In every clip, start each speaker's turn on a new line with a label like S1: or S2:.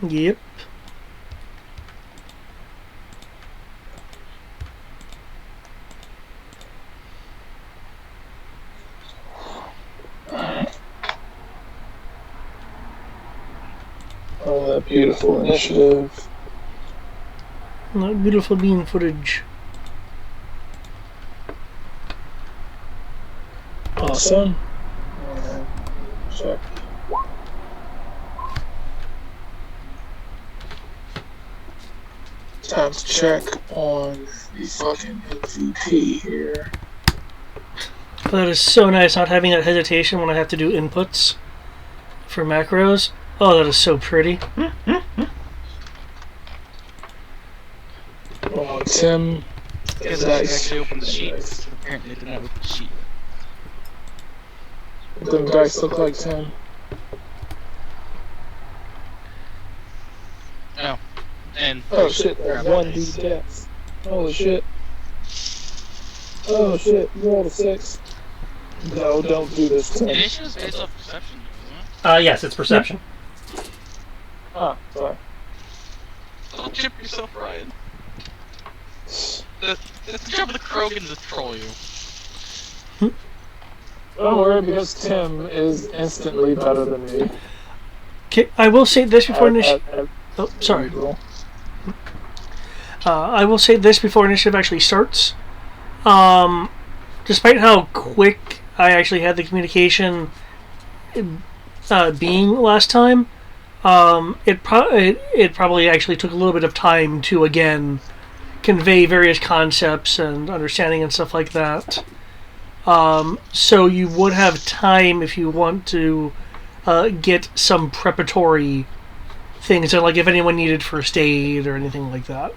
S1: Yep.
S2: Oh, that beautiful initiative.
S1: That beautiful bean footage.
S2: Awesome. Check. Time to check on the fucking MVP here.
S1: That is so nice not having that hesitation when I have to do inputs for macros. Oh, that is so pretty.
S2: Oh, Tim.
S3: Because I actually opened the sheet. Apparently didn't open the sheet.
S2: What them dice look like, Tim?
S3: Oh. And
S2: oh shit, there's 1D deaths. Holy shit. Oh shit, you rolled a 6. No, don't do this, Tim.
S3: Initiative is based off perception, isn't it?
S4: Yes, it's perception.
S2: Ah, sorry.
S3: Don't chip yourself, Ryan. It's the job of the Krogan to troll you.
S2: Don't worry, because Tim is instantly better than me.
S1: Okay, I will say this before initiative. Oh, sorry. I will say this before initiative actually starts. Despite how quick I actually had the communication being last time, it probably actually took a little bit of time to again convey various concepts and understanding and stuff like that. So you would have time if you want to get some preparatory things, like if anyone needed first aid or anything like that.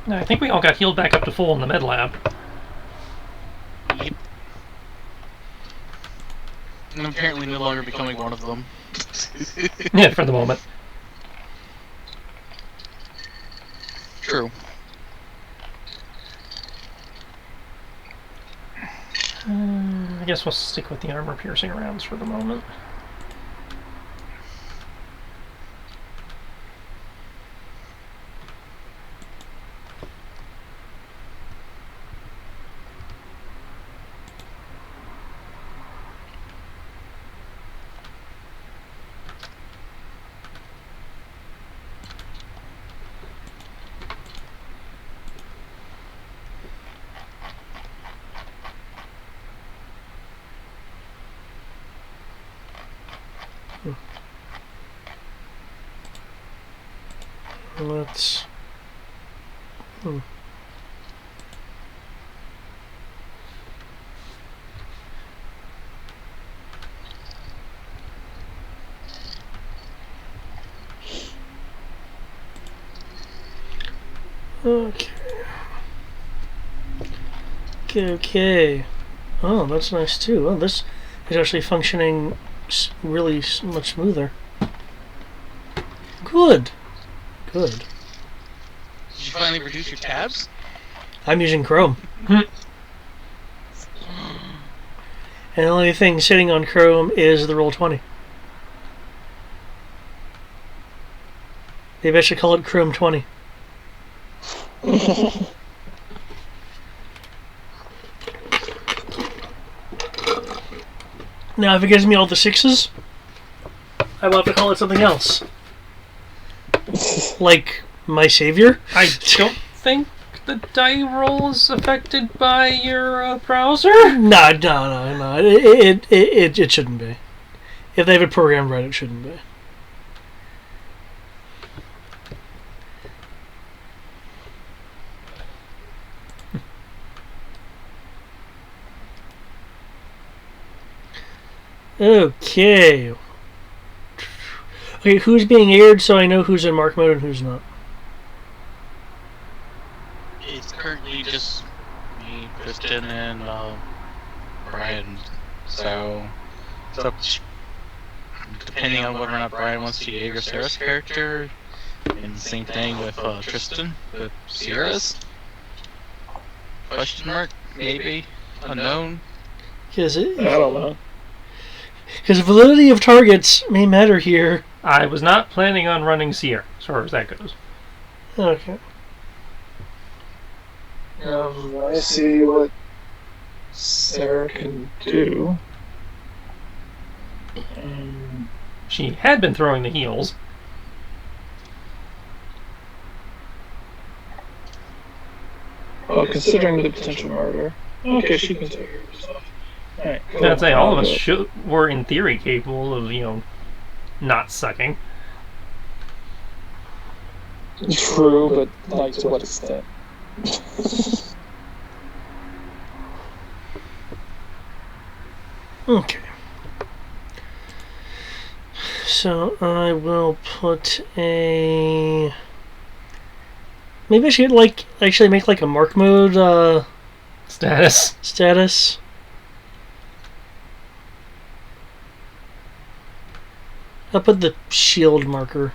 S4: I think we all got healed back up to full in the med lab.
S3: Yep. And apparently no longer becoming one of them.
S4: Yeah, for the moment.
S3: True.
S4: I guess we'll stick with the armor-piercing rounds for the moment.
S1: Let's... Okay. Okay. Oh, that's nice too. Oh, this is actually functioning really much smoother. Good. Good.
S3: Did you finally reduce your tabs?
S1: I'm using Chrome. And the only thing sitting on Chrome is the Roll20. Maybe I should call it Chrome 20. Now, if it gives me all the 6s, I will have to call it something else. Like my savior?
S4: I don't think the die roll is affected by your browser?
S1: No. It shouldn't be. If they have it programmed right, it shouldn't be. Okay. Okay, who's being aired so I know who's in mark mode and who's not?
S3: It's currently just me, Kristen, and Brian. So, depending on whether or not Brian wants to Jaeger Sarah's character, and the same thing with Tristan, with Sierra's. Question mark? Maybe? Unknown?
S1: Because
S2: I don't know.
S1: Because validity of targets may matter here.
S4: I was not planning on running Sierra, as far as that goes.
S1: Okay.
S2: Let me see what Sarah can do.
S4: She had been throwing the heels.
S2: Well, considering the potential murder. Okay, she can take care of herself. Alright, cool.
S4: I'd say all of us were, in theory, capable of, not sucking.
S2: True, but like to what extent?
S1: Okay. So I will put a. Maybe I should actually make like a mark mode
S4: Status.
S1: status. I'll put the shield marker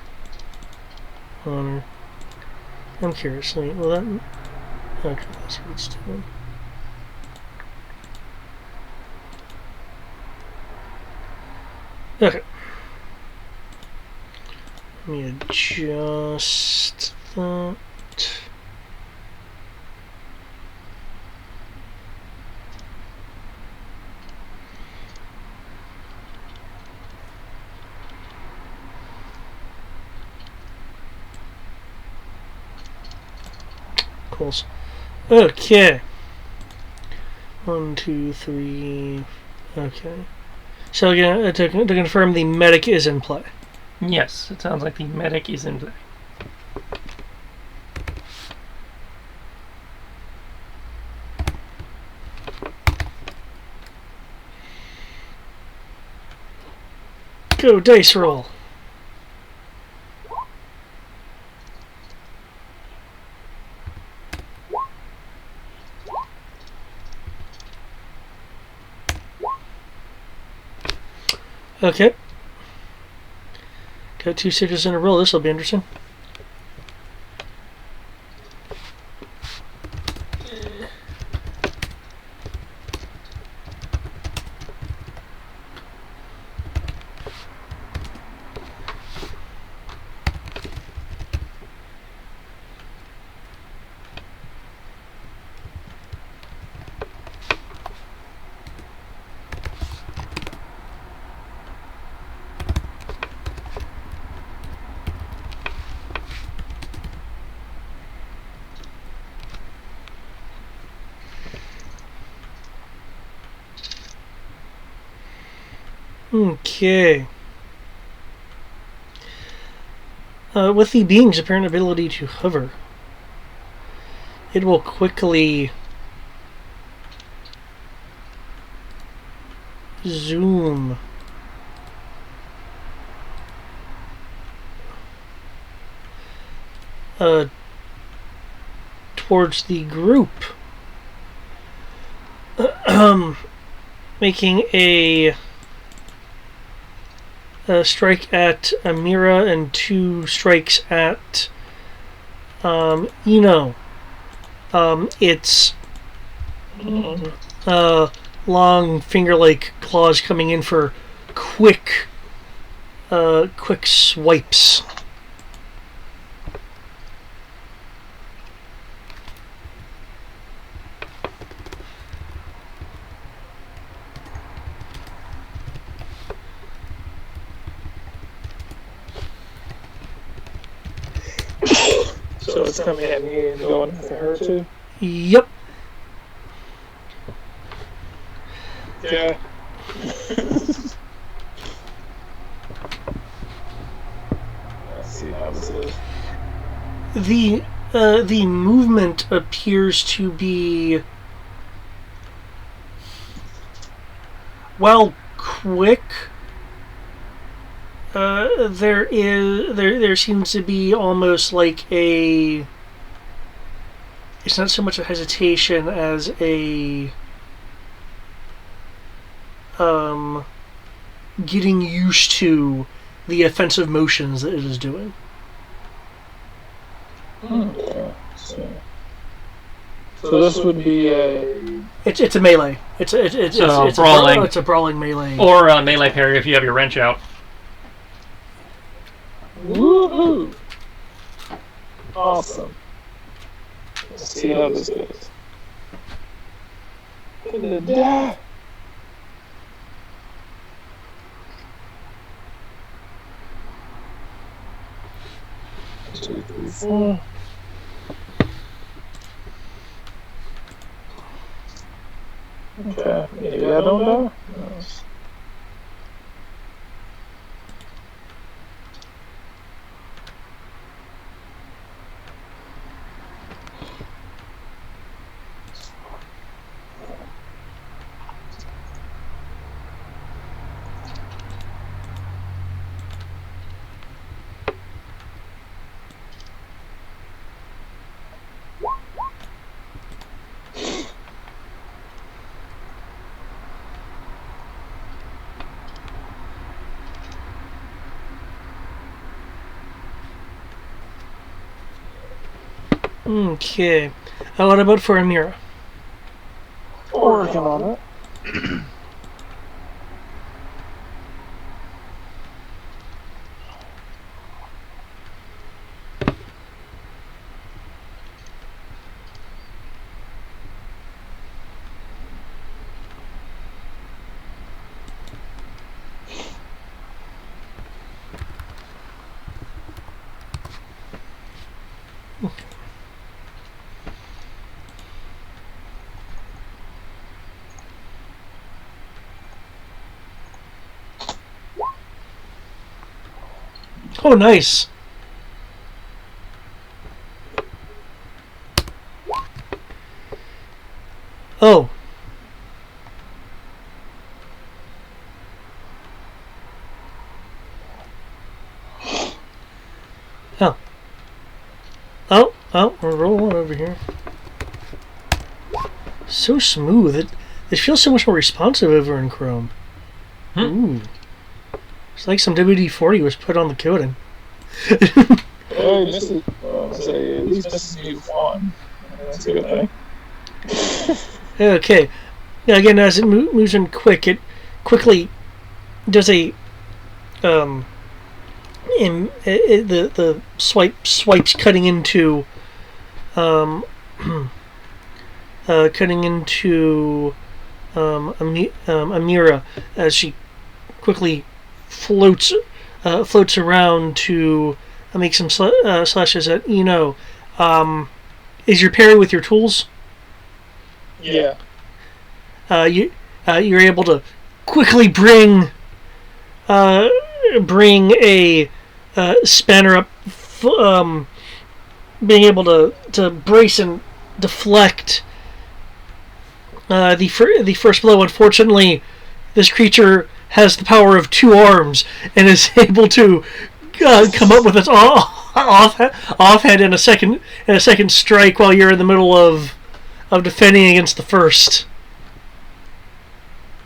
S1: on her. I'm curious. Will that? Okay, that's what it's doing. Okay. Let me adjust that. Cool. Okay. 1, 2, 3. Okay. So again, to confirm, the medic is in play.
S4: Yes, it sounds like the medic is in play.
S1: Go dice roll. Okay. Got 2 6s in a row. This will be interesting. Okay. With the being's apparent ability to hover, it will quickly zoom towards the group, making a strike at Amira and 2 strikes at Eno. Its long finger-like claws coming in for quick swipes.
S2: So it's coming at me and going after her too?
S1: Yep.
S2: Yeah. Let's see how this is.
S1: The movement appears to be, while quick, there seems to be almost like a. It's not so much a hesitation as a getting used to the offensive motions that it is doing.
S2: Okay. So this would be a
S1: It's a melee. It's
S4: brawling.
S1: It's a brawling melee.
S4: Or melee parry if you have your wrench out.
S2: Woohoo! Awesome. Let's see how this goes. Da-da-da. 2, 3, 4. Okay, maybe I don't know. Nice.
S1: Okay. What about for Amira?
S2: Working on it.
S1: Oh, nice. Oh. Oh. Oh, we're rolling over here. So smooth. It feels so much more responsive over in Chrome. Ooh. It's like some WD-40 was put on the coating.
S2: Oh, this is, at least this is fun. That's a good thing.
S1: Okay. Yeah, again, as it moves in quick, it quickly does a the swipes cutting into Amira as she quickly floats around to make some slashes at Eno. Is your parry with your tools?
S2: Yeah.
S1: You're able to quickly bring a spanner up, being able to brace and deflect the first blow. Unfortunately, this creature has the power of 2 arms and is able to come up with its offhand in a second strike while you're in the middle of defending against the first.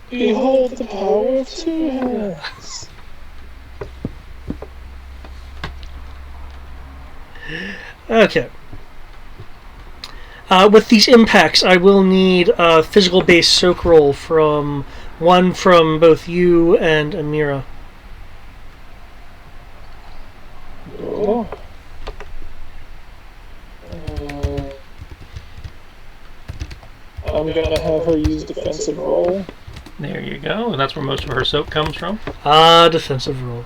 S2: Behold the power of 2 hands.
S1: Okay. With these impacts, I will need a physical-based soak roll from both you and Amira.
S2: Oh. I'm gonna have her use defensive roll.
S4: There you go. And that's where most of her soak comes from.
S1: Defensive roll.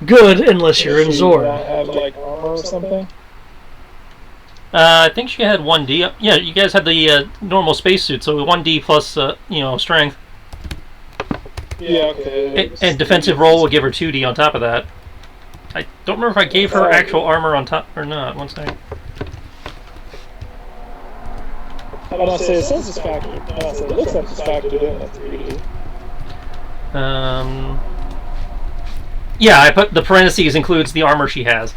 S1: Good, unless you're in
S2: Does she
S1: Zord.
S2: not have like armor or something?
S4: I think she had 1D. Yeah, you guys had the normal spacesuit, so 1D plus strength.
S2: Yeah, okay.
S4: And defensive roll will give her 2D on top of that. I don't remember if I gave her actual armor on top or not. One second.
S2: I'm gonna say it says it's factored. It looks like it's factored in at 3D.
S4: Yeah, I put the parentheses includes the armor she has.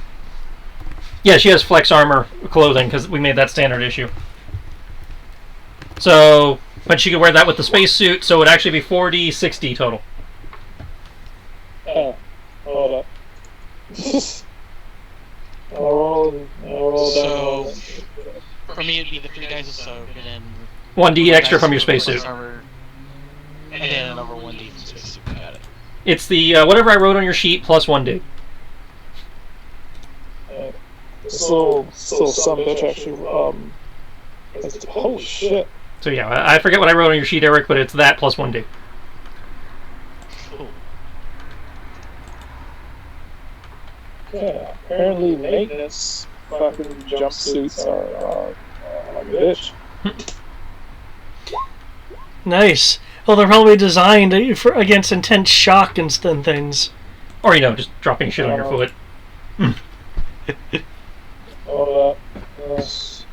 S4: Yeah, she has flex armor clothing because we made that standard issue. So, but she could wear that with the spacesuit, so it would actually be 4D, 6D total.
S2: Oh, hold up. I'll roll
S3: So,
S2: down.
S3: For me, it'd be the 3 dice of soak, and then
S4: 1d extra
S3: dice
S4: from your
S3: of
S4: spacesuit.
S3: armor, and then another 1d from spacesuit. Got it.
S4: It's the whatever I wrote on your sheet plus 1d.
S2: This little some bitch actually, holy shit.
S4: So yeah, I forget what I wrote on your sheet, Eric, but it's that plus 1d.
S3: Cool.
S2: Yeah, apparently maintenance fucking jumpsuits are like a bitch.
S1: Nice. Well, they're probably designed against intense shock and things.
S4: Or, just dropping shit on your foot.
S2: All that. Yes.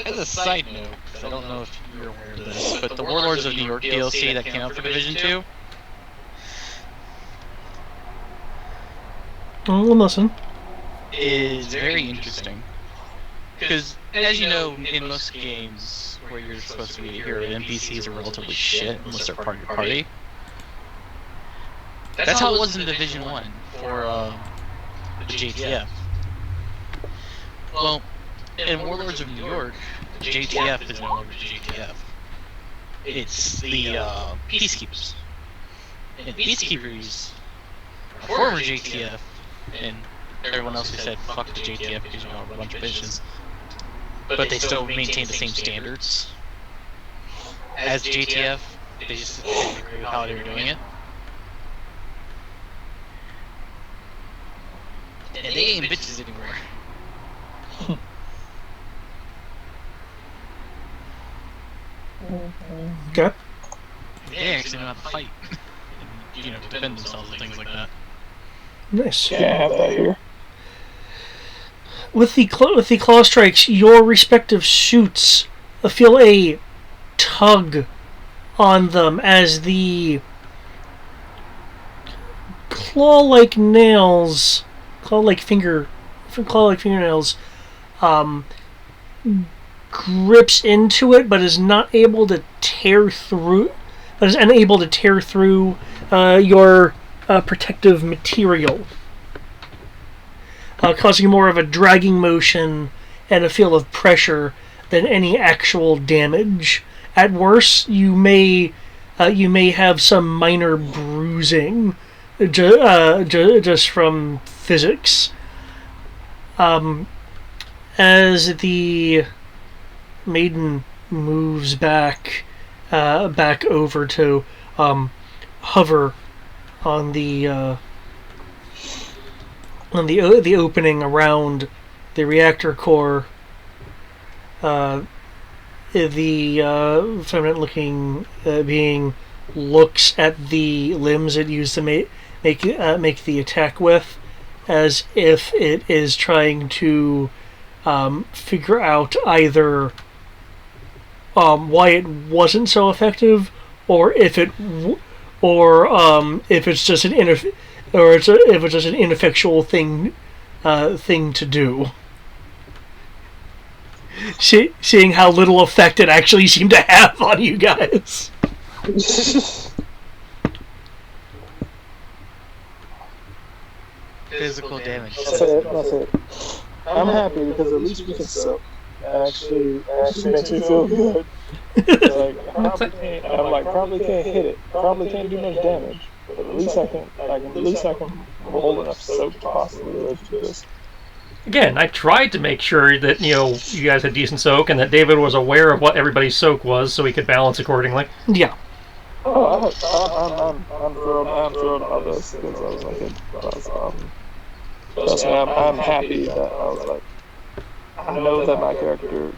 S3: As a side note, 'cause I don't know if you're aware of this, but the Warlords of New York DLC that came out for Division 2
S1: Oh, listen.
S3: is very interesting. Because, as you know, in most games where you're supposed to be a hero, the NPCs are relatively shit unless they're part of your party. That's how it was in Division 1 for the JTF. Well, in Warlords of New York, the JTF is no longer the JTF. It's the Peacekeepers. And Peacekeepers are former JTF, and everyone else who said fuck the JTF because you know a bunch of bitches. But they still maintain the same standards as JTF. They just didn't agree with how they were doing it. And they ain't bitches anymore.
S1: Okay.
S3: They actually know how to fight. And, defend themselves and things like that.
S1: Nice.
S2: Can't have that here.
S1: With the claw strikes, your respective suits feel a tug on them as the claw-like fingernails grips into it, but is not able to tear through. But is unable to tear through your protective material, causing more of a dragging motion and a feel of pressure than any actual damage. At worst, you may have some minor bruising, just from physics. As the maiden moves back over to hover on the opening around the reactor core, the feminine-looking being looks at the limbs it used to make the attack with, as if it is trying to figure out either why it wasn't so effective, or if it's just an ineffectual thing to do. Seeing how little effect it actually seemed to have on you guys.
S3: Physical damage.
S2: That's it. I'm happy because at least we can soak. Actually makes me feel good. Probably can't hit it. Probably can't do much damage. But at least I can roll enough soak to possibly live through this.
S4: Again, I tried to make sure that, you guys had decent soak and that David was aware of what everybody's soak was so he could balance accordingly.
S1: Yeah.
S2: Oh, I'm thrilled about this because I was like, I'm happy that I was like, I know that my character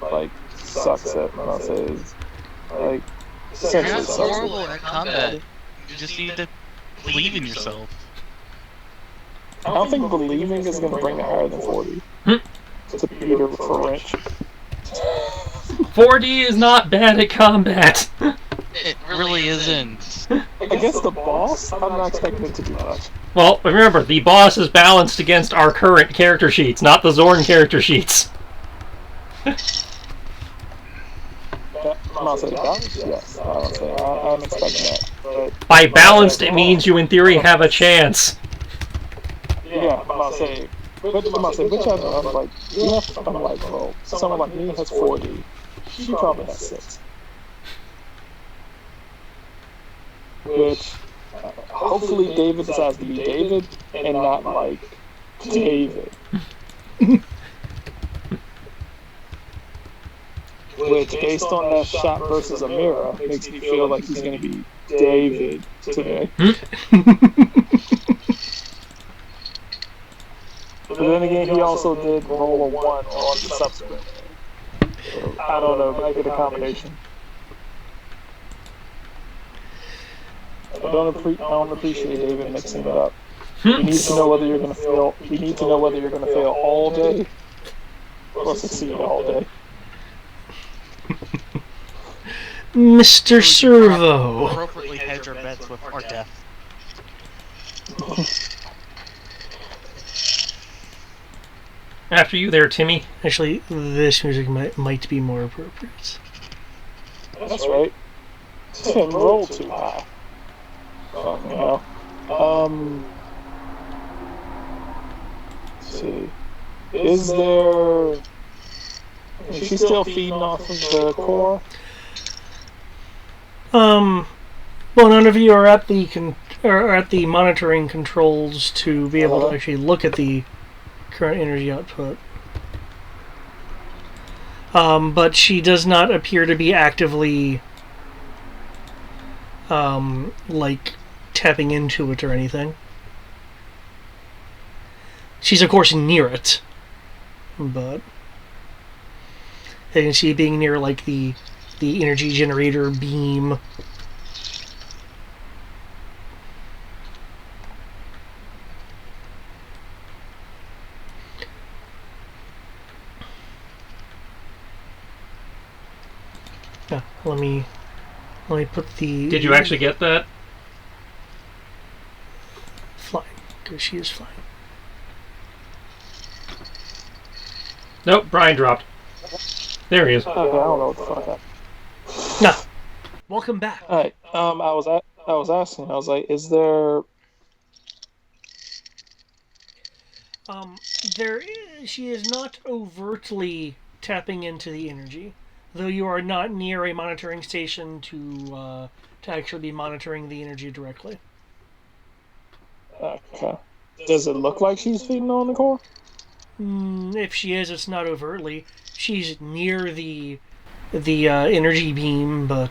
S2: sucks at Marseille's
S3: You're not horrible at combat. You just need to believe in yourself.
S2: I don't think believing is going to bring it higher than 40. To Peter for Wrench.
S4: 4D is not bad at combat.
S3: It really isn't.
S2: Against the boss, I'm not expecting it to do much.
S4: Well, remember, the boss is balanced against our current character sheets, not the Zorn character sheets.
S2: gonna say balanced. Yes, I'm expecting that. But
S4: By balanced, it means you in theory have a chance.
S2: yeah, I'm gonna say. But I'm gonna say, which I'm like, I'm like, well, someone like me has 4D. She probably has 6. Which, hopefully, David decides to be David and not like David. Which, based on that shot versus Amira, makes me feel like he's going to be David today. But then again, he also did roll a 1 on the subsequent. So, I don't know, might get a combination. I don't appreciate David mixing it up. You need to know whether you're going to fail. You need to know whether you're going to fail all day or succeed all day.
S1: Mr. Servo.
S3: Appropriately hedge our bets with our death.
S4: After you there, Timmy.
S1: Actually, this music might be more appropriate.
S2: That's right. Tim, roll too high. Fucking hell. Let's see. Is she still feeding off of the core?
S1: Well, none of you are at the monitoring controls to be able to actually look at the current energy output. But she does not appear to be actively like tapping into it or anything. She's of course near it, but you can see being near like the energy generator beam. Yeah, let me put the.
S4: Did you actually get that?
S1: Fine, because she is fine.
S4: Nope, Brian dropped. There he is.
S2: I don't know what the fuck happened.
S1: No. Welcome back.
S2: Alright, I was asking, I was like, is there...
S1: She is not overtly tapping into the energy, though you are not near a monitoring station to actually be monitoring the energy directly.
S2: Okay. Does it look like she's feeding on the core?
S1: If she is, it's not overtly. She's near the energy beam, but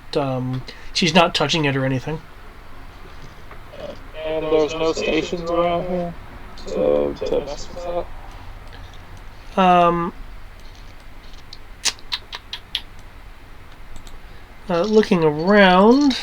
S1: she's not touching it or anything.
S2: And there's no stations around here to mess with
S1: that? Looking around.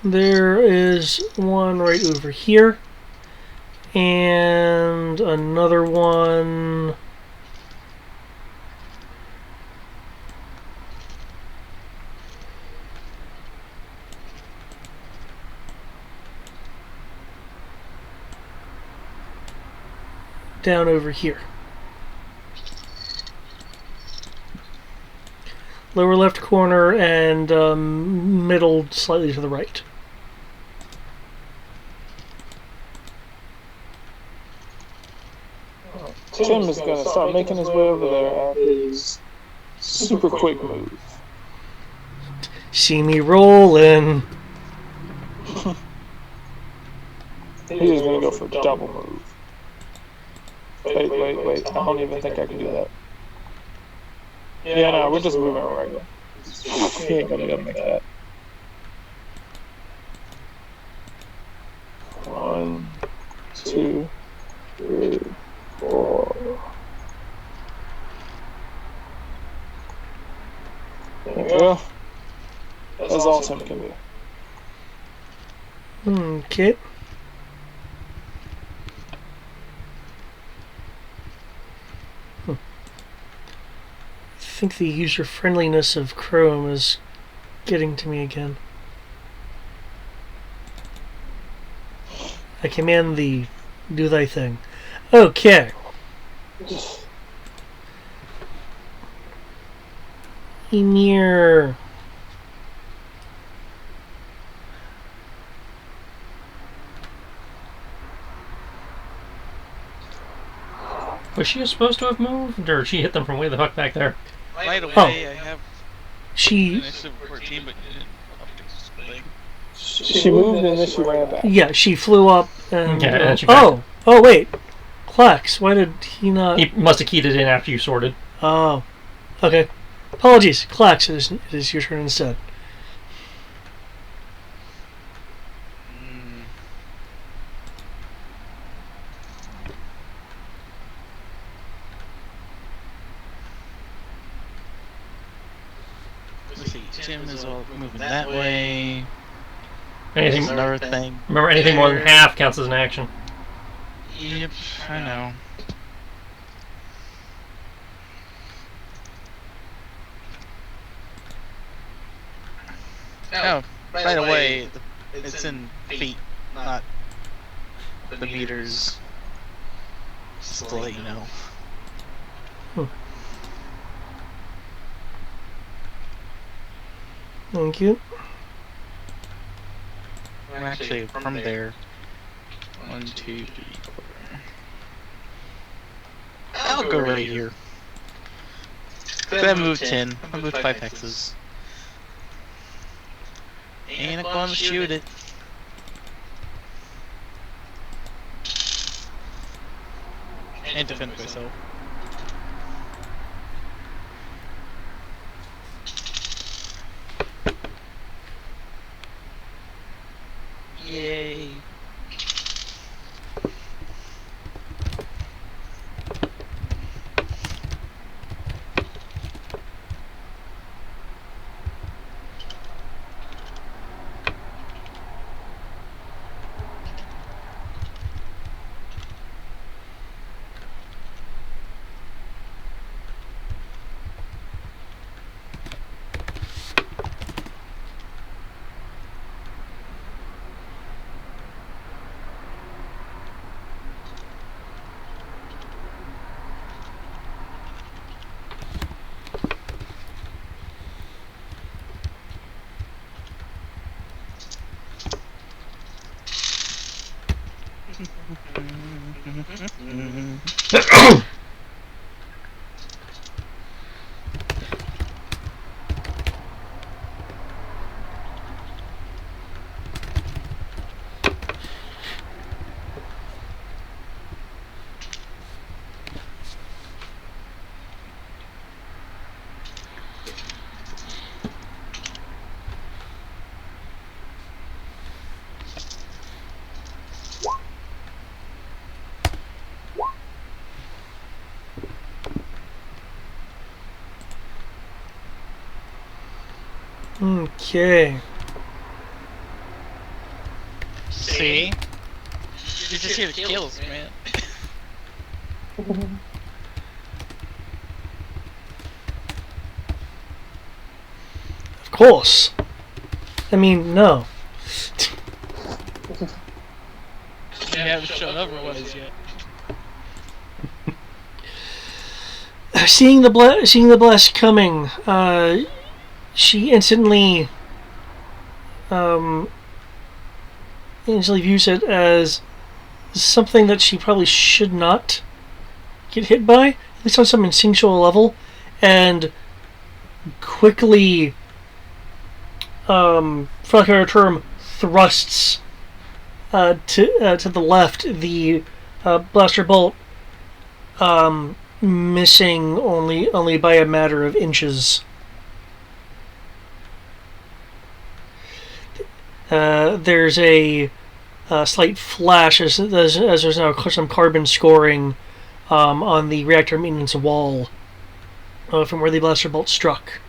S1: There is one right over here, and another one down over here. Lower left corner and middle slightly to the right.
S2: Tim is going to start making his way over there at his super quick move.
S1: See me rolling.
S2: He is going to go for a double move. Wait. I don't even think I can do that. Yeah, no, we're just moving regular. He ain't going to be able to make that. 1, 2, 3, 4. There we go. That's all Tim can do.
S1: Okay. think the user friendliness of Chrome is getting to me again. I command the do thy thing. Okay. Emir.
S4: Was she supposed to have moved, or she hit them from way the fuck back there?
S3: Right away,
S1: Oh.
S3: I have
S1: She,
S3: initiative 14, but like,
S2: She moved and then she ran back.
S1: yeah, she flew up and.
S4: Yeah, and she
S1: oh, wait. Klex, why did he not?
S4: He must have keyed it in after you sorted.
S1: Oh, okay. Apologies, Klex. It is your turn instead.
S3: let's see, Tim is all moving that way.
S4: Anything?
S3: There's another thing.
S4: Remember, anything more than half counts as an action.
S3: Yep, I know. Oh, right away, it's in feet, not the meters. Just to let you know.
S1: Thank you.
S3: I'm actually from there. 1, 2, 3, 4. I'll go right here. I moved 10. I moved 5 hexes. Ain't gonna shoot it. And defend myself. Yay.
S1: Okay.
S3: See? You just hear the kills, man.
S1: Of course. I mean, no.
S3: You haven't shown otherwise yet.
S1: Seeing the blast coming, she instantly views it as something that she probably should not get hit by, at least on some instinctual level, and quickly, for lack of a better term, thrusts to the left the blaster bolt, missing only by a matter of inches. There's a slight flash as there's now some carbon scoring on the reactor maintenance wall from where the blaster bolt struck.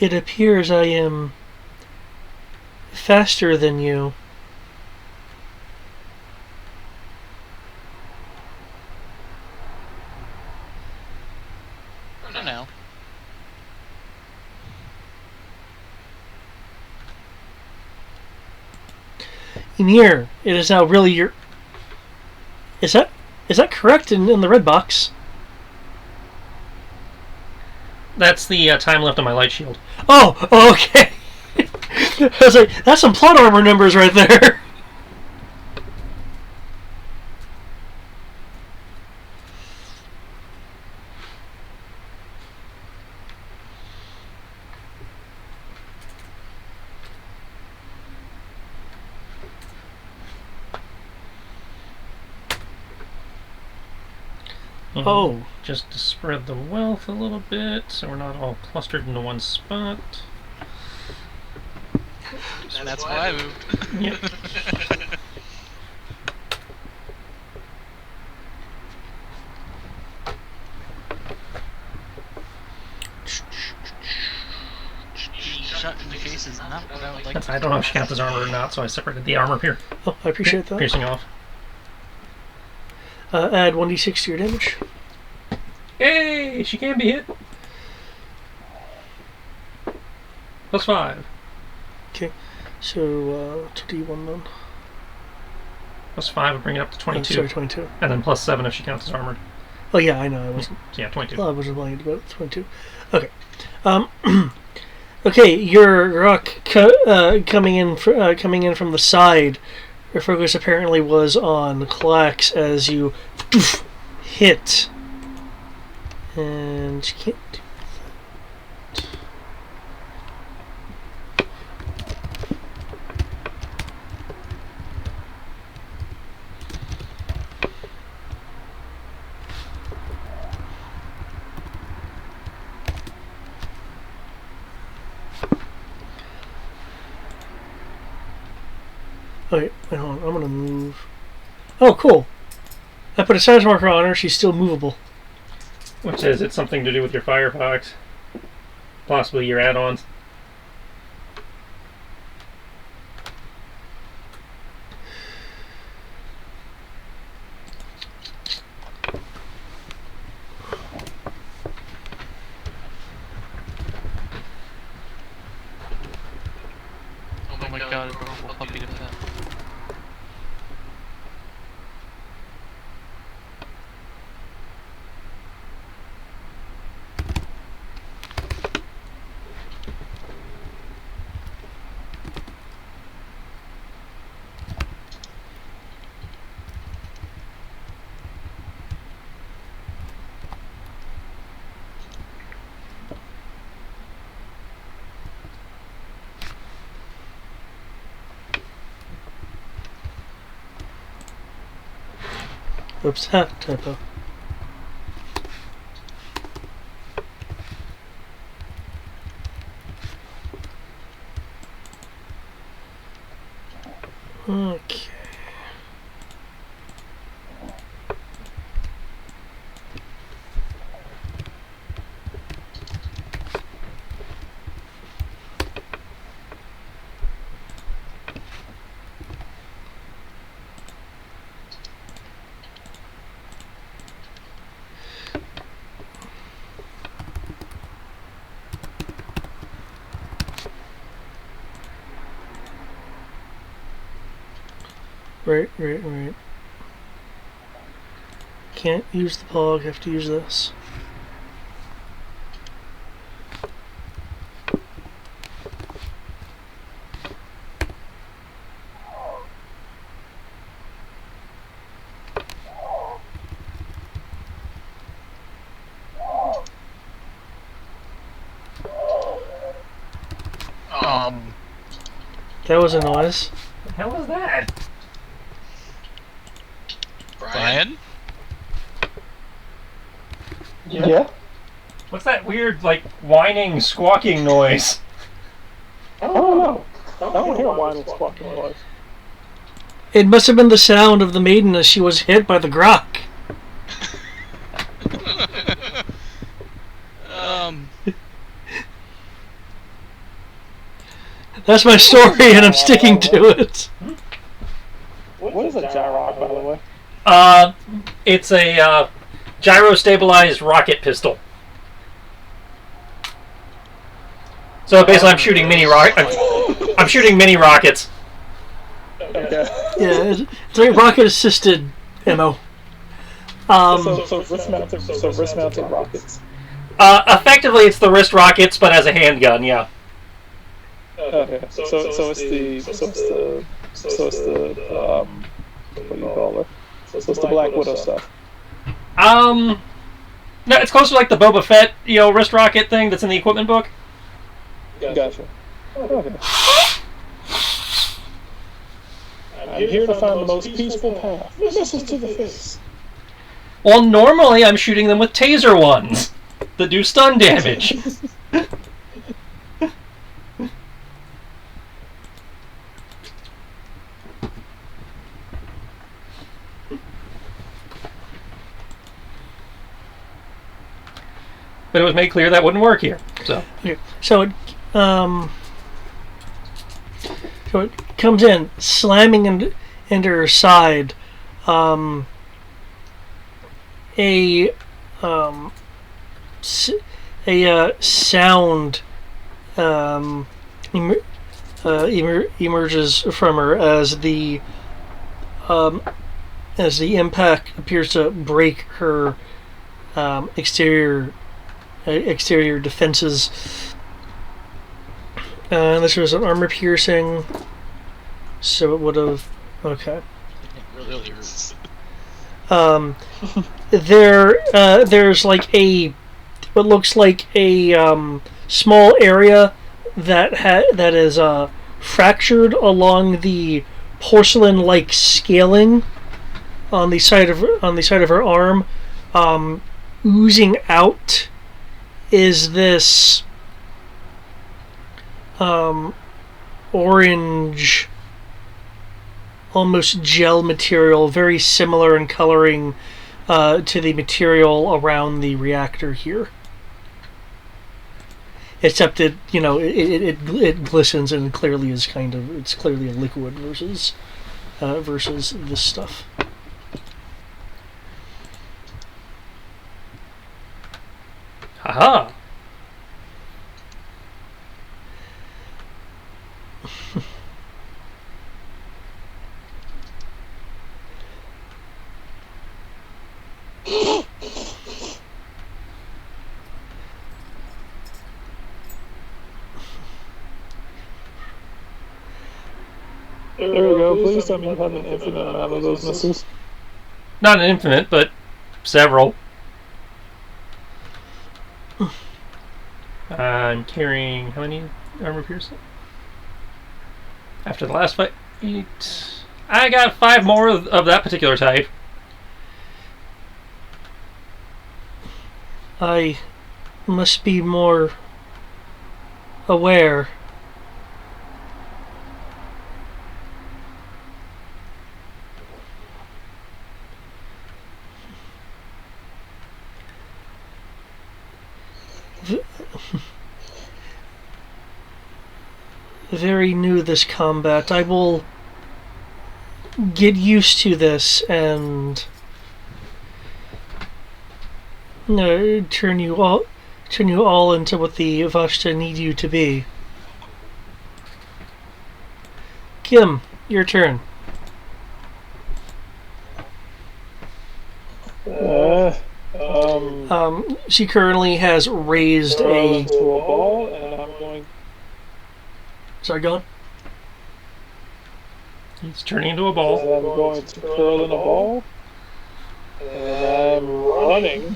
S1: It appears I am faster than you.
S3: For now.
S1: Ymir, it is now really your... Is that correct in the red box?
S4: That's the time left on my light shield.
S1: Oh, okay. I was like, that's some plot armor numbers right there. Oh.
S4: Just to spread the wealth a little bit, so we're not all clustered into one spot.
S3: That's why I moved.
S4: Yep.
S3: Shot in the face is not what I would like.
S4: I don't know if she counts as armor or not, so I separated the armor here.
S1: Oh, I appreciate that.
S4: Piercing off.
S1: Add 1d6 to your damage.
S4: Yay! She can be hit. +5.
S1: Okay, so 2d1 then.
S4: +5 would bring it up to 22.
S1: Sorry, 22.
S4: And then +7 if she counts as armored.
S1: Oh yeah, I know. I wasn't.
S4: So yeah, 22.
S1: Well, I wasn't lying about 22. Okay. Okay, your rock coming in from the side. Your focus apparently was on Klax as you hit, and you can't do that. Okay, wait, hold on. I'm gonna move. Oh, cool. I put a status marker on her. She's still movable.
S4: Which says it's something to do with your Firefox. Possibly your add-ons.
S3: Oh my god, it's a puppy to that.
S1: Oops, ha, typo. Okay. Right. Can't use the pog, have to use this. That was a noise.
S4: What the hell was that?
S3: Brian?
S2: Yeah?
S4: What's that weird, like, whining, squawking noise?
S2: I don't know. I don't hear a whining, squawking noise.
S1: It must have been the sound of the maiden as she was hit by the grok. That's my story, and I'm sticking to it.
S2: What is a gyrock, by the way?
S4: It's a gyro-stabilized rocket pistol. So basically, I'm shooting I'm shooting mini rockets.
S2: Okay.
S1: Yeah, it's like rocket-assisted ammo.
S2: So wrist-mounted rockets.
S4: Effectively, it's the wrist rockets, but as a handgun. Yeah.
S2: Okay. So it's the what do you call it? So it's the Black Widow stuff.
S4: No, it's closer to like the Boba Fett, wrist rocket thing that's in the equipment book.
S2: Gotcha. Okay. I'm here to find the most peaceful path. Missiles to the face.
S4: Well, normally I'm shooting them with taser ones that do stun damage. But it was made clear that wouldn't work here. So
S1: So it comes in, slamming into her side. A sound emerges from her as the impact appears to break her exterior defenses. This was an armor piercing, so it would have. Okay.
S3: It really hurts.
S1: There's like what looks like a small area that is fractured along the porcelain-like scaling on the side of her arm. Oozing out is this orange, almost gel material, very similar in coloring to the material around the reactor here. Except it glistens and clearly is it's clearly a liquid versus this stuff.
S4: haha.
S2: There we go. Please tell me you have an infinite amount of those missiles.
S4: Not an infinite, but several. I'm carrying how many armor piercing? After the last fight, I got 5 more of that particular type.
S1: I must be more aware. Very new this combat. I will get used to this and turn you all into what the Vashta need you to be. Kim, your turn. She currently has raised
S2: into a ball, and I'm going.
S1: Sorry, go on.
S4: It's turning into a ball.
S2: And I'm going to curl in a ball, and I'm running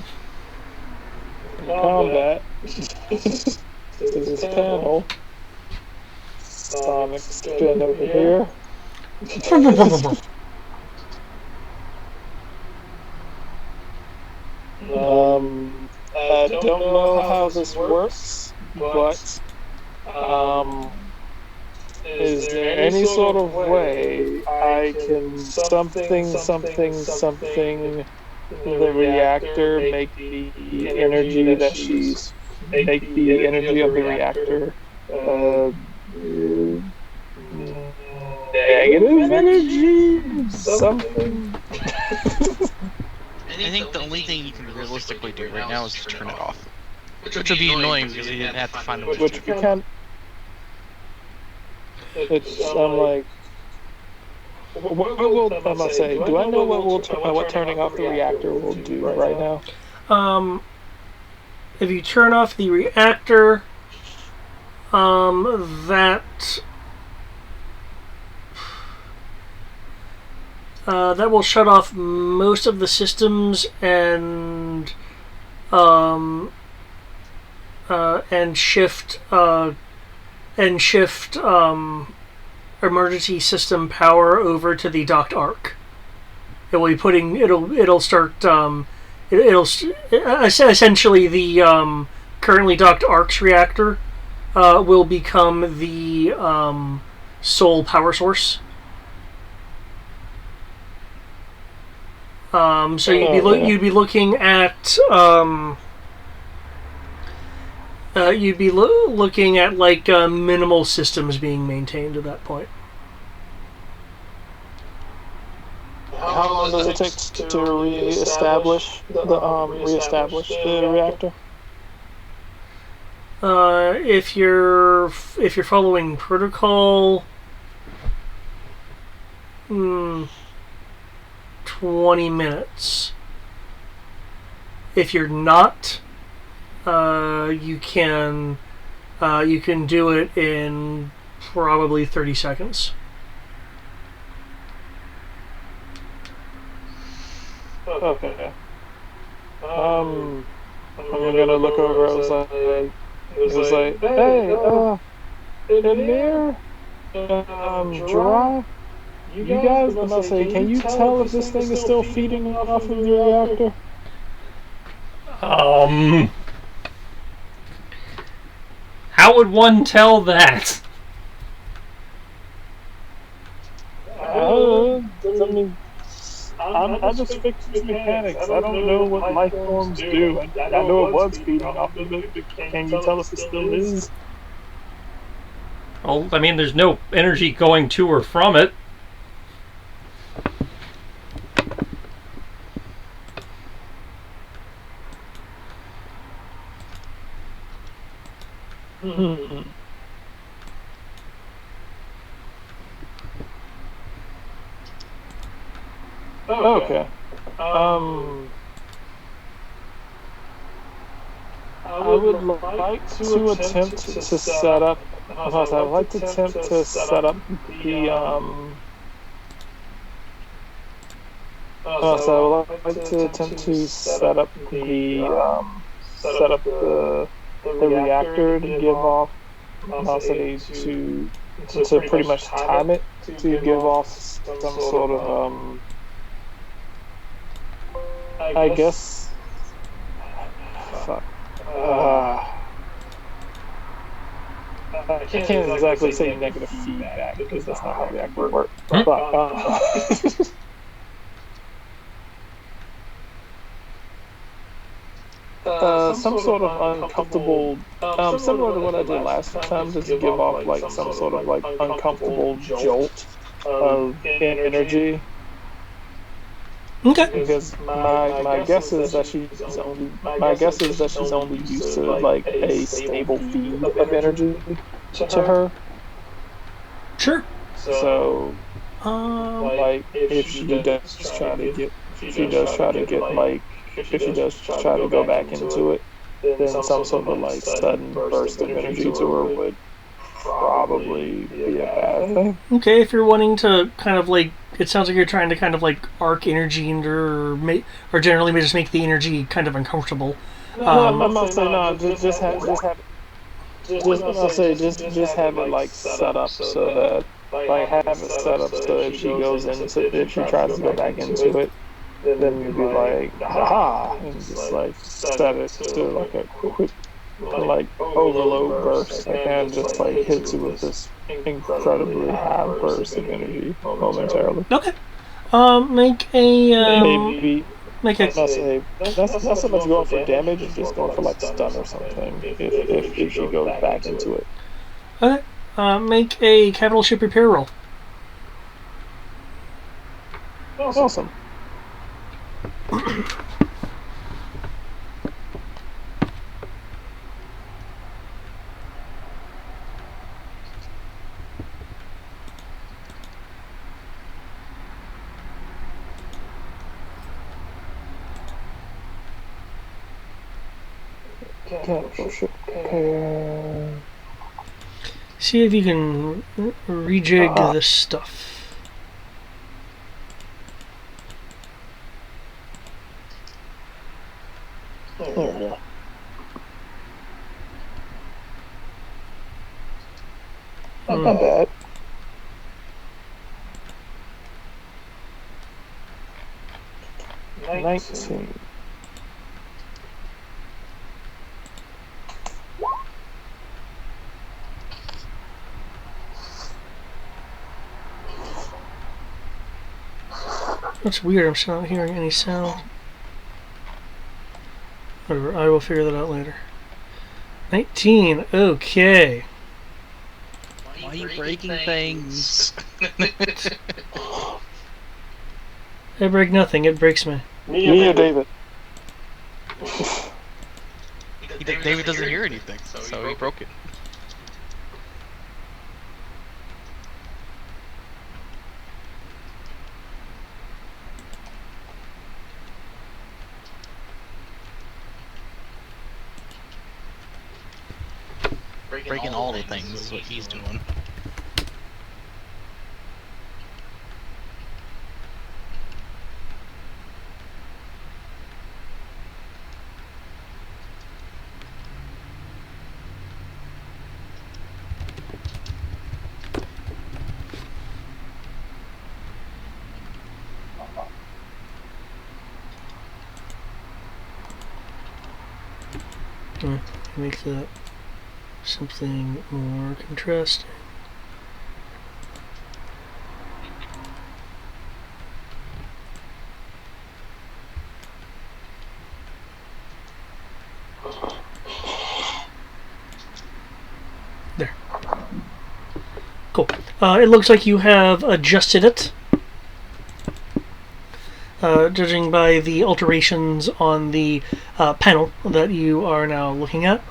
S2: in combat to this panel. Sonic spin over here. I don't know how this works, but is there any sort of way I can something the reactor make the energy of the reactor negative energy, something.
S3: I think the only thing you can realistically do right now is to turn it off. Which would be annoying because you didn't have to find a way
S2: Which
S3: to.
S2: we can. I'm like, what will I must say? Do I know what turning off the reactor will do right now?
S1: If you turn off the reactor, that will shut off most of the systems and shift emergency system power over to the docked arc. It will be putting it'll start essentially the currently docked arc's reactor will become the sole power source. So you'd be looking at looking at like minimal systems being maintained at that point.
S2: How long does it take to reestablish the reactor?
S1: If you're following protocol, 20 minutes. If you're not, you can do it in probably 30 seconds.
S2: Okay. I'm gonna look over. It was like, hey, Amir, Gerard, you guys, I'm gonna say, can you tell if this thing is still feeding off of the reactor?
S4: How would one tell that?
S2: I mean, I just fixed mechanics. I don't know what life forms do. I know it was feeding off of it. Can you tell us it still is?
S4: Well, I mean, there's no energy going to or from it.
S2: Okay. I would like to attempt to set up. I'd like to attempt to set up the So I would like to attempt to set up the reactor to give off velocity to pretty much time it to give off some sort of I guess fuck. I can't exactly say negative feedback because that's not how the reactor works. But some sort of uncomfortable, similar to what I did last time, just give off like some sort of like uncomfortable jolt of energy.
S1: Okay.
S2: Because my guess is that she's only used to like a stable feed of energy to her.
S1: Sure.
S2: So like if she does try to go back into it, then some sort of like sudden burst of energy to her would probably be a bad thing.
S1: Okay, if you're wanting to kind of like, it sounds like you're trying to kind of like arc energy into her, or generally just make the energy kind of uncomfortable.
S2: I'm not saying no. Just have it like set up so that if she goes into, if she tries to go back into it, then you'd be like, haha, and just like set it to like a quick like overload burst, and kind of just like hits you with this incredibly high burst of energy momentarily.
S1: Okay. Make a
S2: Maybe
S1: make a.
S2: that's not so much going for damage, it's just going for like stun or something. If she goes back into it.
S1: Okay. Make a capital ship repair roll.
S2: Awesome.
S1: See if you can rejig this stuff.
S2: There we go. Not bad. $19.
S1: That's weird, I'm still not hearing any sound. Whatever, I will figure that out later. 19, okay.
S3: Why are you breaking things?
S1: I break nothing, it breaks me.
S2: Me or David?
S3: David doesn't hear anything, so he broke it. Breaking all the things is what he's doing.
S1: Make that something more contrasting. There. Cool. It looks like you have adjusted it. Judging by the alterations on the panel that you are now looking at.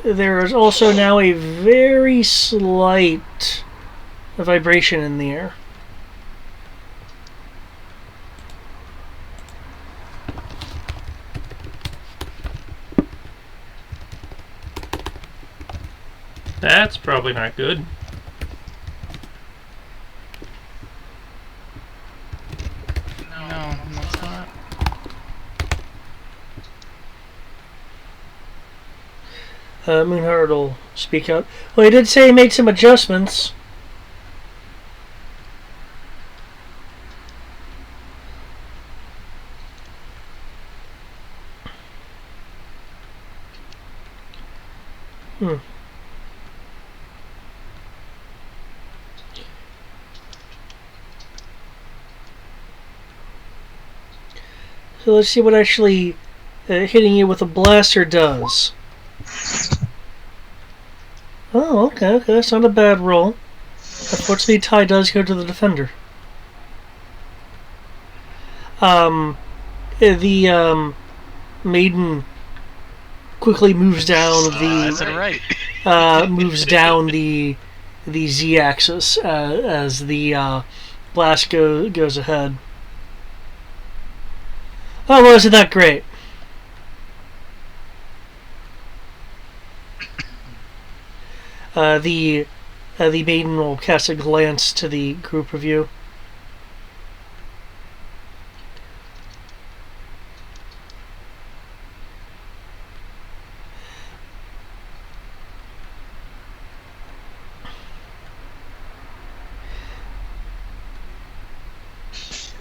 S1: There is also now a very slight vibration in the air.
S4: That's probably not good.
S3: No, it's not.
S1: Moonheart will speak out. Well, he did say he made some adjustments. So let's see what actually hitting you with a blaster does. Oh, okay, that's not a bad roll. Unfortunately, tie does go to the defender. The maiden quickly moves down moves down the z-axis as the blast goes ahead. Oh, well, isn't that great? The maiden will cast a glance to the group of you.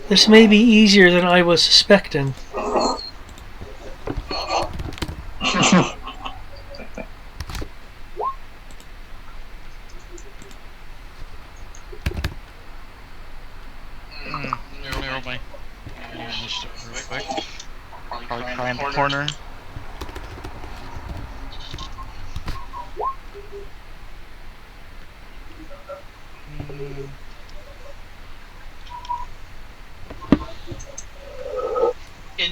S1: This may be easier than I was suspecting.
S3: Probably cry in the corner.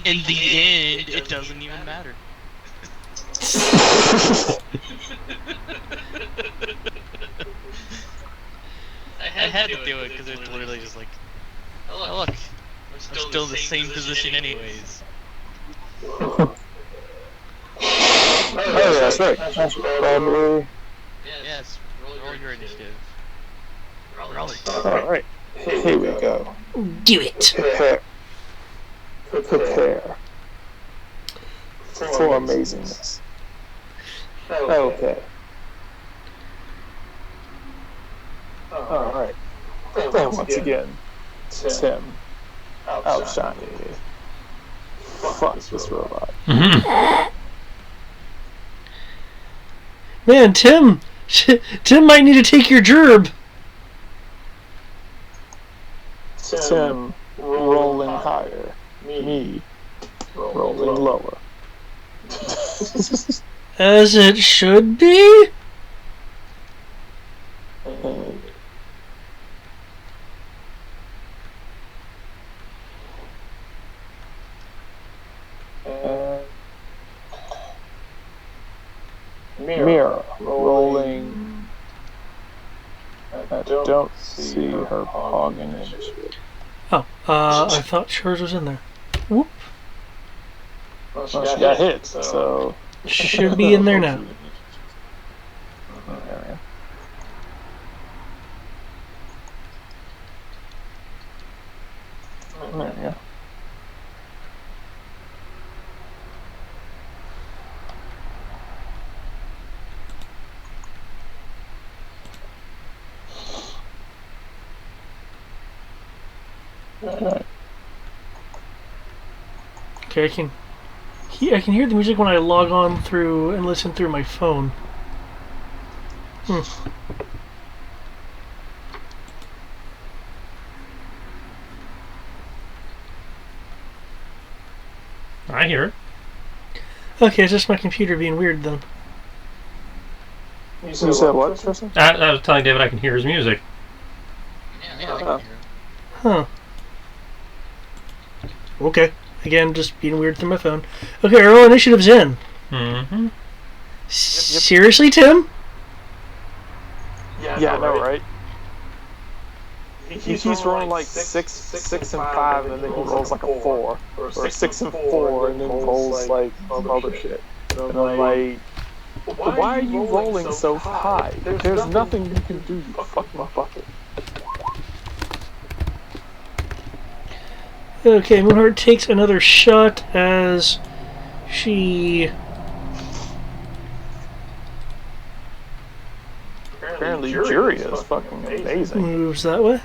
S3: In the end, it doesn't even matter. I had to do it because it's literally just like, oh, look, I'm still in the same position anyways.
S2: Oh yeah, that's right. Family.
S3: Yes, roll your initiative. Roll it.
S2: Alright, here we go.
S1: Do it.
S2: Prepare for amazingness. Okay. Alright. And once again, Tim outshining me. Fuck this robot.
S1: Man, Tim might need to take your gerb.
S2: Tim rolling higher. Me rolling lower.
S1: As it should be.
S2: Mira rolling. I don't see her hogging initiative.
S1: Oh, I thought hers was in there. Whoop.
S2: Well, she got hit, so
S1: Should be in there now.
S2: There we go. Alright.
S1: Okay, I can hear the music when I log on through and listen through my phone.
S4: I hear it.
S1: Okay, it's just my computer being weird then.
S2: You said what, Tristan?
S4: I was telling David I can hear his music.
S3: Yeah, I can hear it.
S1: Huh. Okay. Again, just being weird through my phone. Okay, our initiative's in.
S4: Mm-hmm.
S1: Seriously, Tim?
S2: Yeah, I know, right? He keeps rolling like 6 and 5, and then he rolls like a 4, or 6 and 4, and then rolls like other shit. And I'm like, why are you rolling so high? There's nothing you can do, you fucking motherfucker.
S1: Okay, Moonheart takes another shot as she...
S2: Apparently, Jury is fucking amazing.
S1: moves that way.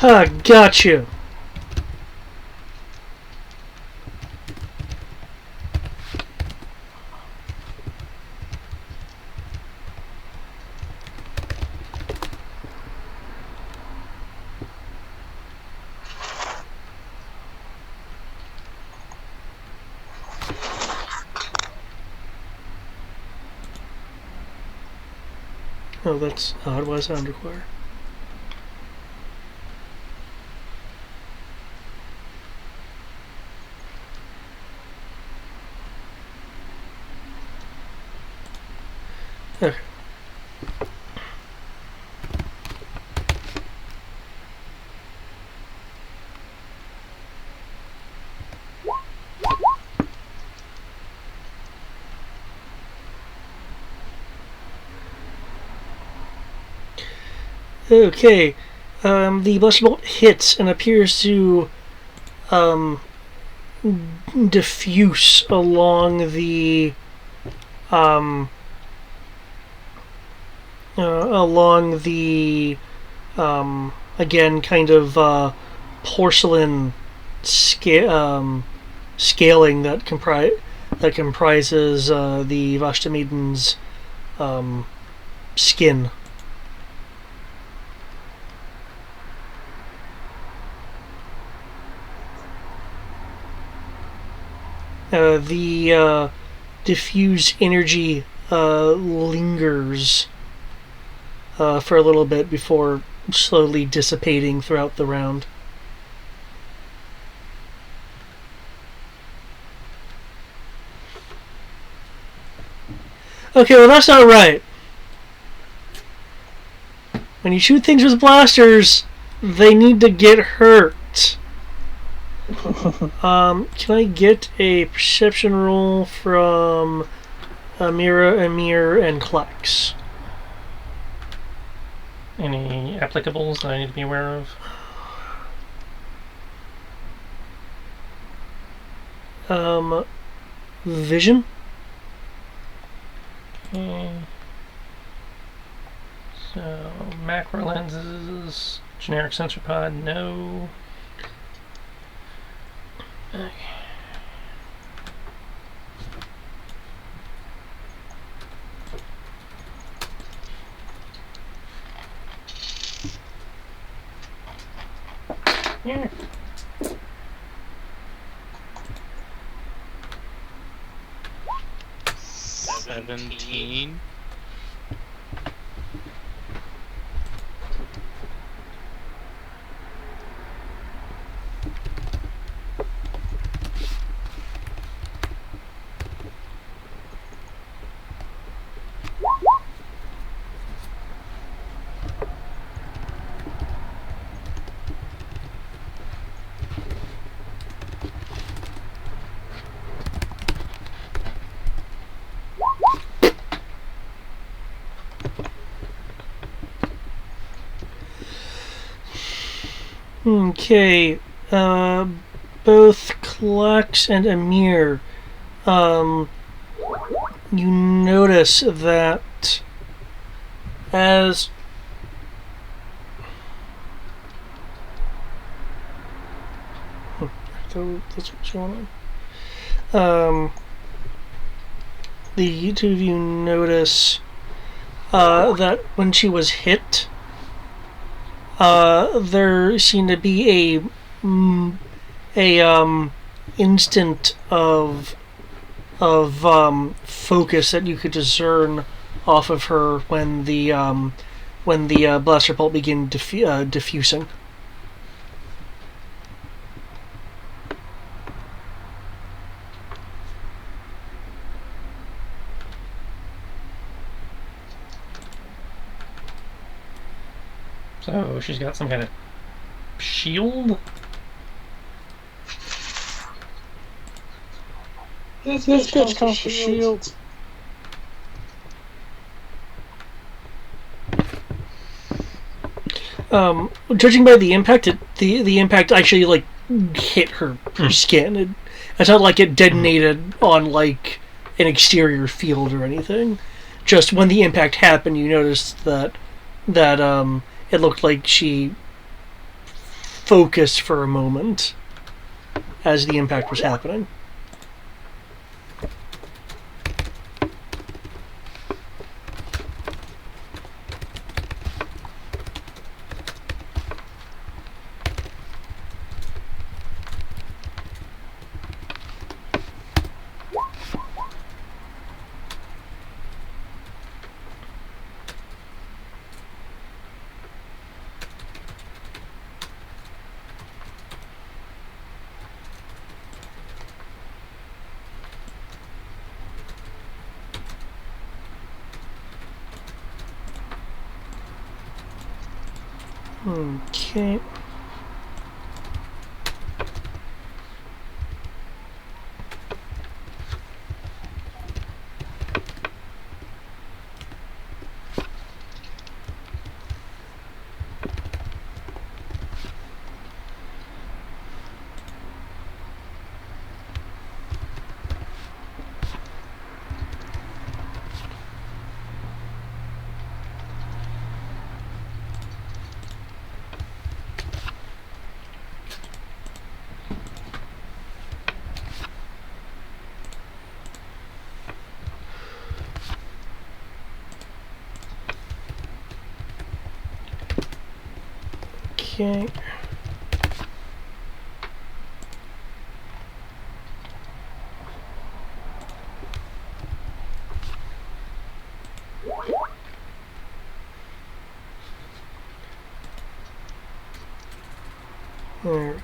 S1: Ha, got you. Oh, that's odd. Why is that underquire? Okay. Okay, the blaster bolt hits and appears to diffuse along the again kind of porcelain scaling that comprises the Vashta Maiden's skin. The diffused energy lingers for a little bit before slowly dissipating throughout the round. Okay, well that's not right. When you shoot things with blasters, they need to get hurt. Can I get a perception roll from Amira, Amir, and Klex?
S4: Any applicables that I need to be aware of?
S1: Vision?
S4: Okay. So, macro lenses, generic sensor pod, no. Okay. Yeah.
S3: $17.
S1: Okay, both Klex and Amir, you notice that as that's what's going on. The two of you notice that when she was hit, there seemed to be a instant of focus that you could discern off of her when the blaster bolt began diffusing.
S4: So she's got some kind of shield?
S2: This bitch comes for shields.
S1: Judging by the impact, the impact actually like hit her skin. It's not like it detonated on like an exterior field or anything. Just when the impact happened, you noticed that it looked like she focused for a moment as the impact was happening. Okay. Okay. There we go.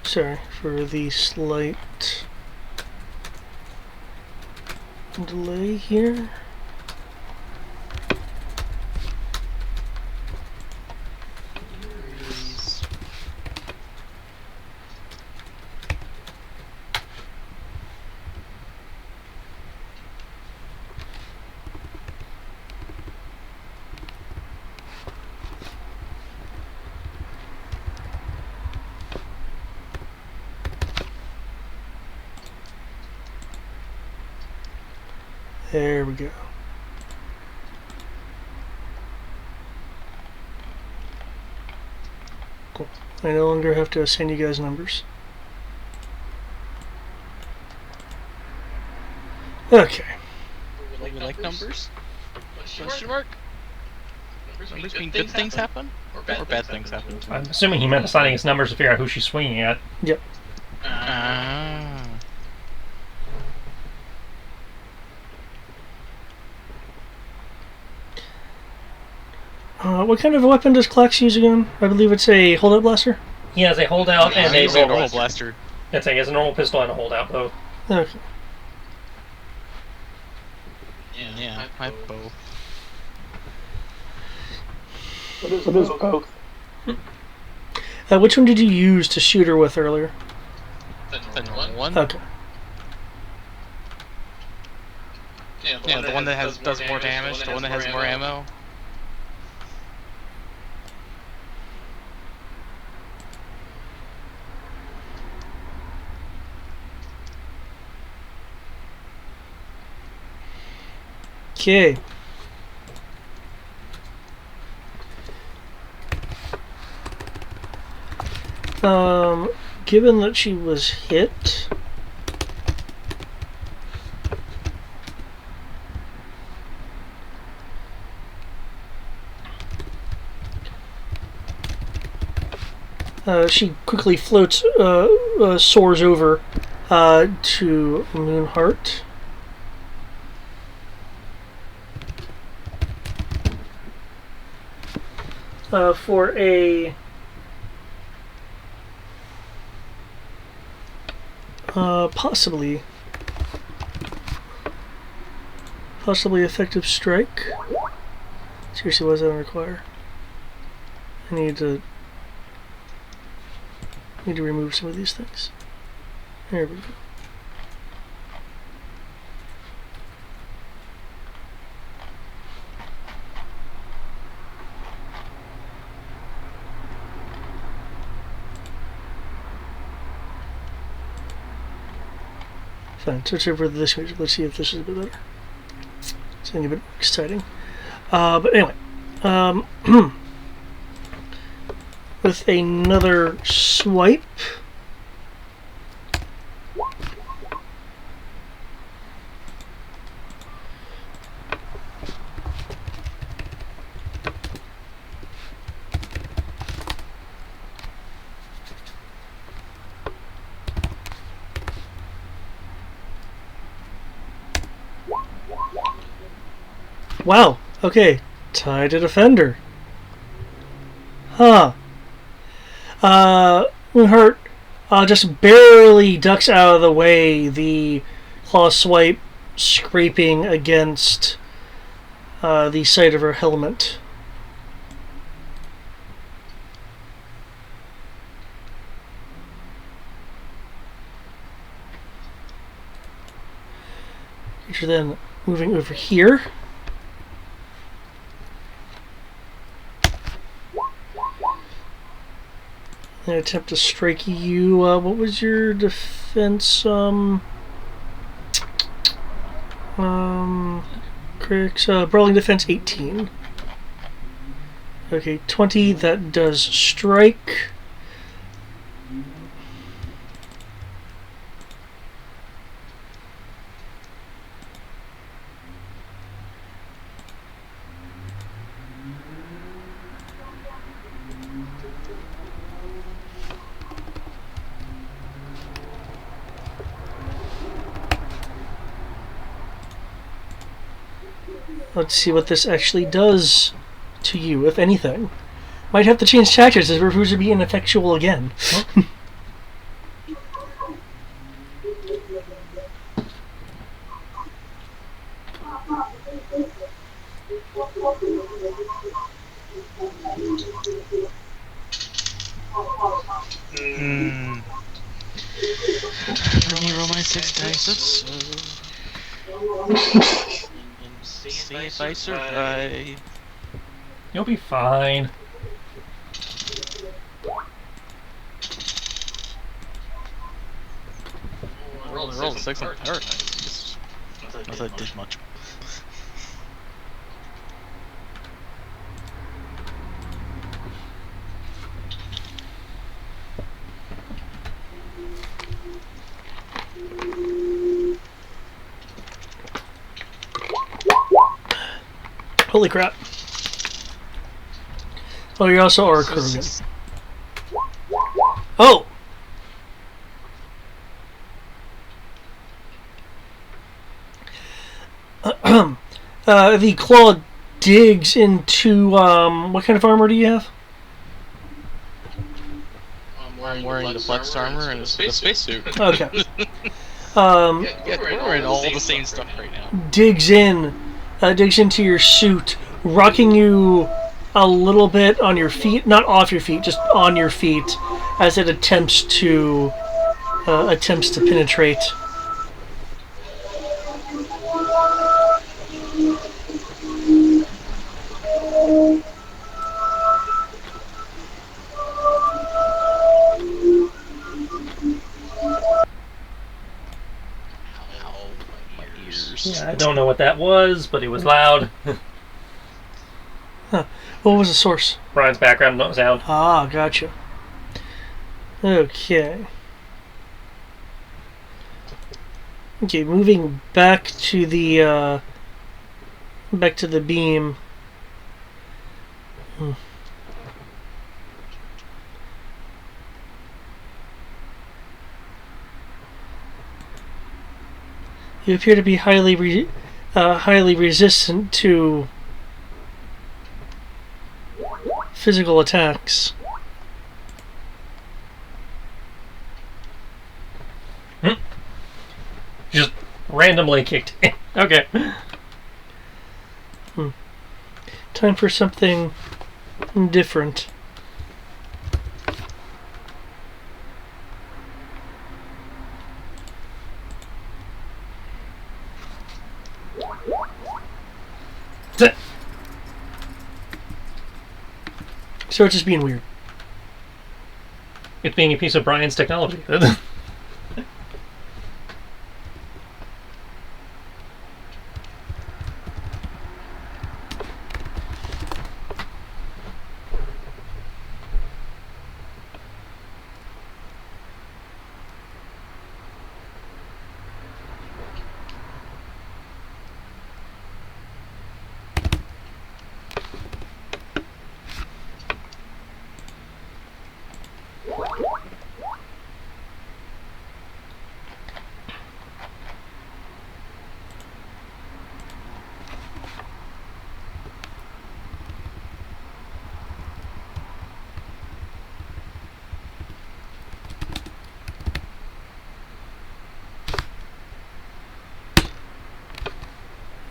S1: Sorry for the slight delay here. There we go. Cool. I no longer have to assign you guys numbers. Okay.
S3: We like numbers? Question mark? Numbers mean good things happen? Or bad things happen too?
S4: I'm assuming he meant assigning his numbers to figure out who she's swinging at.
S1: Yep.
S3: Ah.
S1: What kind of a weapon does Klax use again? I believe it's a holdout blaster.
S4: He has a holdout and a
S3: He's a
S4: roll
S3: normal
S4: blaster.
S3: blaster.
S4: That's it. He has a normal pistol and a holdout both.
S1: Okay.
S3: Yeah, I have both.
S2: What is both?
S1: Which one did you use to shoot her with earlier?
S3: The normal one?
S1: Okay.
S3: Yeah, the one that does more damage, the one that has more ammo.
S1: Okay. Given that she was hit, she quickly floats, soars over to Moonheart. For a possibly effective strike. Seriously, what does that require? I need to remove some of these things. There we go. Fine, switch over to this page. Let's see if this is a bit better. It's getting a bit more exciting. But anyway, with another swipe. Wow, okay. Tie to defender. Huh. Moonheart just barely ducks out of the way, the claw swipe scraping against the side of her helmet. You're then moving over here. And attempt to strike you. What was your defense? Critics, brawling defense 18. Okay, 20. That does strike. Let's see what this actually does to you, if anything. Might have to change tactics as it proves to be ineffectual again.
S3: Let me roll my 6 dice. See if I survive.
S4: You'll be fine.
S3: Roll a 6 on paradise. Not that it did much.
S1: Holy crap. Oh, you're also Aura Kurugan. Oh! The claw digs into, what kind of armor do you have?
S3: I'm wearing the flexed armor and the spacesuit.
S1: Okay.
S3: Yeah, we're wearing all the same stuff right now.
S1: Digs into your suit, rocking you a little bit on your feet, not off your feet, just on your feet, as it attempts to penetrate.
S4: Yeah, I don't know what that was, but it was loud.
S1: Huh. What was the source?
S4: Brian's background sound.
S1: Ah, gotcha. Okay. Okay, moving back to the beam. You appear to be highly resistant to physical attacks.
S4: Just randomly kicked in. Okay.
S1: Time for something different. So it's just being weird.
S4: It's being a piece of Brian's technology.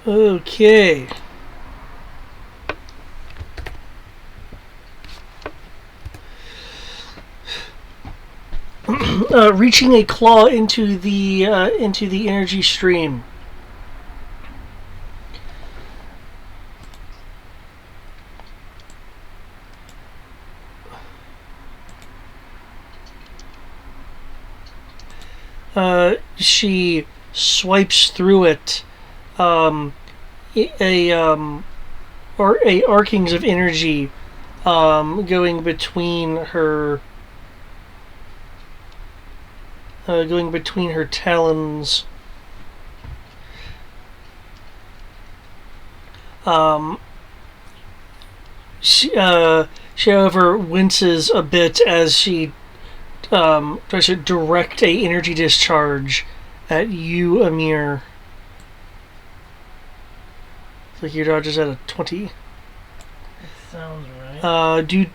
S1: Okay. Reaching a claw into the energy stream. She swipes through it. Or arkings of energy going between her talons. She however winces a bit as she tries to direct a energy discharge at you, Amir. Like your dodge is at a 20.
S4: Sounds right.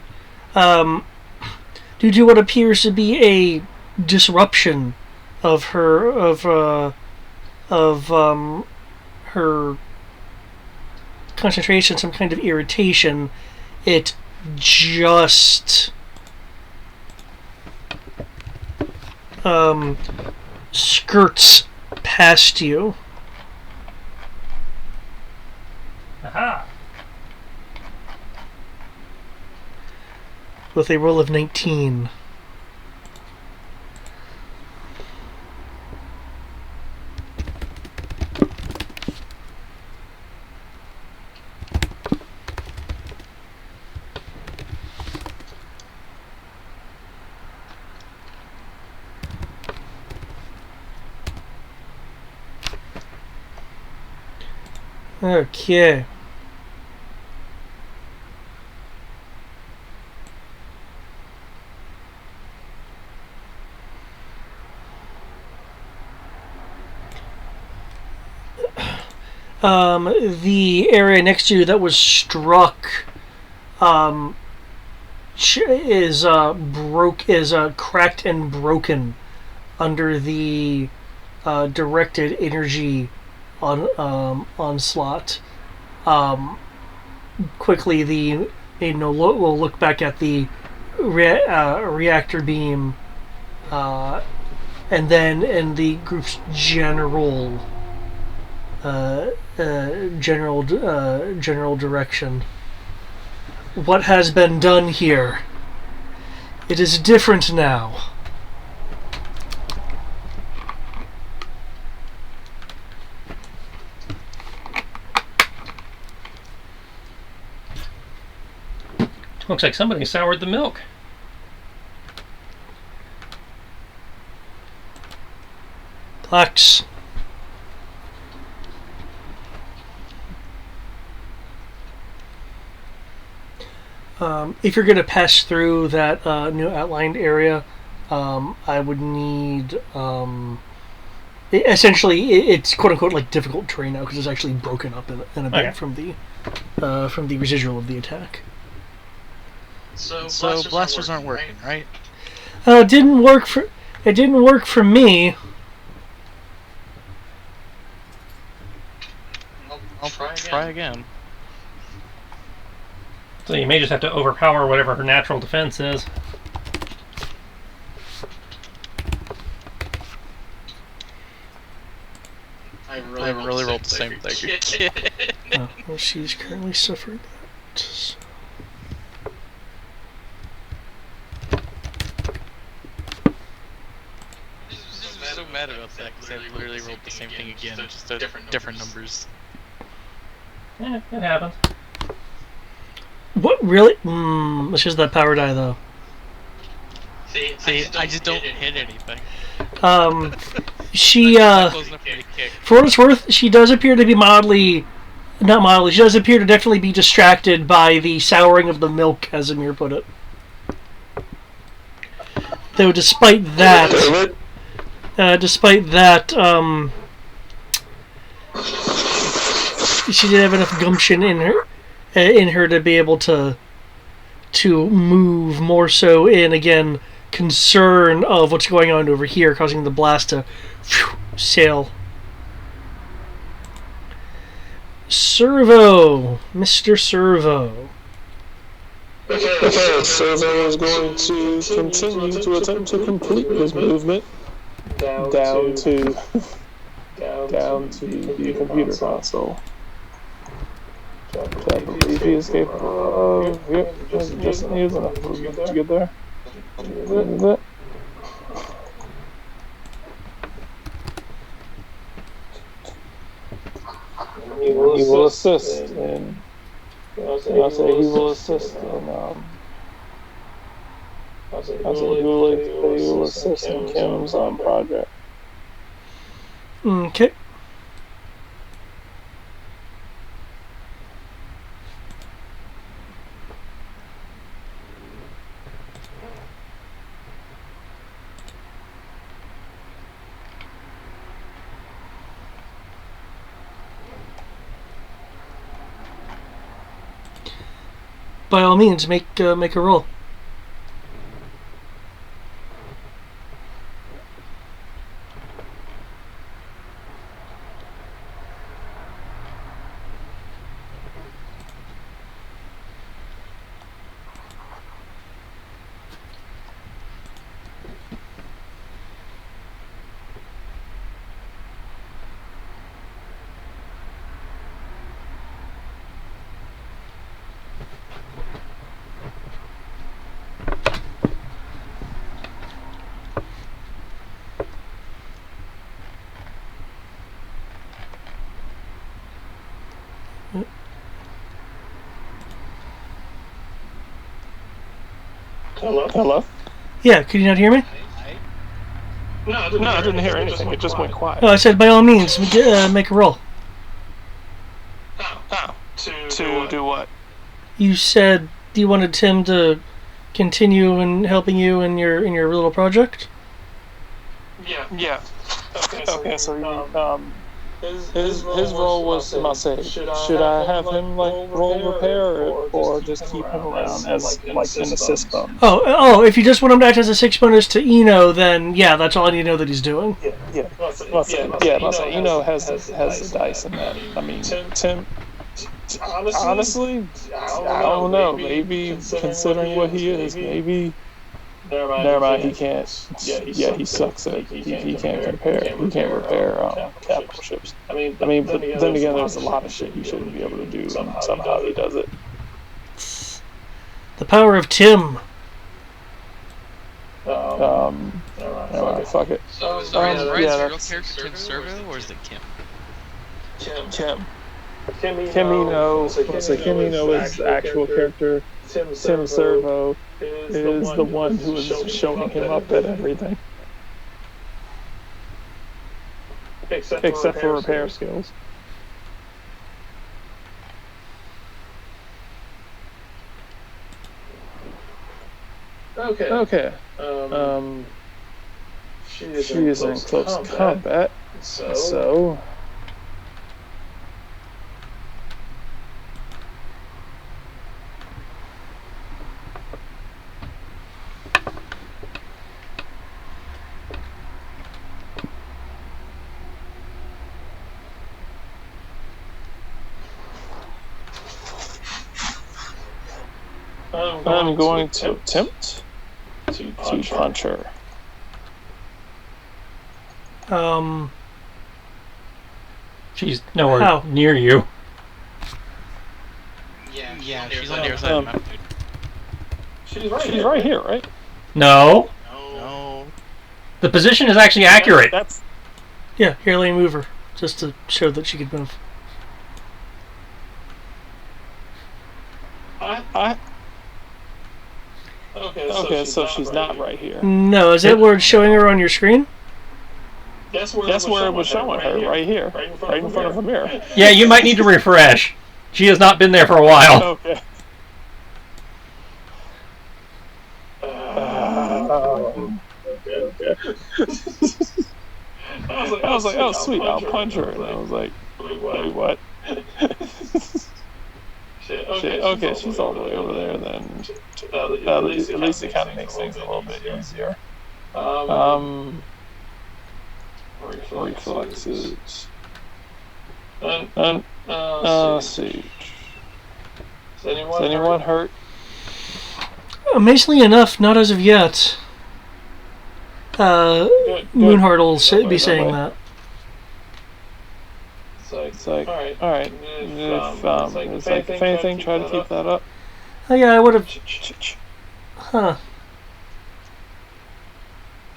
S1: Due to what appears to be a disruption of her her concentration, some kind of irritation, it just skirts past you.
S4: Aha!
S1: With a roll of 19. Okay. The area next to you that was struck is cracked and broken under the directed energy onslaught. Quickly, we'll look back at the reactor beam, and then in the group's general direction. What has been done here? It is different now.
S4: Looks like somebody soured the milk.
S1: Plex. If you're going to pass through that new outlined area, I would need... essentially, it's quote-unquote like difficult terrain now because it's actually broken up in a bit
S4: Okay.
S1: from the residual of the attack.
S3: So blasters aren't working, right?
S1: It didn't work for me.
S3: I'll try again.
S4: So you may just have to overpower whatever her natural defense is.
S3: I really rolled the same thing.
S1: Well, she's currently suffering that. So.
S3: I'm so mad about that because I literally rolled the same thing again, just different numbers.
S4: Yeah, it happens.
S1: What really? It's just that power die though.
S3: See, I just don't hit anything.
S1: She
S3: Close enough for me to kick.
S1: for what it's worth, she does appear to be not mildly. She does appear to definitely be distracted by the souring of the milk, as Amir put it. Though, despite that, she did have enough gumption in her to be able to move more so in, again, concern of what's going on over here, causing the blast to sail. Servo, Mr. Servo.
S2: Okay, Servo is going to continue to attempt to complete his movement down to the computer console. I believe he is capable of. Yep, just needs enough movement to get there. Is it? He will assist in. I'll say he will assist in. I'll say he will assist in Kim's project.
S1: Okay. by all means, make a roll.
S2: Hello?
S1: Yeah, could you not hear me?
S2: No, I didn't hear anything. It just went quiet.
S1: Oh, I said by all means, make a roll.
S2: Oh. To do what?
S1: You said you wanted Tim to continue in helping you in your little project.
S2: Yeah. Okay, so his role was Masay. Should I have him roll repair or just keep him around as an assist bonus?
S1: If you just want him to act as a 6 bonus to Eno, then yeah, that's all I need to know that he's doing.
S2: Yeah. Masay. Eno has the dice in that. I mean, Tim. Honestly, I don't know. Maybe considering what he is, maybe. Never mind. He can't. Yeah, he sucks at. He can't compare. He can't repair capital ships. I mean, but then again, there's a lot of shit he shouldn't be able to do, and somehow he does it.
S1: The power of Tim.
S2: Never mind. Fuck it.
S3: So is Ryan's real character Tim Servo, or is it Kim?
S2: Kim. Kimino is the actual character. Tim Servo is the one who is showing him up at everything. Except for repair skills. Okay. She is in close combat, so... I'm going to attempt to punch her.
S4: She's nowhere near you.
S3: Yeah, she's on the other side of the map, dude.
S2: She's right here, right?
S4: No.
S3: No.
S4: The position is actually accurate.
S1: Yeah, here, let me move her, just to show that she could move.
S2: Okay, so she's not right here.
S1: No, is that where it's showing her on your screen?
S2: That's where it was showing her, right here, right in front of the mirror.
S4: Yeah, you might need to refresh. She has not been there for a while.
S2: Okay. Okay. I was like, oh sweet, I'll punch her, and I was like, wait, what? Okay, she's all the way over there. Then at least it kind of makes things a little bit easier. Reflexes. And let's see. Is anyone hurt?
S1: Amazingly enough, not as of yet. Moonheart will be saying that.
S2: It's like, alright. If anything, try to keep that up.
S1: Oh yeah, I would have. Huh.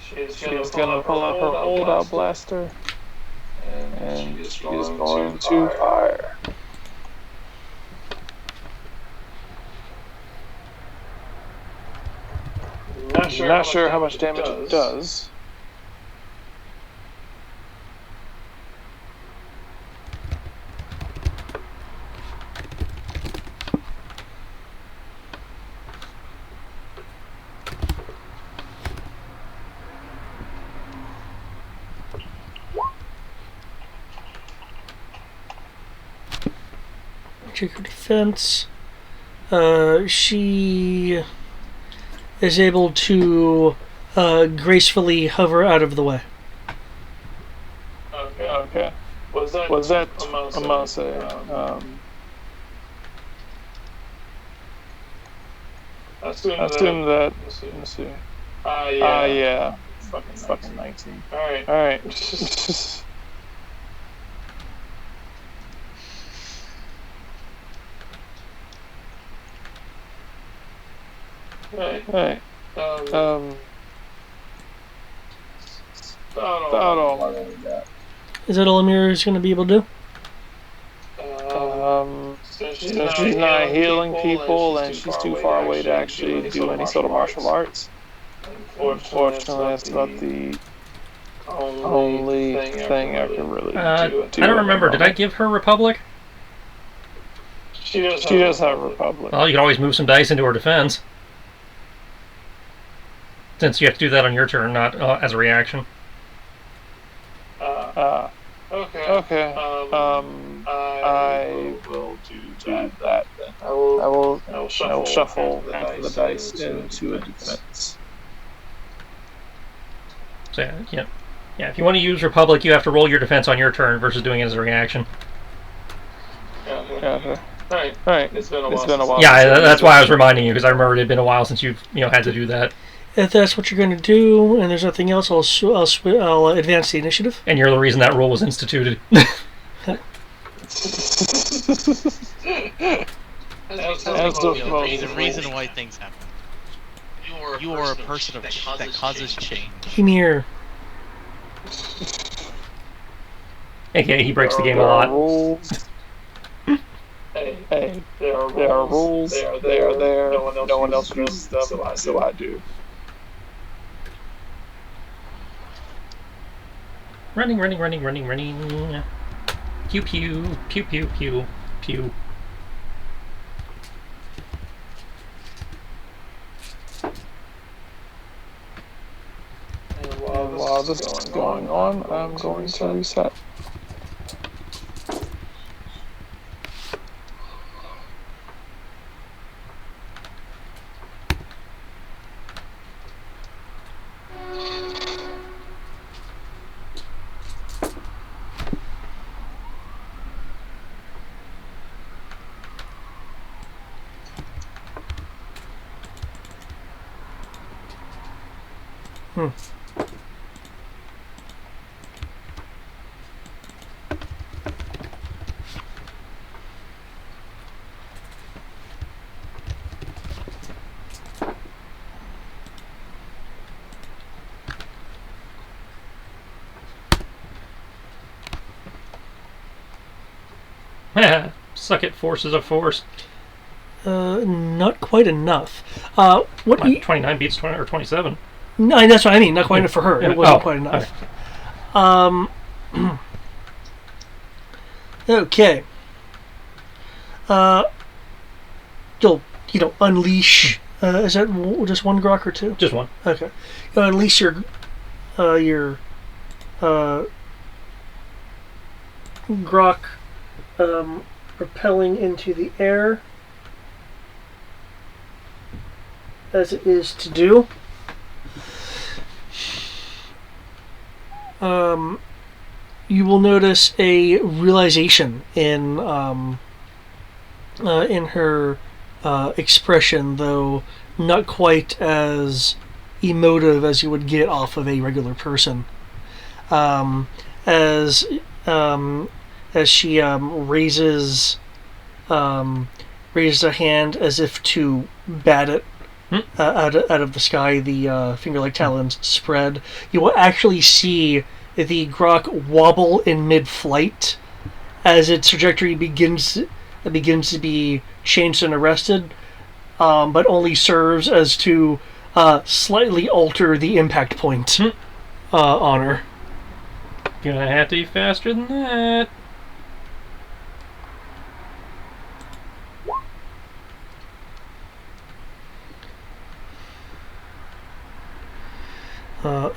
S2: She's gonna pull out her old blaster, and she's going to fire. Not sure how much damage it does.
S1: Check her defense. she is able to gracefully hover out of the way.
S2: Okay. Was that Amase? I assume that. Let me see. Yeah. Fucking 19. Alright. Hey. About all I really got.
S1: Is that all Amir is going to be able to do?
S2: Since she's not healing people and she's too far away to actually do any sort of martial arts, unfortunately, that's about the only thing I can really do.
S4: I don't remember. Did I give her Republic?
S2: She does have Republic.
S4: Well, you can always move some dice into her defense. Since you have to do that on your turn, not as a reaction.
S2: Okay. I will do that then. I will shuffle half of the dice into a defense.
S4: So yeah. If you want to use Republic, you have to roll your defense on your turn versus doing it as a reaction.
S2: Okay. Alright. It's been a while.
S4: Yeah, that's why I was reminding you, because I remember it had been a while since you've had to do that.
S1: If that's what you're going to do, and there's nothing else, I'll advance the initiative.
S4: And you're the reason that rule was instituted.
S3: The reason why things happen. You are a person that causes change.
S1: Himir.
S4: AKA, he breaks the game a lot.
S2: Hey, there are rules. They are there. No one else uses them, so I do.
S4: Running. Pew pew, pew pew pew, pew.
S2: And while this is going on, I'm going to reset.
S4: Suck it, forces of force.
S1: Not quite enough. What?
S4: 29 beats 20 or 27.
S1: No, that's what I mean. Not quite enough for her. It wasn't quite enough. Okay. You'll unleash. Is that just one grok or two?
S4: Just one.
S1: Okay. You'll unleash your grok, propelling into the air, as it is to do. You will notice a realization in her expression, though not quite as emotive as you would get off of a regular person. As she raises a hand as if to bat it out of the sky, the finger-like talons spread. You will actually see the grok wobble in mid-flight as its trajectory begins to be changed and arrested, but only serves as to slightly alter the impact point on her.
S4: Gonna have to be faster than that.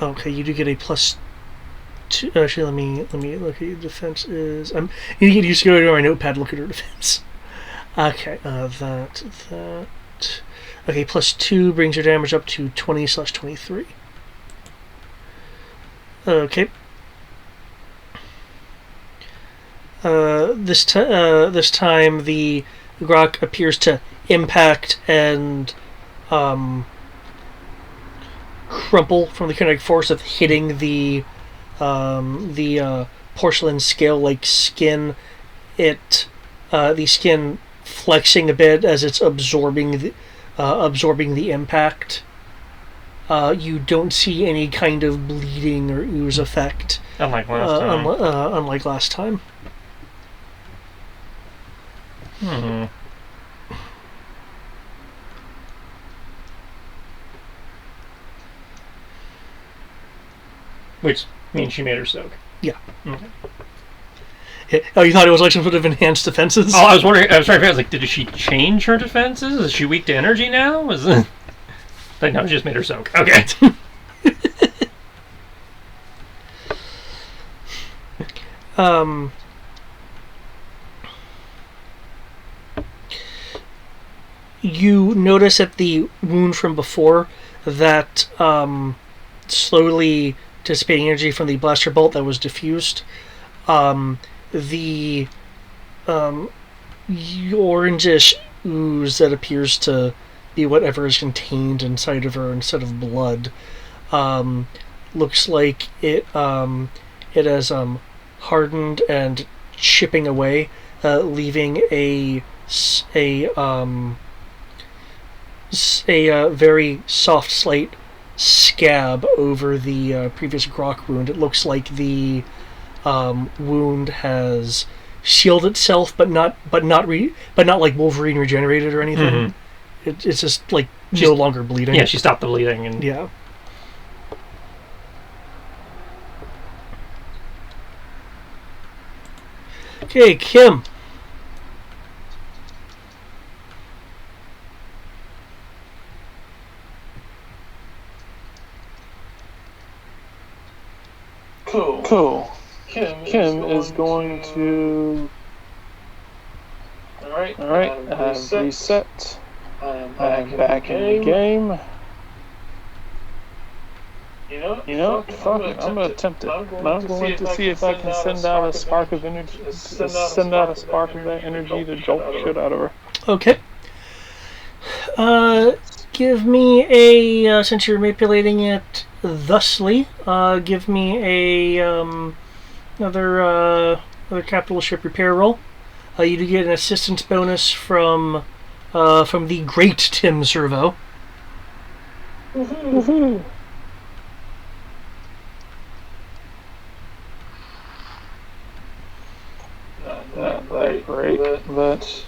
S1: Okay, you do get a +2. Actually, let me look at your defense. You get used to go to my notepad. Look at her defense. Okay, that. Okay, +2 brings your damage up to 20/23. Okay. This time the grok appears to impact and crumple from the kinetic force of hitting the porcelain scale-like skin. The skin flexing a bit as it's absorbing the impact. You don't see any kind of bleeding or ooze effect,
S4: Unlike last time.
S1: unlike last time.
S4: Which means she made her soak.
S1: Yeah.
S4: Okay.
S1: Oh, you thought it was like some sort of enhanced defenses?
S4: Oh, I was wondering. I was trying to figure out, like, did she change her defenses? Is she weak to energy now? Was it... Like, no, she just made her soak. Okay.
S1: You notice at the wound from before that slowly dissipating energy from the blaster bolt that was diffused. The orangish ooze that appears to be whatever is contained inside of her instead of blood looks like it has hardened and chipping away, leaving a very soft, slight scab over the previous grok wound. It looks like the wound has sealed itself, but not like Wolverine regenerated or anything.
S4: Mhm.
S1: It's just like no longer bleeding.
S4: Yeah, she stopped the bleeding. And
S1: Yeah. Okay, Kim.
S2: Cool. Kim is going to. Alright, reset. I'm back in the game. You know, fuck it, I'm gonna attempt it. I'm going to see if I can send out a spark of energy. Send out a spark of that energy to jolt the shit out of her.
S1: Okay. Give me a since you're manipulating it thusly. Give me a another capital ship repair roll. You do get an assistance bonus from the great Tim Servo.
S2: Woohoo! Not that great, but.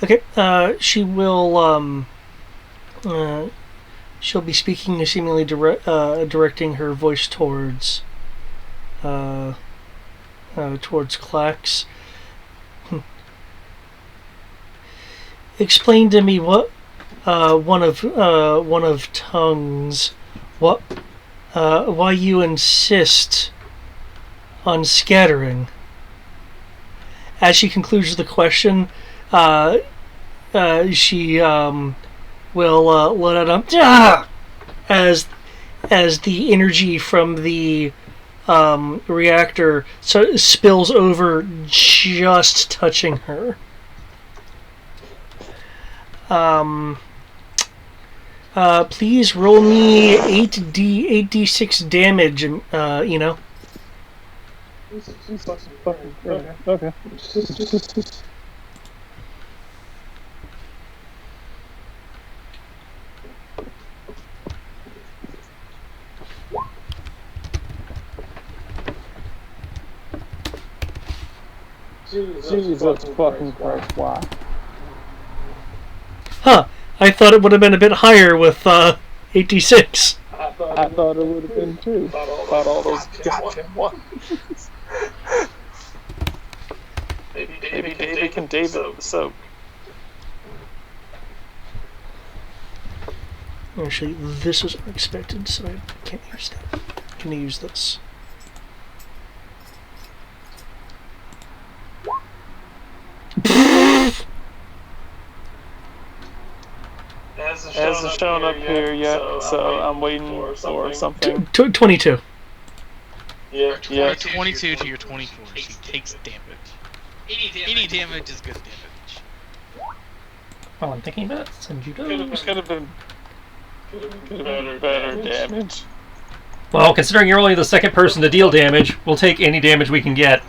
S1: Okay. She will. She'll be speaking, seemingly directing her voice towards Clax. Explain to me what one of tongues. What? Why you insist on scattering? As she concludes the question, she will let out a as the energy from the reactor spills over, just touching her. Please roll me 8d6 damage, you know.
S2: Okay. Jesus fucking Christ, why?
S1: Huh. I thought it would have been a bit higher with 86.
S2: I thought it would have been too. Thought all those goddamn ones. Maybe David can David the soap.
S1: Actually, this is unexpected, so I can't use that. Can I use this?
S2: Hasn't shown up here yet, so I'm waiting for something.
S1: 22.
S2: Yeah.
S3: 22 to your 24. She takes damage. 80 damage is good damage.
S4: While I'm thinking about it, send you
S2: Could have been better damage.
S4: Well, considering you're only the second person to deal damage, we'll take any damage we can get.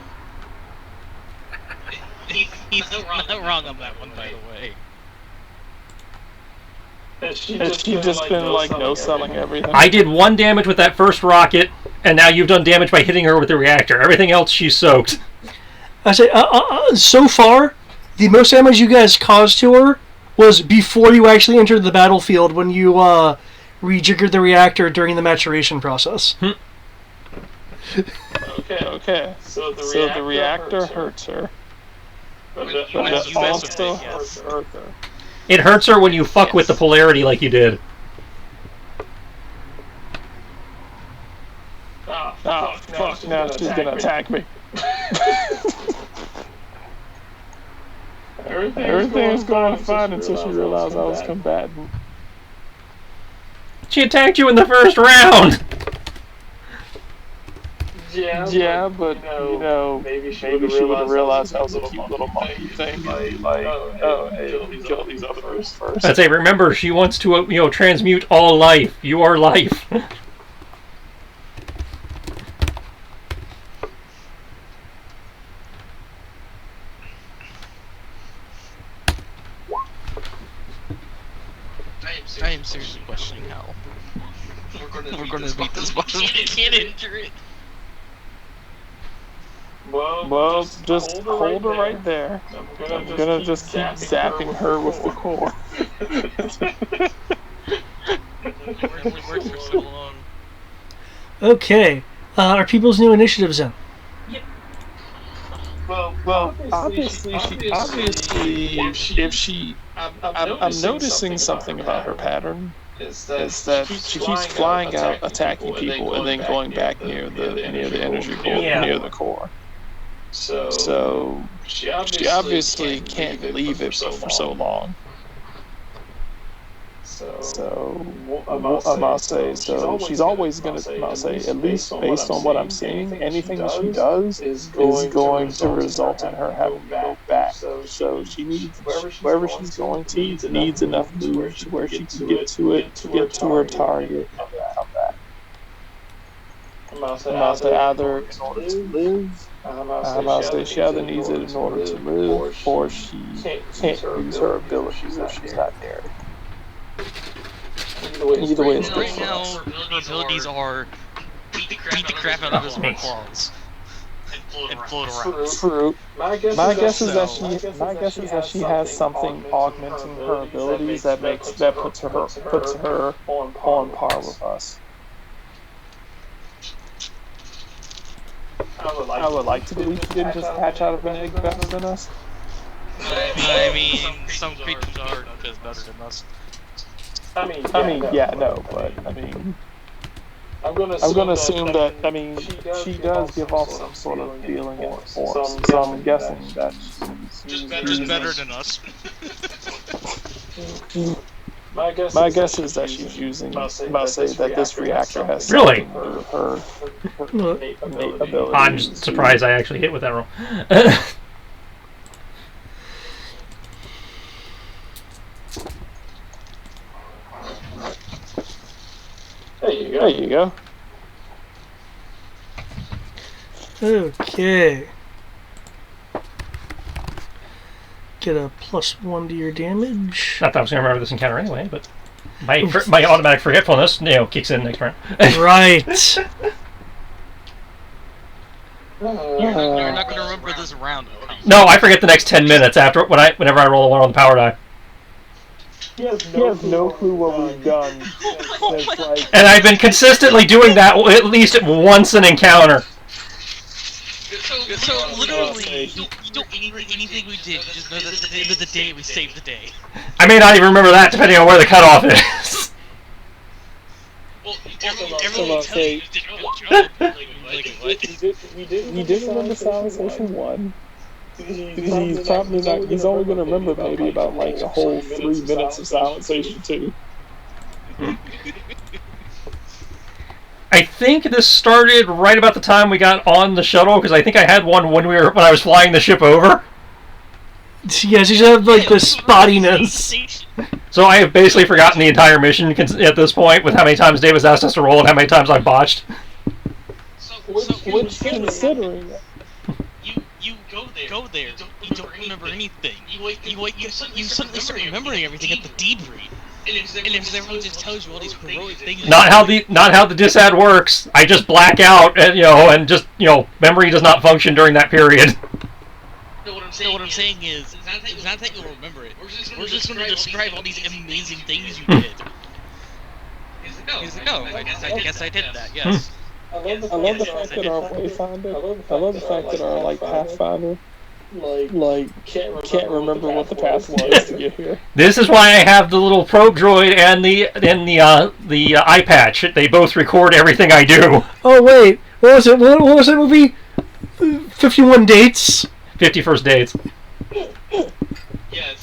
S3: He's not wrong on that one, by the way.
S2: Has she just been like no-selling everything?
S4: I did 1 damage with that first rocket, and now you've done damage by hitting her with the reactor. Everything else she's soaked.
S1: I say, so far, the most damage you guys caused to her was before you actually entered the battlefield when you rejiggered the reactor during the maturation process.
S2: Okay. So the reactor hurts her. But it also hurts her.
S4: It hurts her when you fuck with the polarity like you did.
S2: Oh, fuck, now she's gonna attack me. Everything was going fine until she realized I was combatant.
S4: She attacked you in the first round!
S2: Yeah, but you know, maybe she would have realized that was a cute little monkey thing. Like, oh, hey, kill these others first.
S4: I'd say, remember, she wants to, transmute all life. You are life.
S3: I am seriously questioning how we're going to beat this boss. You can't injure it.
S2: Well, just hold her right there. I'm gonna just keep zapping her with the core.
S3: It worked for so long.
S1: Okay. Are people's new initiatives in?
S2: Well, obviously, if she, I'm noticing something about her pattern. Is that she keeps flying out, attacking people, and then going back near the energy core, near the core. So she obviously can't leave it for so long. So I must say, so she's always going to say, at least based on what I'm seeing, anything that she does is going to result in her having to go back. So she needs, wherever she's going to, needs enough moves to where she can get to it, to get to her target, and then come back. I'm about to either in order to live, I'm about to say she either needs it in order to live, or she can't use her abilities if she's not near it. Either way, it's good
S3: Right
S2: for
S3: now,
S2: us.
S3: her abilities are beat the crap out of those claws and float around.
S2: True. My guess is that she has something augmenting her abilities that puts her on par with us. I would like to believe she didn't just hatch out of an egg better than us.
S3: I mean, some creatures are just better than us.
S2: I mean, yeah, no, but I mean, I'm gonna assume that I mean she does give off some sort of feeling in her force. So I'm guessing that she's
S3: Just better than us.
S2: My guess is that she's using. I'll say that this reactor has
S4: Really?
S2: her innate ability.
S4: I'm just surprised I actually hit with that roll.
S2: There you go.
S1: Okay. Get a +1 to your damage.
S4: Not that I was going to remember this encounter anyway, but my automatic forgetfulness, kicks in next round.
S1: Right.
S3: You're not gonna remember this round.
S4: No, I forget the next 10 minutes after whenever I roll a 1 on the power die.
S2: He has no clue what we've done. It's like,
S4: And I've been consistently doing that at least once an encounter.
S3: So literally, you don't anything we did. You just know that at the end of the day, we saved the day.
S4: I may not even remember that depending on where the cutoff is.
S3: Well,
S2: everyone
S3: tells you
S2: say-
S3: you did a good job. Like what?
S2: he didn't remember Silent Station 1. He's probably not. He's only going to remember maybe about like a whole 3 minutes of Silent Station 2.
S4: I think this started right about the time we got on the shuttle, because I think I had one when I was flying the ship over.
S1: Yes, you should have like the spottiness.
S4: So I have basically forgotten the entire mission at this point, with how many times Dave has asked us to roll and how many times I've botched.
S2: Which considering
S3: You go there. You don't remember anything. You suddenly start remembering everything at the debrief. And if everyone just tells you all these heroic things.
S4: Not how the disad works. I just black out, and just memory does not function during that period.
S3: No, what I'm saying is, it's not that you'll remember it. We're just going to describe all these amazing things you did. He's like, oh, I guess I did that. Yes.
S2: I love the fact that our Wayfinder. I love the fact that our Pathfinder can't remember what the path was to get here.
S4: This is why I have the little probe droid and the eye patch. They both record everything I do.
S1: Oh wait, what was it? What was that movie? 51 Dates.
S4: 51st Dates.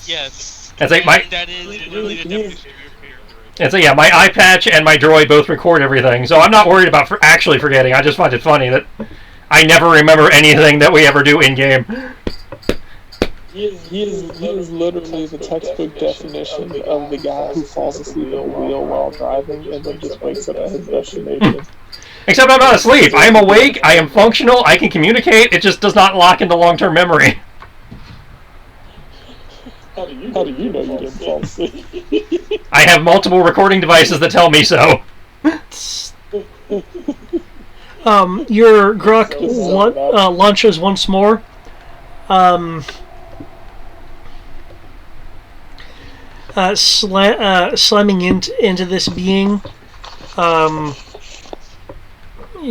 S3: Yes.
S4: That's like my.
S3: That is literally the definition of your character.
S4: And so yeah, my eye patch and my droid both record everything, so I'm not worried about actually forgetting. I just find it funny that I never remember anything that we ever do in game.
S2: He is literally the textbook definition of the guy who falls asleep at the wheel while driving and then just wakes up at his destination.
S4: Except I'm not asleep. I am awake. I am functional. I can communicate. It just does not lock into long-term memory.
S2: How do you know you didn't fall asleep?
S4: I have multiple recording devices that tell me so.
S1: Your Grok launches once more. Slamming into this being.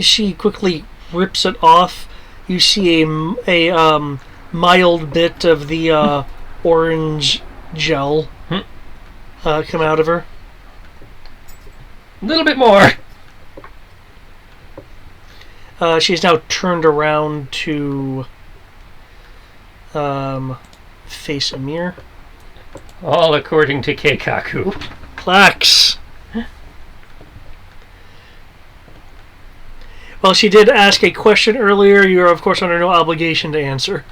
S1: She quickly rips it off. You see a mild bit of the orange gel come out of her.
S4: A little bit more.
S1: She's now turned around to face Amir.
S4: All according to Keikaku.
S1: Klax. Well, she did ask a question earlier. You are, of course, under no obligation to answer.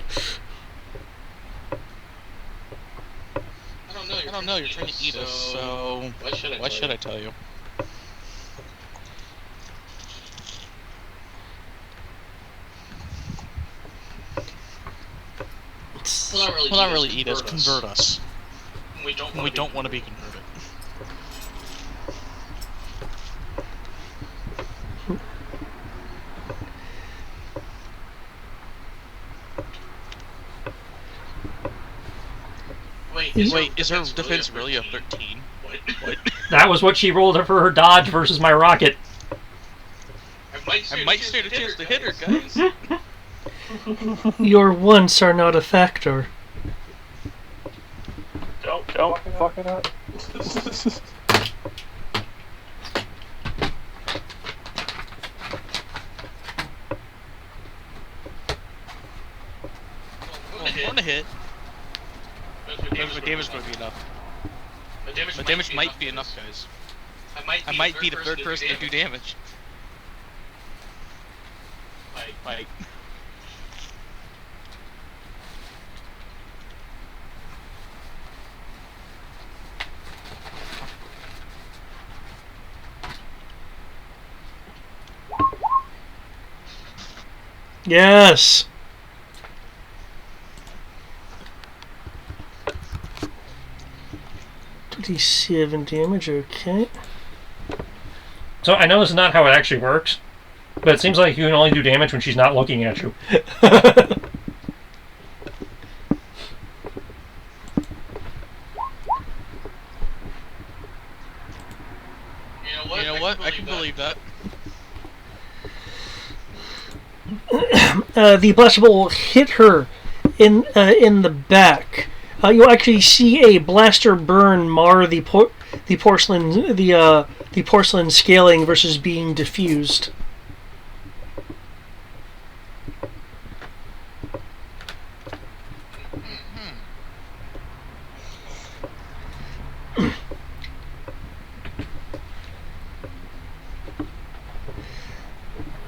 S3: I don't know. You're trying to eat us, so why should I tell you? Well, not really eat us. Convert us. We don't want to be converted. Wait, is her defense really a 13? What?
S4: That was what she rolled for her dodge versus my rocket.
S3: I might stand a chance to hit her, guys.
S1: Your wants are not a factor.
S2: Don't fuck it up.
S3: Well, on a hit. Damage going to be enough. But damage might be enough, guys. I might be the third person to do damage. Like.
S1: Yes. $27 damage, okay.
S4: So I know this is not how it actually works, But it seems like you can only do damage when she's not looking at you.
S3: You know what? I can believe that.
S1: The blaster bolt will hit her in the back. You'll actually see a blaster burn mar the porcelain scaling versus being diffused.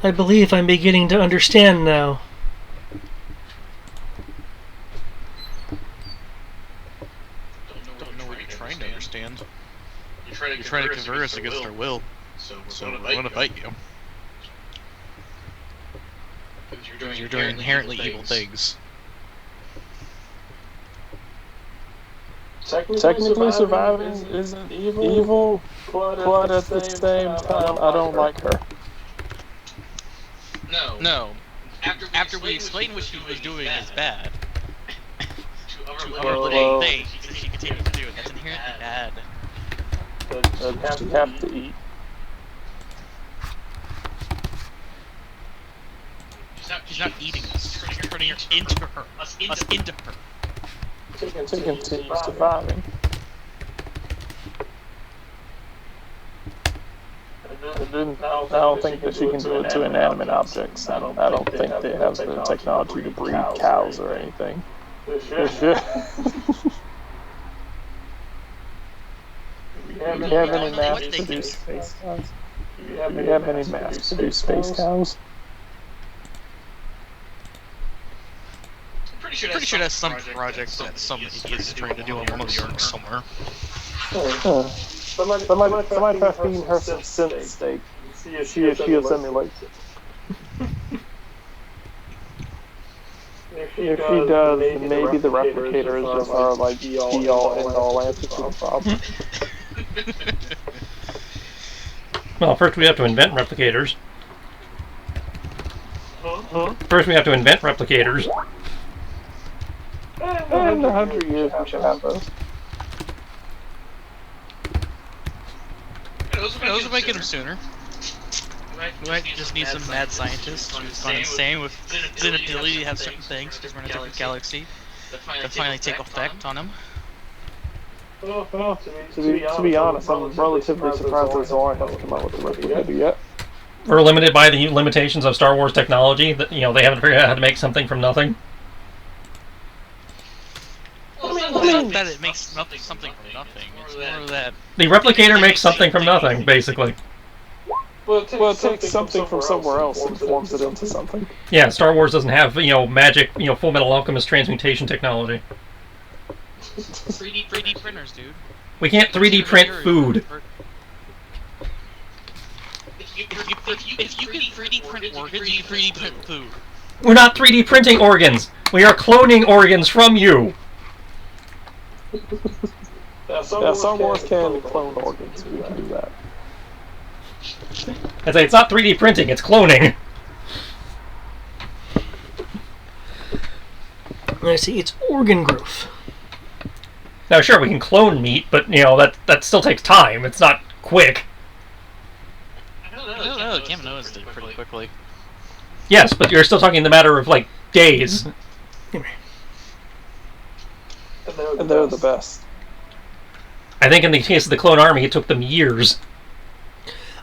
S1: I believe I'm beginning to understand now.
S3: Don't know what you're trying to understand. You're trying to convert us against our will. So we want to fight you. Because you're doing inherently evil things.
S2: Technically, surviving isn't evil, but at the same time, I don't like her.
S3: No. After we explained what she was doing is bad, to other little things that she continues to do, that's inherently bad.
S2: You have to eat.
S3: She's not eating us. She's turning her into her. Us into her.
S2: To continue surviving. I don't think that she can do it to inanimate objects. I don't think they have the technology to breed cows or anything. Do you have any mass-produced space cows? Do you have any mass-produced space cows?
S3: Pretty sure that's some project that some idiot's trying to do on one of the arcs somewhere.
S2: Somebody try feeding her some synth steak. See if she'll simulate it. If she does, then maybe the replicators are like be-all, end-all answer to the problem.
S4: Well, first we have to invent replicators. First we have to invent replicators.
S2: In 100 years, we should have those.
S3: Those will make them sooner. We might just need some mad scientists who's gone insane with his inability to have certain things because we're in a different galaxy that finally take effect on him.
S2: To be honest, I'm relatively surprised that Zoran hasn't come out with a replicator yet.
S4: We're limited by the limitations of Star Wars technology. That they haven't figured out how to make something from nothing.
S3: Well, it's not that it makes something from nothing. It's more that
S4: The replicator makes something from nothing, basically.
S2: Well, it takes something from somewhere else and forms it into something.
S4: Yeah, Star Wars doesn't have magic, Full Metal Alchemist transmutation technology.
S3: 3D printers, dude.
S4: We can't 3D print food.
S3: If you can 3D print organs, you can 3D print food.
S4: We're not 3D printing organs. We are cloning organs from you.
S2: Star Wars can clone organs. We can do that.
S4: I say it's not 3D printing, it's cloning.
S1: I see, it's organ growth.
S4: Now, sure, we can clone meat, but that still takes time. It's not quick.
S3: I don't know. Kaminoans did pretty quickly.
S4: Yes, but you're still talking the matter of days.
S2: And they're the best.
S4: I think in the case of the clone army, it took them years.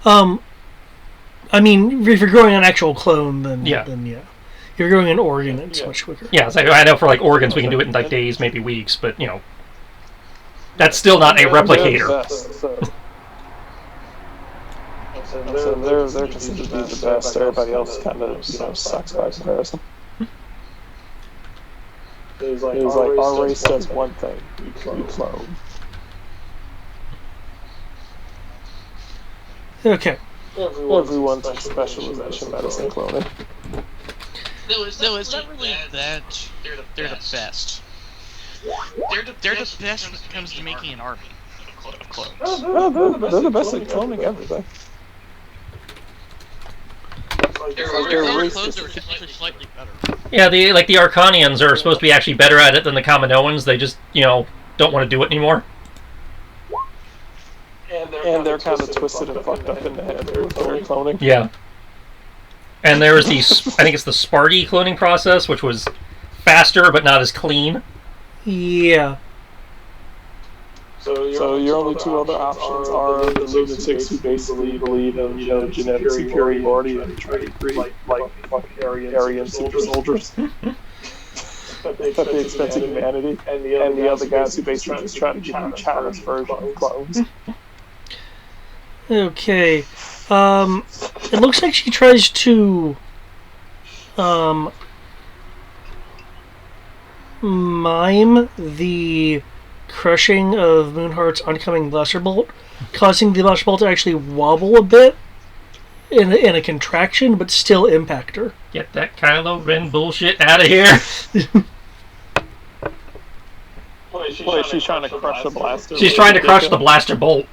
S1: I mean, if you're growing an actual clone, then yeah. If you're growing an organ, it's much quicker.
S4: Yeah, so I know for organs we can do it in days, maybe weeks, but that's still not a replicator.
S2: They're considered to be the best. Everybody else kind of sucks by comparison. It was like our race does one thing: we clone.
S1: Okay.
S2: Everyone's a specialization medicine cloning.
S3: No, it's not really that they're the best. They're the best when it comes to making an army of clones.
S2: They're the best at cloning everything.
S3: Their
S2: racist.
S3: clones are actually slightly better.
S4: Yeah, the Arcanians are supposed to be actually better at it than the Kaminoans. They just, don't want to do it anymore.
S2: And they're kind of twisted and fucked up in the head with their cloning.
S4: Yeah. And there was I think it's the Sparty cloning process, which was faster but not as clean.
S1: Yeah.
S2: So your only two other options are the lunatics who basically believe in, genetic superiority and try to create like fucking Aryan super soldiers. At the expense of humanity, and the other guys who basically just try to give you China's version of clones.
S1: Okay. It looks like she tries to mime the crushing of Moonheart's oncoming blaster bolt, causing the blaster bolt to actually wobble a bit in a contraction, but still impact her.
S4: Get that Kylo Ren bullshit out of here.
S2: She's trying to crush the blaster.
S4: She's trying to crush the blaster bolt.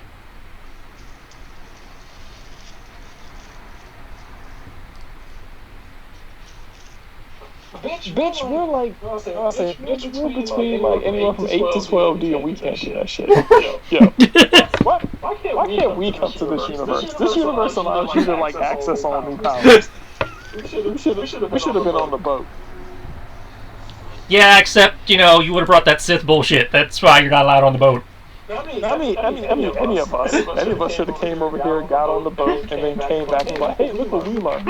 S2: Bitch, we're like, bitch, we're between like anywhere from 8 to 12D and we can't do that shit. Yo. Why can't we come to this universe? This universe allows you to like access all new powers. We should have been on the boat.
S4: Yeah, except, you would have brought that Sith bullshit. That's why you're not allowed on the boat.
S2: I mean, any of us should have came over here, got on the boat, and then came back and like, hey, look what we learned.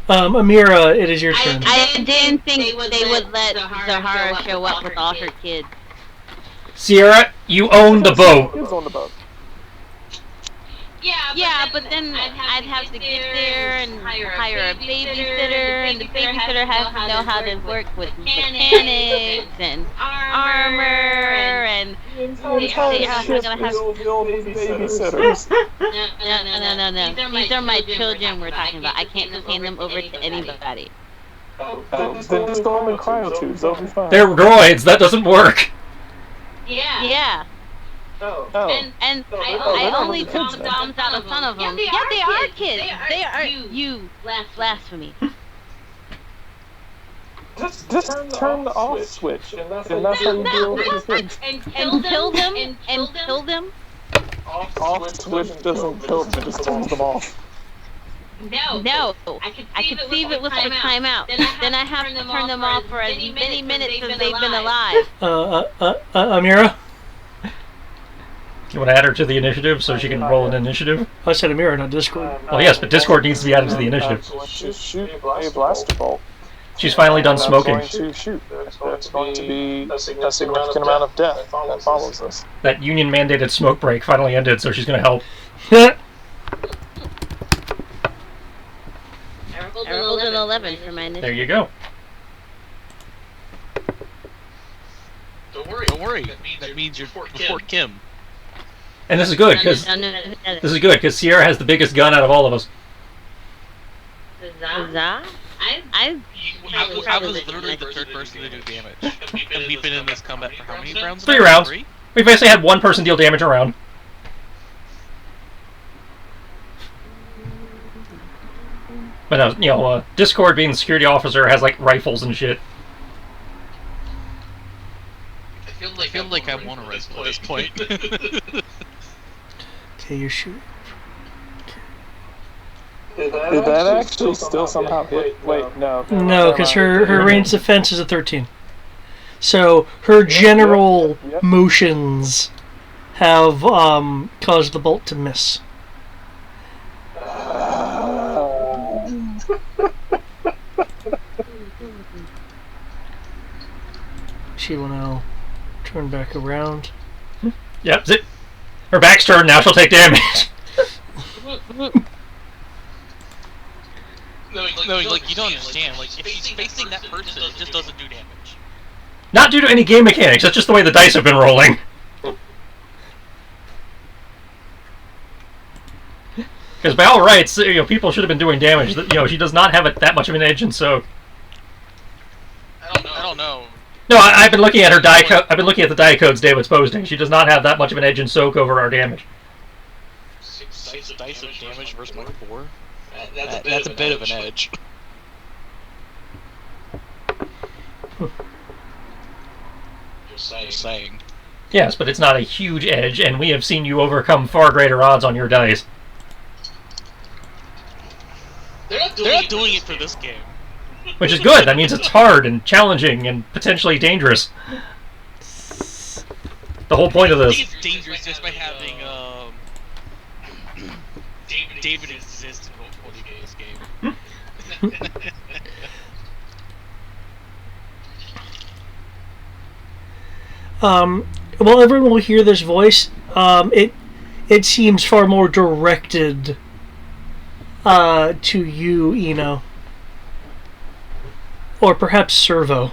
S1: Amira, it is your turn.
S5: I didn't think they would let Zahara show up with all her kids.
S4: Sierra, you own the boat.
S2: Kids on the boat.
S5: Yeah, but then I'd have to get there and hire a babysitter, and the babysitter has to know how to work with mechanics and armor, and
S2: Entire
S5: I'm
S2: ship
S5: gonna have.
S2: filled with babysitters.
S5: No. These are my children we're talking about. I can't just hand them over to anybody.
S2: Then just throw them in cryotubes, they'll be fine.
S4: They're droids. That doesn't work.
S5: Yeah.
S2: Oh.
S5: And I only took the bombs out of some of them. Yeah, they are kids. They are. You blasphemy.
S2: Just turn the off switch, and that's how you deal with these things.
S5: And kill them.
S2: Off switch doesn't kill them, it just turns them off.
S5: No. I could see if it was for timeout. Then I have to turn them off for as many minutes as they've been alive.
S1: Amira?
S4: You want to add her to the initiative so she can roll an initiative?
S1: I said Amira, not Discord.
S4: Well, yes, but Discord needs to be added to the initiative.
S2: Just shoot a blaster bolt.
S4: She's finally done smoking.
S2: That's going to shoot. There's going to be a significant amount of death that follows this.
S4: That union-mandated smoke break finally ended, so she's going to help.
S5: I rolled an 11 for my initiative.
S4: There you go.
S3: Don't worry. That means you're before Kim.
S4: And this is good, because Sierra has the biggest gun out of all of us.
S5: Huzzah?
S3: I was literally the third person to do damage. And we've been in this combat for how many rounds?
S4: 3 rounds. We've basically had one person deal damage around. But Discord being the security officer has like rifles and shit.
S3: I feel like I want a rifle at this point.
S1: Okay, you're shooting.
S2: Did that actually still somehow hit? Wait, no.
S1: No, because her range defense is a 13. So her general motions have caused the bolt to miss. She will now turn back around.
S4: Yep, zip. Her back's turned, now she'll take damage.
S3: No, you don't understand. Like, if she's facing that person, it just doesn't do damage.
S4: Not due to any game mechanics, that's just the way the dice have been rolling. Because by all rights, people should have been doing damage. She does not have that much of an edge in soak.
S3: I don't know.
S4: No, I've been looking at her die code. I've been looking at the die codes David's posting. She does not have that much of an edge in soak over our damage.
S3: 6 dice of damage versus my 4. That's a bit of an edge. Just saying.
S4: Yes, but it's not a huge edge, and we have seen you overcome far greater odds on your dice.
S3: They're not doing it for this game.
S4: Which is good. That means it's hard and challenging and potentially dangerous. The whole point of
S3: I
S4: this.
S3: think it's dangerous just by having David exist in Roll20 game.
S1: Well, everyone will hear this voice. It seems far more directed to you, Eno. Or perhaps Servo.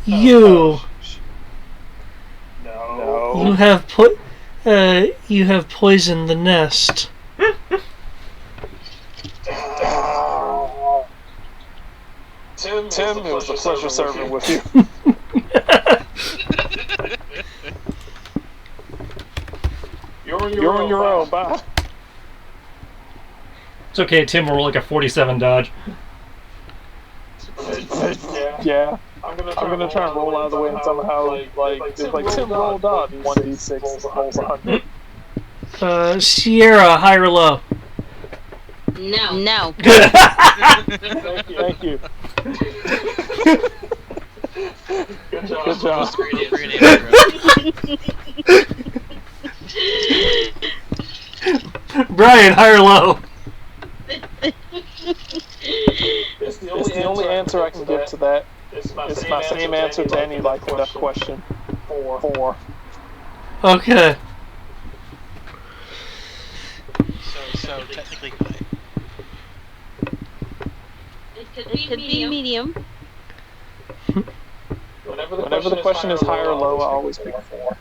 S1: You
S2: No.
S1: you have poisoned the nest.
S2: Tim, it was a pleasure serving with you. You're on your own, bye.
S4: It's okay, Tim will roll like a 47 dodge.
S2: Yeah. I'm gonna try and roll out of the way and somehow, like Tim rolled dodge. 1d6 rolls 100.
S1: Sierra, high or low?
S5: No.
S2: Thank you. Good job.
S1: Brian, high or low?
S2: It's the only answer I can give to that. It's my same answer to any like or death question. 4.
S1: Okay.
S3: So technically high.
S5: It could be medium.
S2: Whenever the question is high or low, I always pick 4.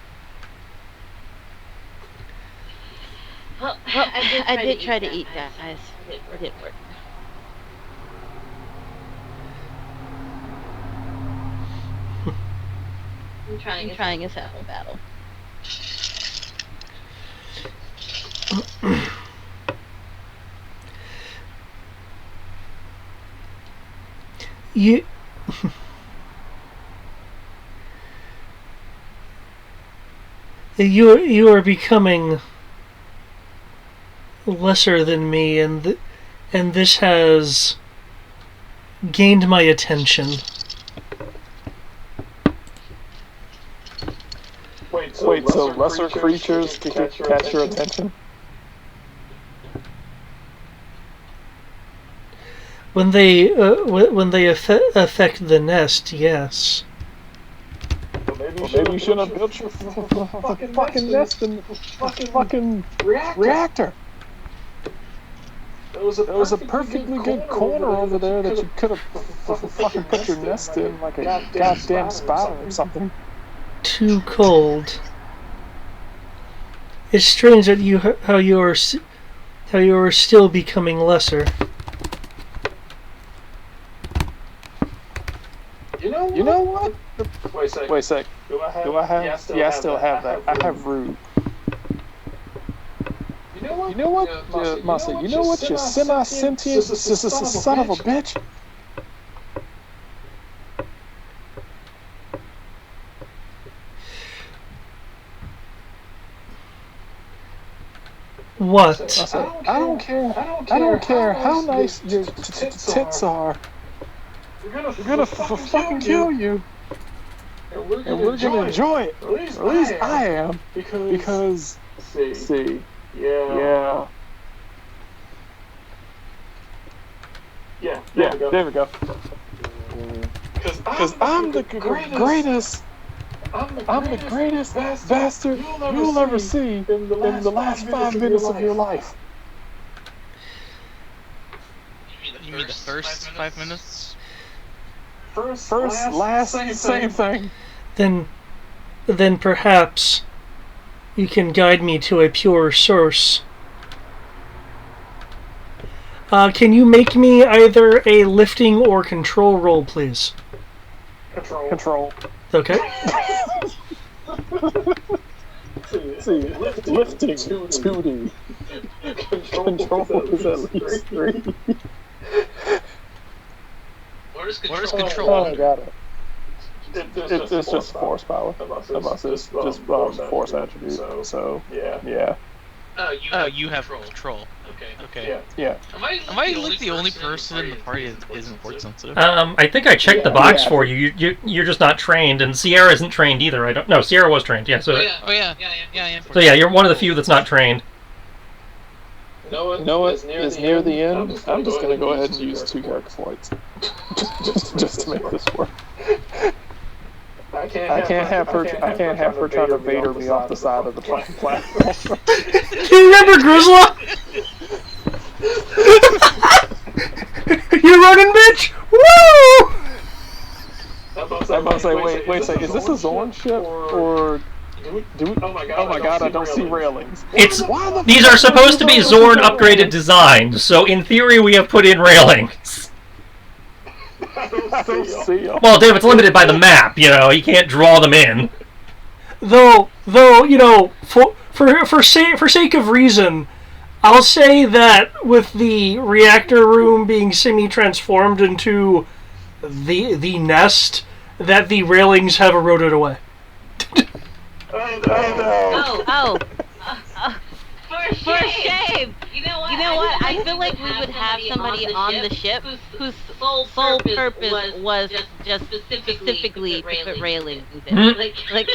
S5: Well, I did try to eat that, guys. It didn't work. I'm trying a saddle battle.
S1: You are becoming lesser than me, and this has gained my attention.
S2: Wait, so lesser creatures can catch your attention?
S1: When they affect the nest, yes.
S2: Well, maybe you shouldn't have built your fucking nest in the fucking reactor. There was a perfectly good corner over there that you could have fucking put your nest in, like a goddamn spider or something.
S1: Too cold. It's strange that how you are still becoming lesser.
S2: You know what? Wait a sec. Do I have? Yeah, I still have that. I have rude. You know what, Masa? You know what? You semi-sentient son of a bitch.
S1: What?
S2: I don't care how nice your tits are. We're gonna fucking kill you. And we're gonna enjoy it. At least I am. Because see. Yeah. There we go. Because I'm the greatest. I'm the greatest bastard you'll ever see in the last 5 minutes of your life.
S3: You mean the first 5 minutes?
S2: First, last, same thing.
S1: Then perhaps you can guide me to a pure source. Can you make me either a lifting or control roll, please?
S2: Control.
S1: Okay.
S2: See, lifting 2D. Control is at least 3.
S3: What is control?
S2: Oh my god. It's just force power. Unless it's just force attribute. So, yeah.
S3: Oh, you have control. Okay.
S2: Yeah.
S3: Am I like the only person in the party that isn't force sensitive?
S4: I think I checked the box
S2: Yeah.
S4: for you. You're just not trained, and Sierra isn't trained either. I don't. No, Sierra was trained. Yeah. So.
S3: Oh yeah.
S4: So yeah, you're one of the few that's not trained.
S2: Noah is near the end. I'm just gonna go ahead and use 2 character points. just to make this work. I can't have her trying to Vader me off the side of the platform.
S1: Do you remember Grizzla? You running, bitch? Woo!
S2: I'm about to say, wait a second, is this a Zorn ship or do we? Oh my god, I don't see railings.
S4: These are supposed to be Zorn upgraded designs, so in theory we have put in railings.
S2: I don't see them.
S4: Well, Dave, it's limited by the map. You can't draw them in.
S1: Though, for sake of reason, I'll say that with the reactor room being semi-transformed into the nest, that the railings have eroded away.
S5: Oh. For shame! You know what? I feel like we would have somebody on the ship whose sole purpose was just specifically to put railings in. Like to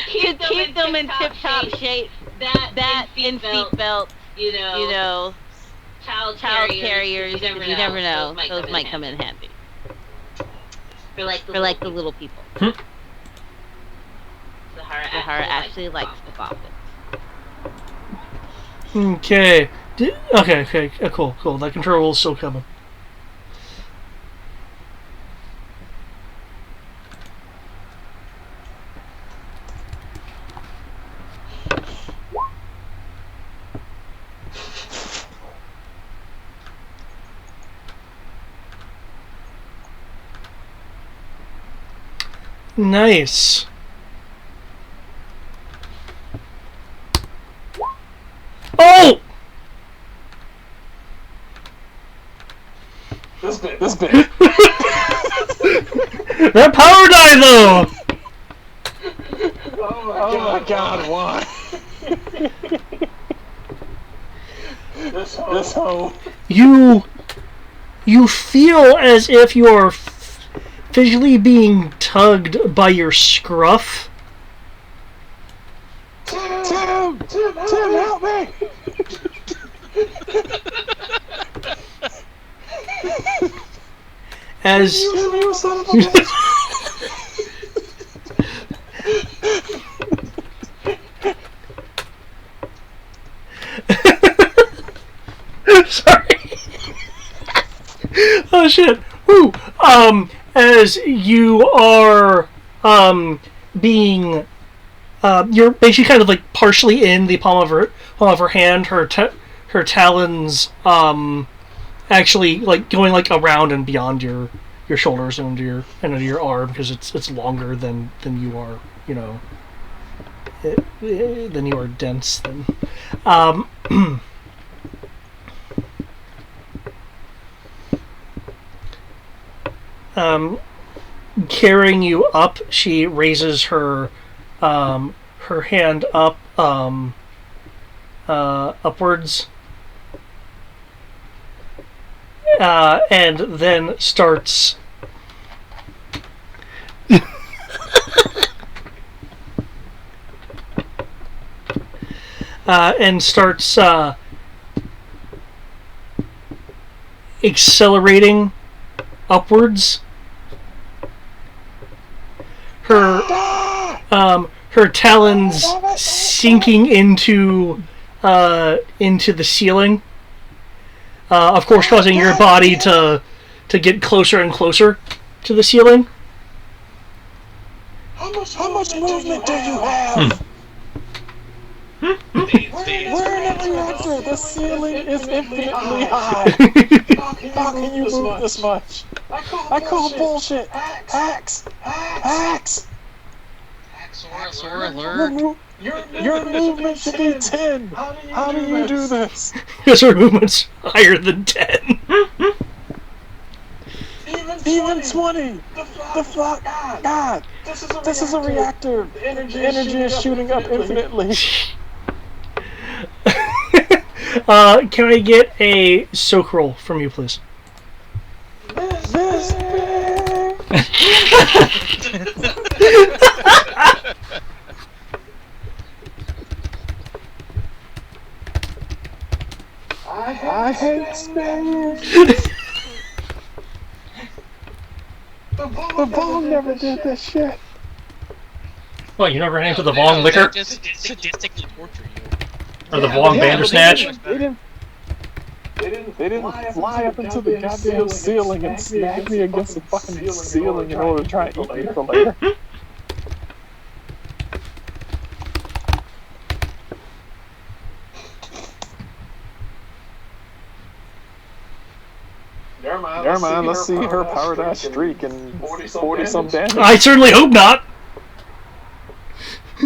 S5: keep them in tip-top shape. That in seatbelts, child carriers. You never know; those might come in handy for like the little people. Sahara actually likes the boffins.
S1: Okay. Okay. Cool. That control roll is still coming. Nice. Oh!
S2: This bit.
S1: That power die though!
S2: Oh my god, why? This hoe.
S1: You feel as if you're visually being tugged by your scruff.
S2: Tim, help me!
S1: As
S2: You son of a bitch!
S1: sorry. Oh shit. Woo. As you are being you're basically kind of like partially in the palm of her hand. Her talons actually like going like around and beyond your shoulders and into your arm because it's longer than you are, than you are dense. Carrying you up, she raises her hand up upwards, and then starts accelerating upwards. Her talons sinking into the ceiling, of course, causing your body to get closer and closer to the ceiling.
S2: How much movement do you have? We're in a reactor. The ceiling is infinitely high. How can you move this much? I call bullshit. Hacks.
S3: Sora, alert.
S2: Your movement should be 10. How do you do this?
S1: Because our movement's higher than 10.
S2: Even 20. The fuck? God. This is a reactor. The energy is shooting up infinitely.
S1: Can I get a soak roll from you, please?
S2: This I hate space. The bomb never did this shit.
S4: What, you never ran into the Vong liquor?
S3: Just sadistically torture you.
S4: Or the Vong Bandersnatch?
S2: They didn't fly up into the goddamn ceiling and smack me against the fucking ceiling in order to try and eat me for later. Never mind, let's see her power dash streak and 40 some damage.
S1: I certainly hope not.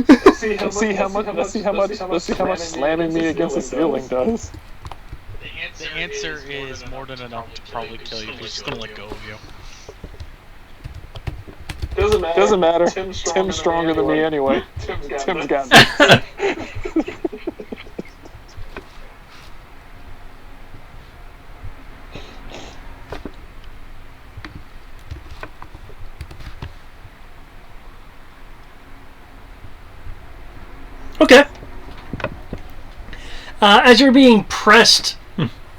S2: Let's see how much slamming me against the ceiling does.
S3: The answer is more than enough to probably kill you. He's just gonna let go of you.
S2: Doesn't matter. Tim's stronger than me anyway. Tim's got me.
S1: Okay. As you're being pressed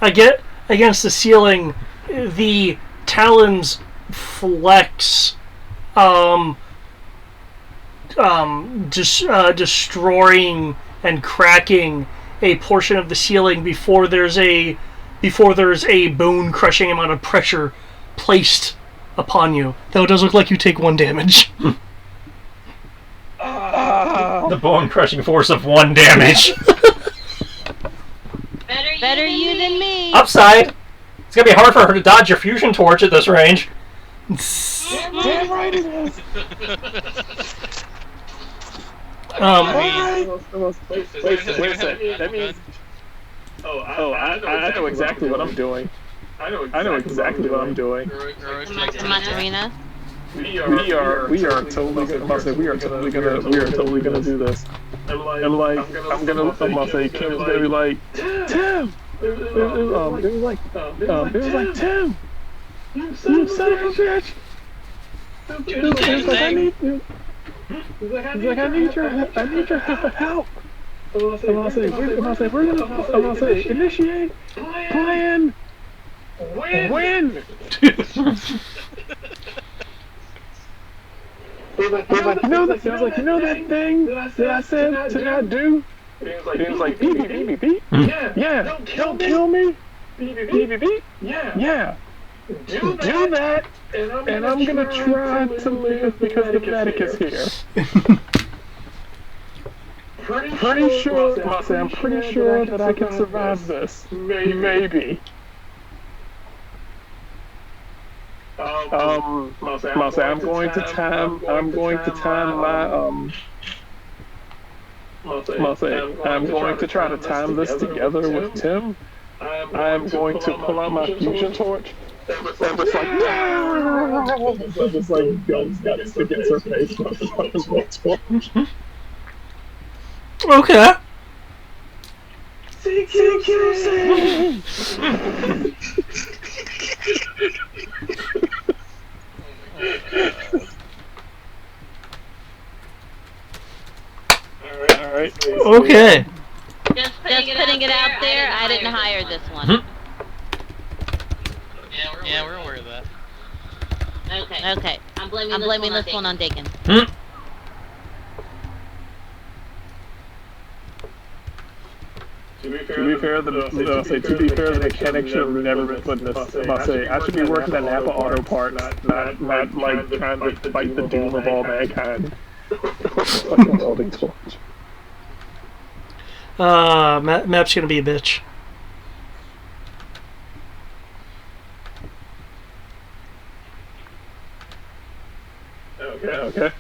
S1: against the ceiling, the talons flex, destroying and cracking a portion of the ceiling before there's a bone-crushing amount of pressure placed upon you. Though it does look like you take 1 damage.
S4: The bone-crushing force of 1 damage.
S5: Better you than me.
S4: Upside! It's gonna be hard for her to dodge your fusion torch at this range.
S2: Damn right it is. Wait a second. That means. I know exactly what I'm doing. I know exactly what I'm doing.
S5: Macarena.
S2: We are totally gonna do this. I'm gonna say Kim's gonna be like, Tim. It was like Tim. You son of a bitch. I need your help. I'm gonna say initiate plan win. You know that thing that I said to not do? He was like, beep. Yeah. Don't kill me. Beep. Yeah. Do that, and I'm gonna try to live because the medic is here. Pretty sure that I can survive this. Maybe. I'm going to time I'm going to try to time this together with Tim. I'm going to pull out my fusion torch. And it's like, it's like guns got stick against her face.
S1: Okay.
S2: Alright.
S1: Okay.
S5: Just putting it out there, I didn't hire this one.
S3: Yeah, we're aware of that.
S5: Okay. I'm blaming this one on Dakin.
S2: To be fair, the mechanic should have never been put in this. I should be working at Napa Auto Parts, not like trying to fight the doom of all mankind. Fucking welding torch.
S1: Map's gonna be a bitch.
S2: Okay.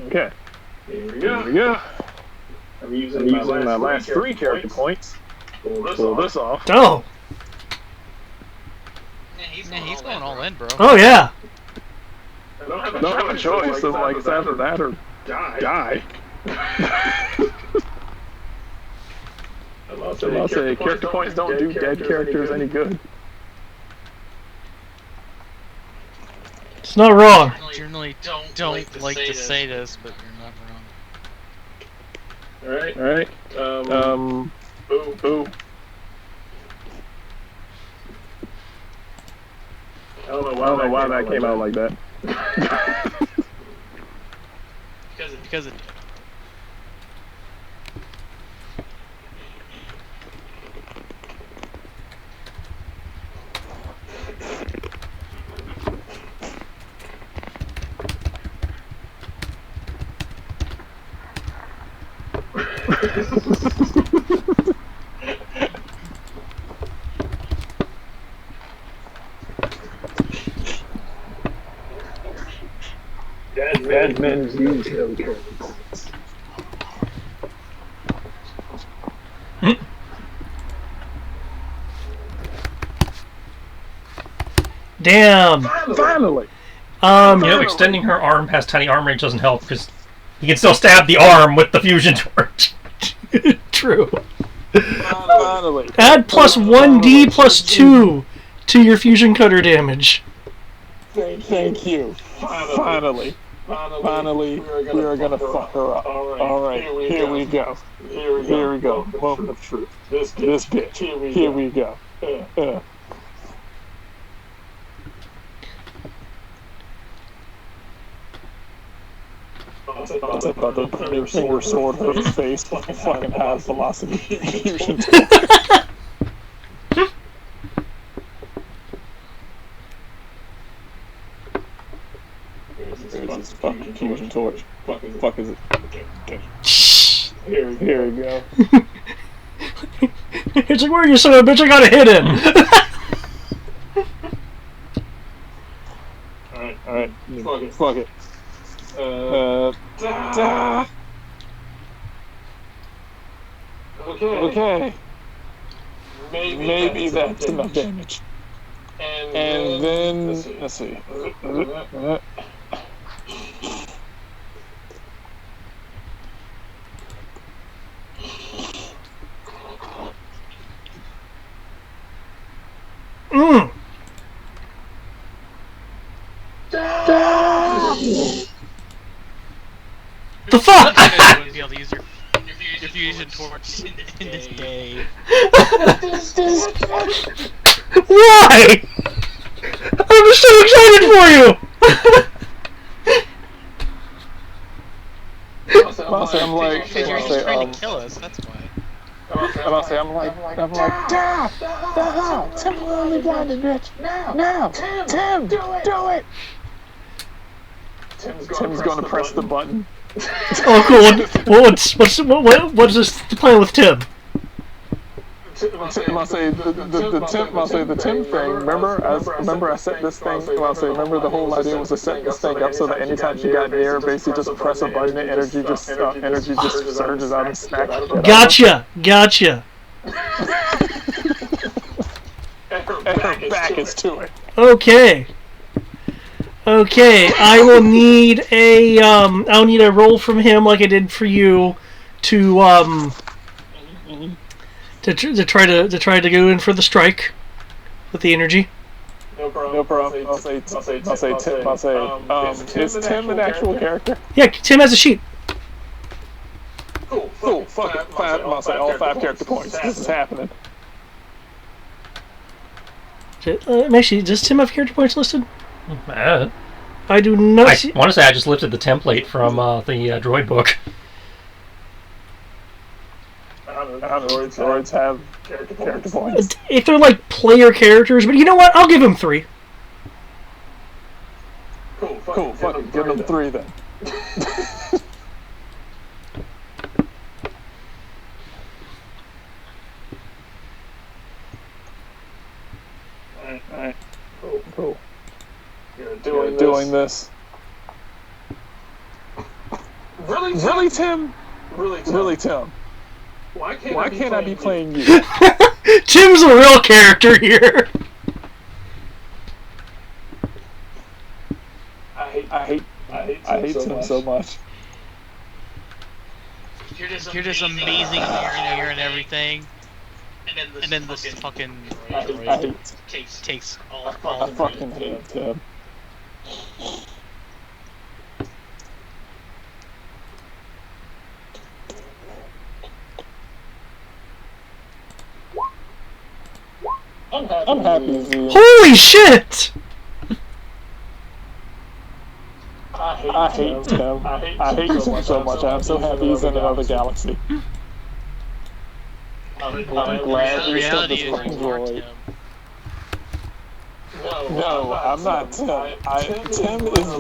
S2: Okay. Here we go. I'm using my last 3 character points. Pull this off.
S1: Oh.
S3: Yeah, he's going all in, bro.
S1: Oh yeah.
S2: I don't have a choice. So like it's either that or die. I'll say character points don't do dead characters any good.
S1: It's not wrong.
S3: I generally don't like to say this, but you're not wrong.
S2: Alright. Boo. I don't know why that came out like that.
S3: Because it
S2: Bad men use those character points.
S1: Damn.
S2: Finally!
S4: Extending her arm past tiny arm range doesn't help because you can still stab the arm with the fusion torch.
S1: True.
S2: Finally.
S1: Add plus 1d plus 2 to your fusion cutter damage.
S2: Thank you. Finally, we are gonna fuck her up. Alright, here we go. Moment of truth. This bitch. Here we go. About the finger sword her face fucking high velocity fusion. This fucking fusion torch. Fuck is it? Okay. Here we go.
S1: It's like, where are you, son of a bitch? I got a hit in.
S2: Alright. Fuck it. Okay. Maybe that's enough damage. And then let's see.
S1: The fuck?
S3: you wouldn't be able to use your fusion torch in this day.
S1: Why? I'm so excited for you.
S2: I'm like,
S3: Because you're just trying to kill us, that's why.
S2: I'm like, Tim will only blinded bitch. Now, Tim, do it. Tim's gonna press the button.
S1: Oh, cool. What's this plan with Tim?
S2: I'll say the Tim thing. Remember I set this thing. Remember the whole idea was to set this thing up so that anytime she got near, basically just press a button and energy just surges out and smacks.
S1: Gotcha.
S2: And her back is to it.
S1: Okay, I will need I'll need a roll from him like I did for you to try to go in for the strike with the energy.
S2: No problem. I'll say Tim. Is Tim an actual character?
S1: Yeah, Tim has a sheet.
S2: Cool. Fuck it. I'll say all 5 character points. This is happening.
S1: Actually, does Tim have character points listed?
S4: I
S1: do not see...
S4: want to say I just lifted the template from the droid book.
S2: Droids have character points.
S1: If they're like player characters, but you know what? I'll give him 3.
S2: Cool. Fuck it. Give him 3 then. Alright. Cool. You're doing this. Really, Tim? Really, Tim? Why can't I be playing you?
S1: Tim's a real character here.
S2: I hate Tim so much.
S3: You're just amazing here and everything. And then this fucking
S2: I hate.
S3: takes all
S2: I fucking hate Tim. I'm happy as you.
S1: Holy shit!
S2: I hate Tim. I hate Tim so much. I'm so happy he's in another galaxy. I'm glad he's still
S3: reality
S2: this
S3: is
S2: fucking
S3: you are
S2: droid.
S3: Tim.
S2: No, I'm not Tim. Tim is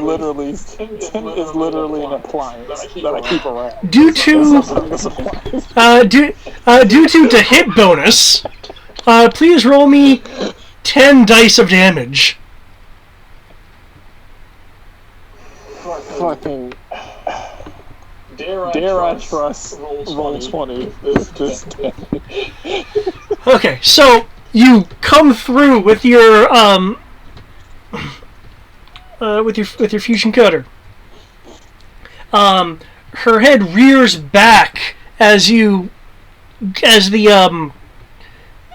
S2: literally an appliance that I keep around.
S1: Due to due to the hit bonus, please roll me 10 dice of damage.
S2: Fucking. Dare I trust roll 20 this day.
S1: Okay, so you come through with your with your fusion cutter. Her head rears back as the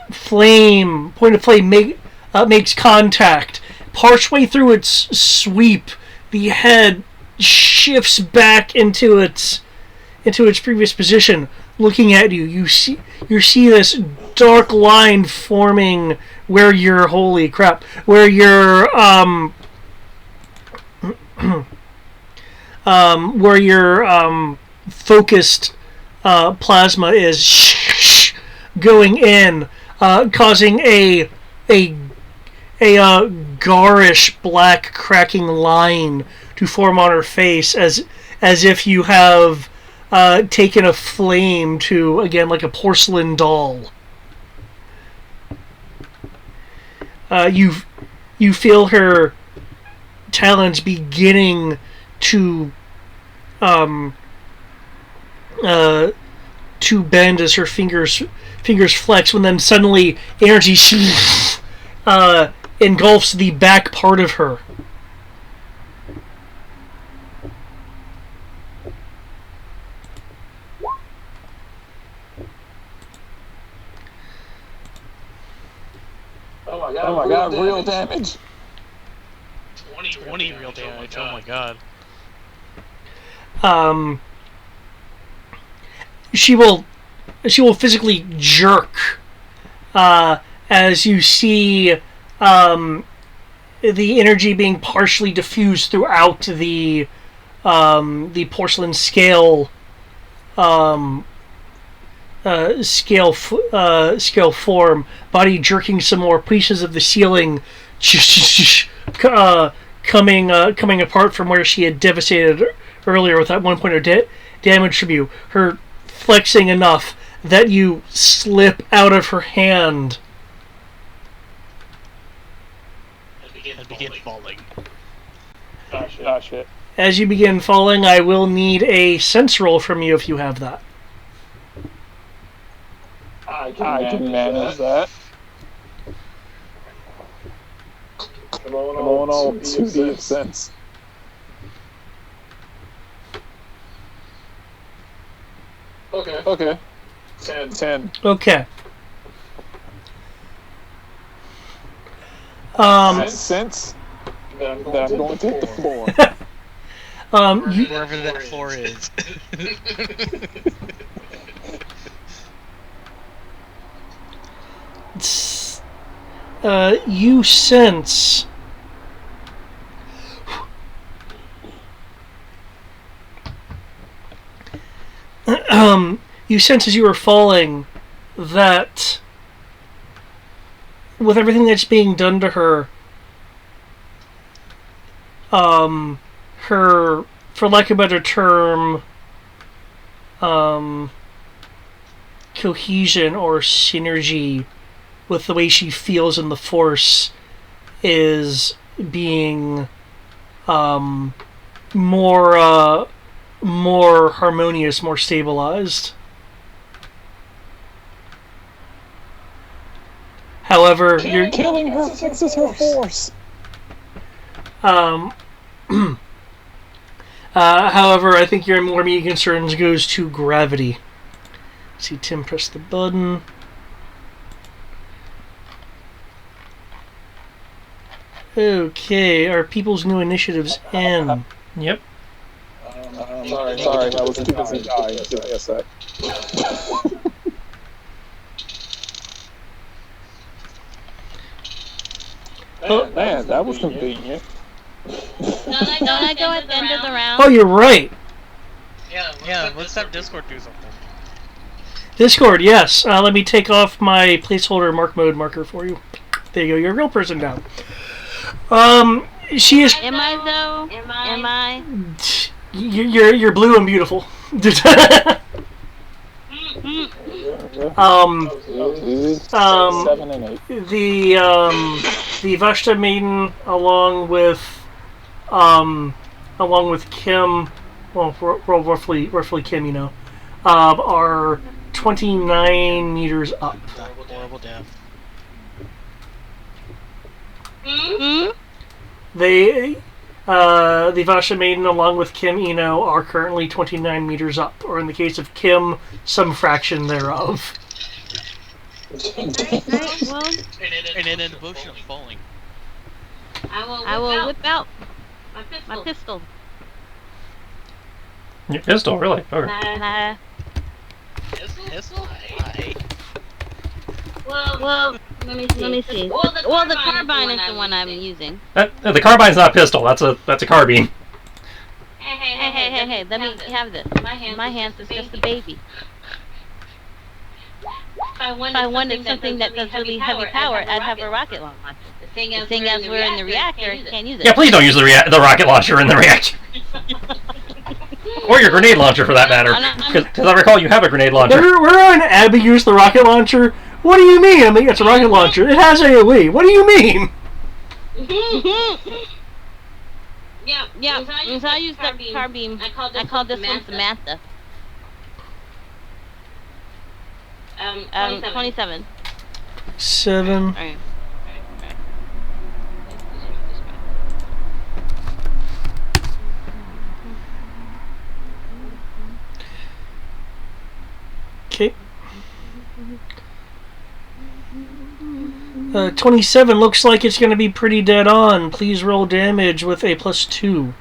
S1: point of flame makes contact. Partway through its sweep, the head shifts back into its previous position, looking at you. You see this dark line forming where your focused plasma is going in, causing a garish black cracking line to form on her face, as if you have taken a flame to, again, like a porcelain doll. You feel her talons beginning to bend as her fingers flex, when then suddenly energy engulfs the back part of her.
S2: Oh my god, real damage.
S3: 20 real damage. Oh my god.
S1: She will physically jerk as you see the energy being partially diffused throughout the porcelain scale form, body jerking some more, pieces of the ceiling coming apart from where she had devastated earlier with that 1 point of damage from you. Her flexing enough that you slip out of her hand.
S3: And begin falling.
S2: Ah, shit.
S1: As you begin falling, I will need a sense roll from you if you have that.
S2: I can manage that. Come on, all 2D of sense. Okay. 10.
S1: Okay.
S2: Sense that I'm going to hit the floor.
S3: Wherever that floor is.
S1: You sense as you are falling that with everything that's being done to her, her, for lack of a better term, cohesion or synergy with the way she feels in the Force is being more more harmonious, more stabilized. However, you're
S2: Killing her fixes her force.
S1: however, I think your more immediate concerns goes to gravity. See Tim press the button. Okay, our people's new initiatives in.
S4: Yep.
S2: Sorry, I was too busy dying. Give me a sec. Man, that was convenient.
S5: Don't I go at the end of the round?
S1: Oh, you're right.
S3: Yeah, let's have Discord do something.
S1: Discord, yes. Let me take off my placeholder mark mode marker for you. There you go. You're a real person now. She is.
S5: Am I though? Am I?
S1: You're blue and beautiful.
S2: Seven and 8.
S1: The Vashta Maiden along with Kim, well, roughly Kim, you know, are 29 meters up.
S3: Horrible death.
S1: They, the Vashta Maiden along with Kim Eno are currently 29 meters up, or in the case of Kim, some fraction thereof.
S5: Alright, well,
S3: And in a devotion of falling.
S5: I will whip out my pistol.
S4: Your pistol, really? Okay.
S5: And I,
S3: Pistol?
S5: well, let me see. Well, the carbine is the one I'm using.
S4: The carbine's not a pistol. That's a carbine.
S5: Hey, let me have this. My hands is just a baby. If I wanted something that does really heavy power, I'd have a rocket launcher. The thing is, we're in the reactor, you can't use it.
S4: Yeah, please don't use the rocket launcher in the reactor. Or your grenade launcher, for that matter. Because I recall you have a grenade launcher.
S1: We're on Abby used the rocket launcher. What do you mean? I mean, it's a rocket launcher. It has AoE. What do you mean?
S5: Yeah, so I used the carbine. I called this one Samantha. 27.
S1: 7.
S5: Alright.
S1: Okay. 27 looks like it's going to be pretty dead on. Please roll damage with a +2.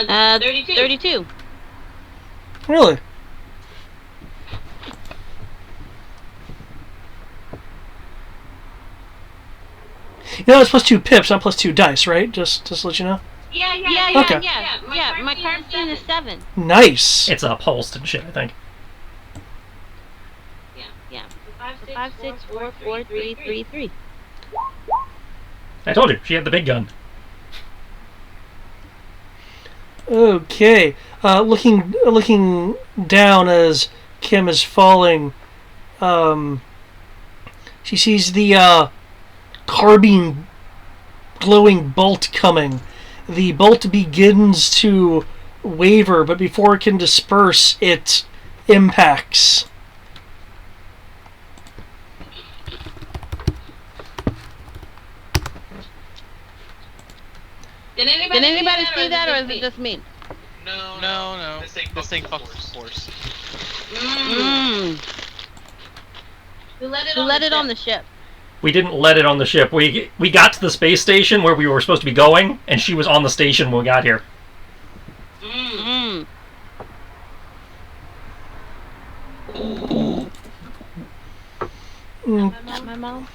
S5: Uh, 32.
S1: Really? You know, it's +2 pips, not +2 dice, right? Just to let you know.
S5: Yeah.
S1: Okay.
S5: Yeah, my carbine is 7.
S1: Nice.
S4: It's a pulsed and shit, I think.
S5: Yeah. 5, 6, 4, 4, 3, 3, 3.
S4: I told you, she had the big gun.
S1: Okay. Looking down as Kim is falling, she sees the carbine glowing bolt coming. The bolt begins to waver, but before it can disperse, it impacts.
S5: Did anybody see that, or is it just me?
S3: No. This thing fucks force.
S5: Who let it on the ship?
S4: We didn't let it on the ship. We got to the space station where we were supposed to be going, and she was on the station when we got here.
S5: My mom?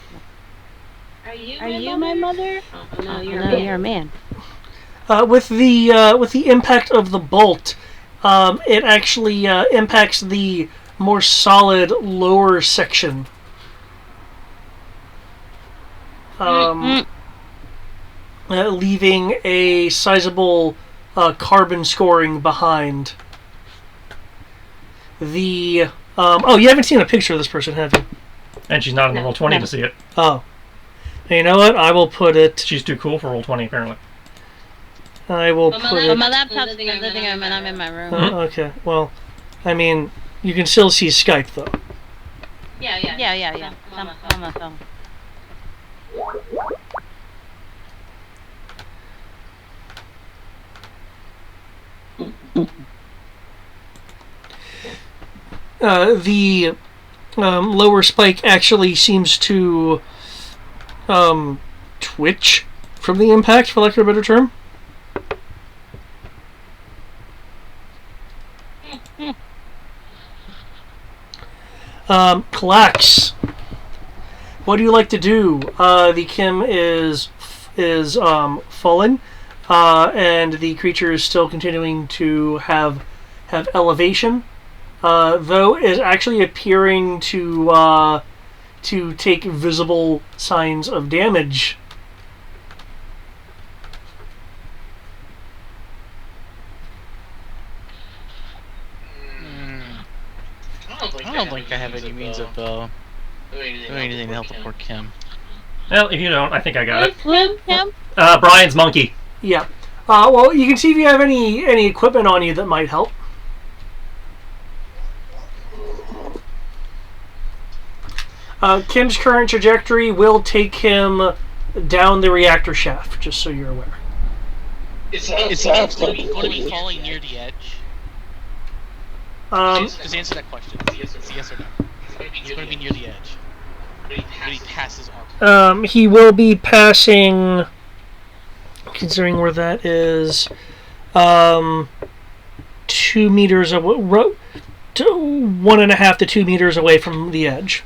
S5: Are you my mother? Oh, no, you're a man.
S1: With the impact of the bolt, it actually impacts the more solid lower section. Leaving a sizable carbon scoring behind. The Oh, you haven't seen a picture of this person, have you?
S4: And she's not in the
S5: No,
S4: roll 20
S5: no.
S4: to see it.
S1: Oh. Hey, you know what? I will put it.
S4: She's too cool for roll 20, apparently.
S1: I will
S5: But
S1: put
S5: my
S1: it.
S5: laptop's in the living room and I'm in my room.
S1: Okay. Well, I mean, you can still see Skype though.
S5: Yeah. On my phone.
S1: The lower spike actually seems to twitch from the impact, for lack of a better term. Klax, what do you like to do? The Kim is fallen, and the creature is still continuing to have elevation, though is actually appearing to take visible signs of damage.
S3: I don't think I have any means of doing anything to help the poor Kim.
S4: Well, if you don't, I think I got it.
S5: Kim?
S4: Brian's monkey.
S1: Yeah. Well, you can see if you have any equipment on you that might help. Kim's current trajectory will take him down the reactor shaft, just so you're aware.
S3: Is he going to be falling near the edge? Just answer that question. It's yes or no. He's going to be near the edge. But he passes armor.
S1: He will be passing, considering where that is, 2 meters away, 1.5 to 2 meters away from the edge.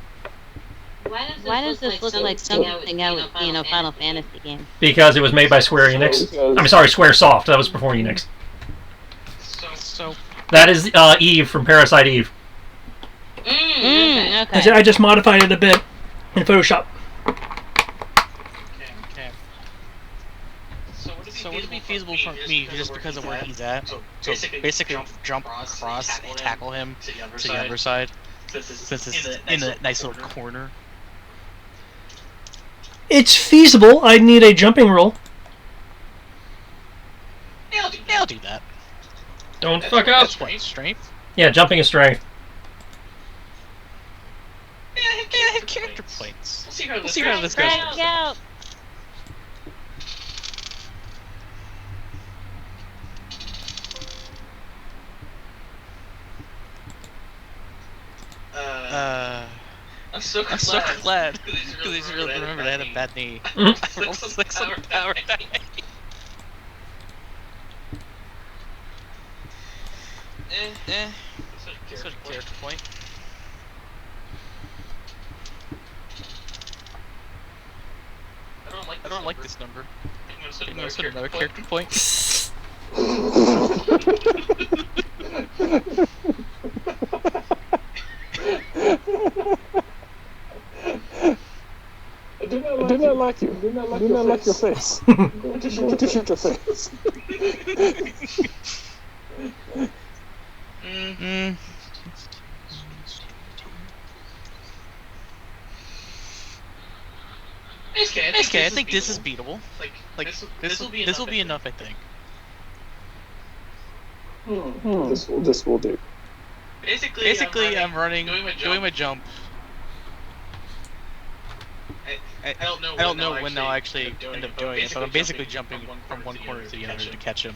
S5: Why does this look like something out of Final Fantasy game?
S4: Because it was made by Square Enix. I'm sorry, Square Soft. That was before Enix.
S3: So
S4: That is Eve from Parasite Eve.
S5: Okay.
S1: I just modified it a bit in Photoshop.
S3: okay. So would it be feasible for me just because of where he's at? So basically jump across and tackle him to the other side, since it's in a nice little corner.
S1: It's feasible. I'd need a jumping roll.
S3: Yeah, I'll do that.
S4: Don't fuck up.
S3: That's what, strength?
S4: Yeah, jumping is strength.
S3: Yeah, I have character points. We'll see how this goes.
S5: Drag out.
S3: I'm so glad because I just really remembered I had a bad knee.
S4: Mhm.
S3: I rolled 6 on power die. Such a character point. I don't like this number. I'm gonna put another character point.
S2: I do not like you. I do not like your face. Going to shoot your face.
S3: Okay, I think this is beatable. Like this will be enough, I think.
S2: This will do.
S3: Basically, I'm running, doing my jump. I don't know when I'll actually end up doing it, but I'm basically jumping from one corner to the other to catch him.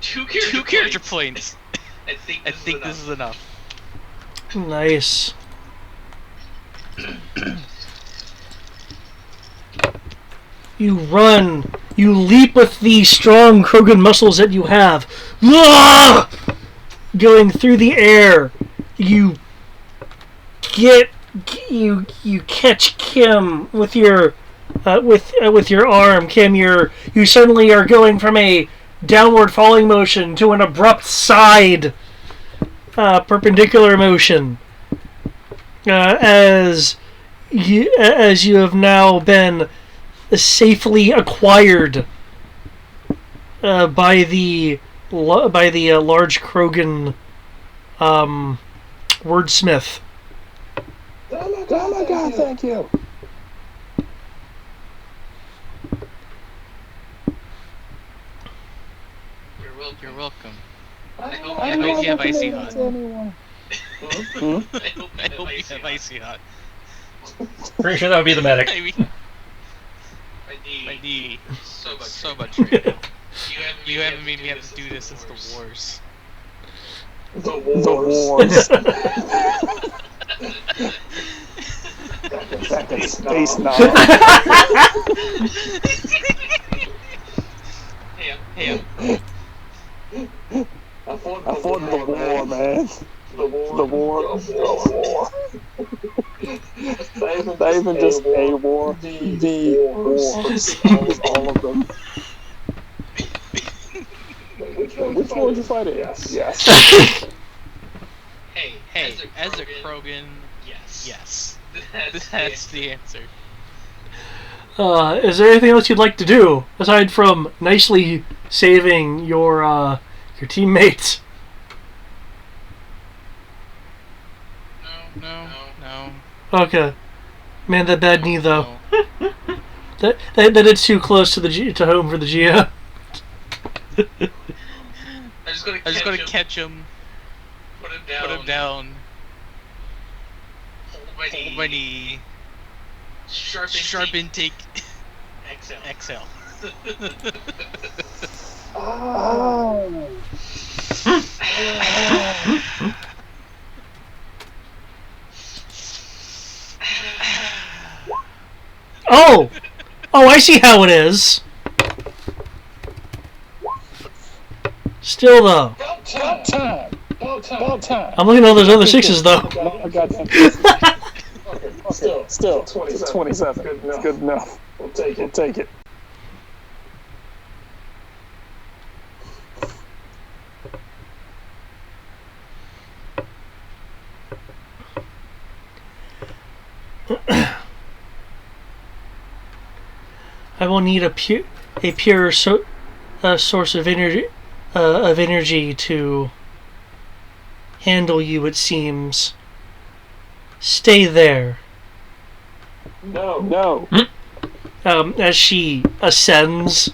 S3: Two character points. I think this is enough.
S1: Nice. You run. You leap with the strong Krogan muscles that you have. Ah! Going through the air. You catch Kim with your with your arm. Kim, you suddenly are going from a downward falling motion to an abrupt side perpendicular motion. As you have now been safely acquired by the large Krogan wordsmith.
S2: Oh my god, thank you.
S3: You're welcome.
S2: I
S3: hope you have icy hot.
S2: Anyone.
S3: I hope you have icy hot.
S4: Pretty sure that would be the medic.
S3: I mean, my knee. So much training. You haven't made me have to do this since the wars.
S2: The wars. Back in space now.
S3: Hey,
S2: I fought the war, man. The war. Not even just a war. The wars. All of them. Which war did you fight in? Yes.
S3: hey, as a Krogan, yes. That's the answer.
S1: Is there anything else you'd like to do aside from nicely saving your teammates?
S3: No.
S1: Okay. Man, that bad knee though.
S3: No.
S1: That it's too close to home for the Geo.
S3: I'm just gonna catch him. Put him down. Hold my knee. Sharp intake. Exhale.
S1: Oh, I see how it is. Still though,
S2: About time.
S1: I'm looking at all those other sixes though.
S2: I got that. Okay, still, 27. It's good enough. We'll take it.
S1: I will need a pure source of energy to handle you. It seems. Stay there.
S2: No.
S1: As she ascends,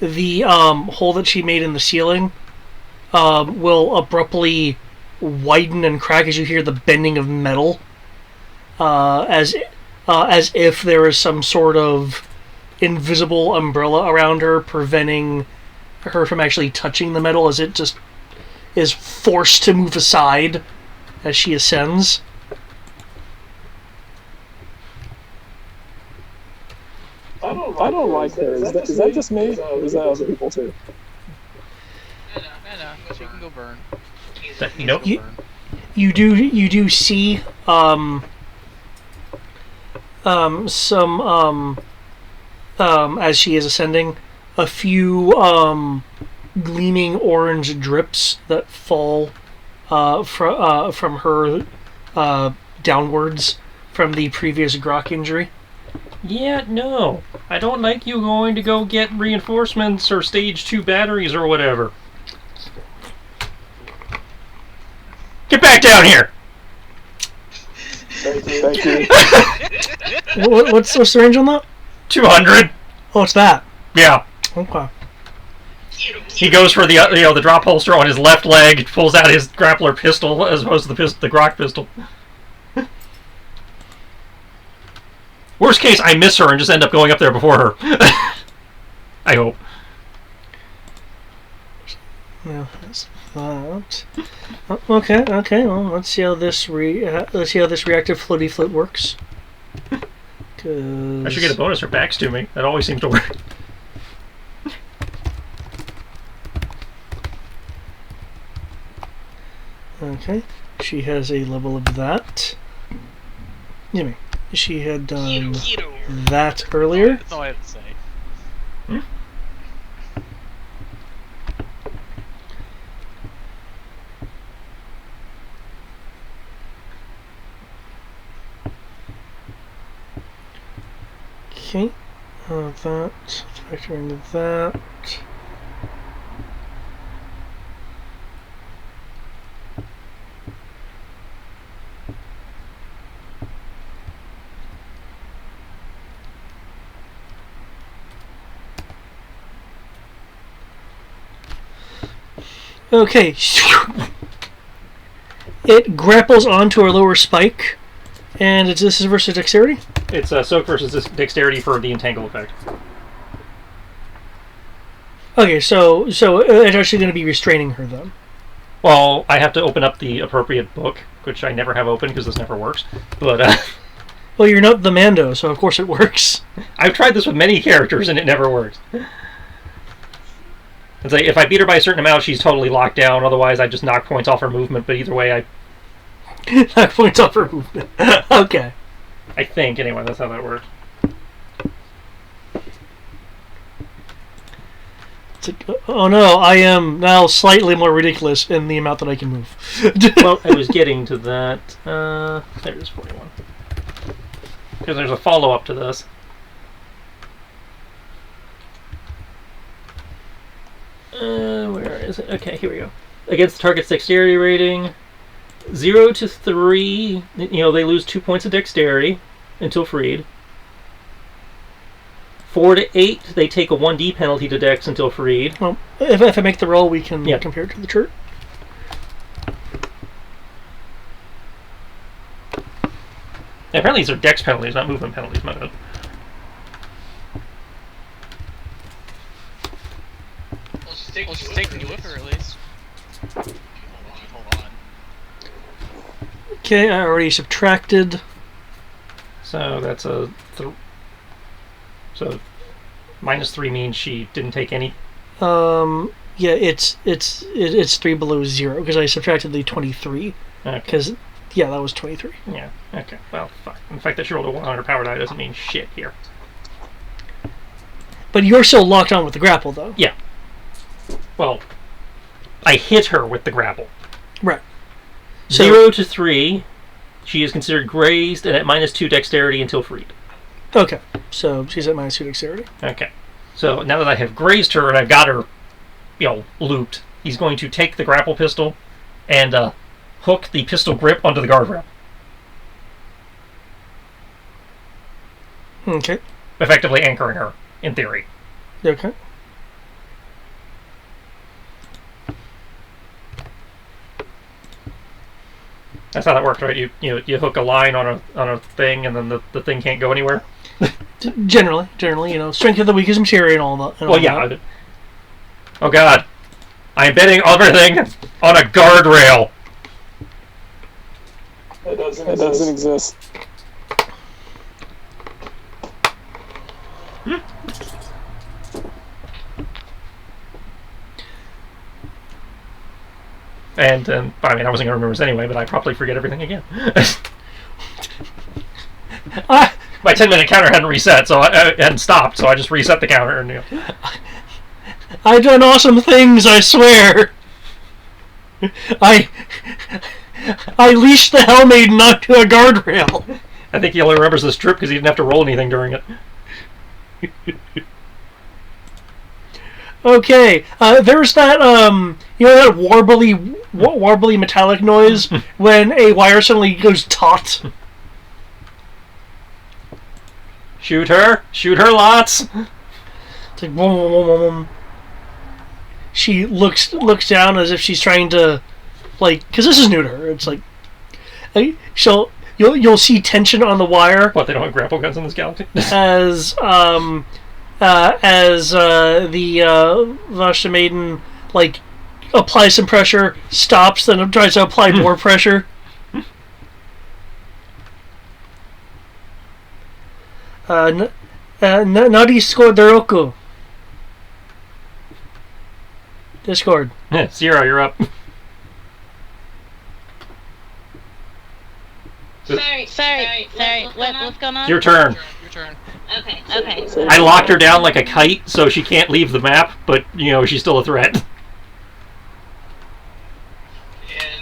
S1: the hole that she made in the ceiling will abruptly widen and crack as you hear the bending of metal, as if there is some sort of invisible umbrella around her, preventing her from actually touching the metal, as it just is forced to move aside as she ascends.
S2: I don't like her. Is that just me? Or is that other people too?
S3: No, she can go burn.
S4: Nope.
S1: You do see some as she is ascending, a few gleaming orange drips that fall from her downwards from the previous Grok injury.
S4: Yeah, no. I don't like you going to go get reinforcements or stage 2 batteries or whatever. Get back down here!
S2: Thank you.
S1: What's the range on that?
S4: 200!
S1: Oh, it's that.
S4: Yeah.
S1: Okay.
S4: He goes for the drop holster on his left leg, pulls out his grappler pistol as opposed to the Grok pistol. Worst case, I miss her and just end up going up there before her. I hope.
S1: Yeah, that's that. Okay. Well, let's see how this reactive floaty float works.
S4: I should get a bonus. Her back's to me. That always seems to work.
S1: Okay, she has a level of that. Gimme. She had done that earlier.
S3: That's all I have to say.
S1: That. Factor into that. Okay. It grapples onto a lower spike, and this is versus dexterity?
S4: It's soak versus dexterity for the entangle effect.
S1: Okay, so it's actually going to be restraining her then.
S4: Well, I have to open up the appropriate book, which I never have open because this never works. But
S1: Well, you're not the Mando, so of course it works.
S4: I've tried this with many characters and it never works. It's like if I beat her by a certain amount, she's totally locked down. Otherwise, I just knock points off her movement. But either way,
S1: Knock points off her movement. Okay.
S4: I think anyway, that's how that works.
S1: Oh no, I am now slightly more ridiculous in the amount that I can move.
S4: Well, I was getting to that. There's 41. Because there's a follow-up to this. Where is it? Okay, here we go. Against the target's dexterity rating, 0 to 3, they lose 2 points of dexterity until freed. 4 to 8, they take a 1d penalty to dex until freed.
S1: Well, if I make the roll, we can compare it to the chart.
S4: Apparently these are dex penalties, not movement penalties, my bad.
S3: Let's just take you with her at least. Hold on.
S1: Okay, I already subtracted.
S4: So that's a... So -3 means she didn't take any.
S1: Yeah, it's 3 below 0 because I subtracted the 23.
S4: Okay.
S1: Because that was 23.
S4: Yeah. Okay. Well, fuck. The fact that she rolled a 1 on her power die doesn't mean shit here.
S1: But you're still locked on with the grapple, though.
S4: Yeah. Well, I hit her with the grapple.
S1: Right. So,
S4: 0 to 3, she is considered grazed and at -2 dexterity until freed.
S1: Okay, so she's at -2 dexterity.
S4: Okay. So now that I have grazed her and I've got her, looped, he's going to take the grapple pistol and hook the pistol grip onto the guardrail.
S1: Okay.
S4: Effectively anchoring her, in theory.
S1: Okay.
S4: That's how that works, right? You hook a line on a thing, and then the thing can't go anywhere.
S1: Generally, strength of the weakest material and all that.
S4: Well, yeah. Oh God, I'm betting everything on a guardrail.
S2: It doesn't exist.
S4: And I mean, I wasn't going to remember this anyway, but I probably forget everything again. My 10-minute counter hadn't reset, so I hadn't stopped, so I just reset the counter. And,
S1: I've done awesome things, I swear. I leashed the Hellmaiden onto a guardrail.
S4: I think he only remembers this trip because he didn't have to roll anything during it.
S1: Okay, there's that that warbly metallic noise when a wire suddenly goes taut.
S4: Shoot her lots.
S1: It's like boom, boom, boom, boom, boom. She looks down as if she's trying to, because this is new to her. It's like, you'll see tension on the wire.
S4: What, they don't have grapple guns in this galaxy?
S1: as the Vashta Maiden applies some pressure, stops, then tries to apply more pressure. Nadi scored the Roku. Discord.
S4: 0, you're up.
S5: Sorry. What's going on?
S4: Your turn.
S3: Your turn.
S5: Okay.
S4: I locked her down like a kite, so she can't leave the map, but, she's still a threat.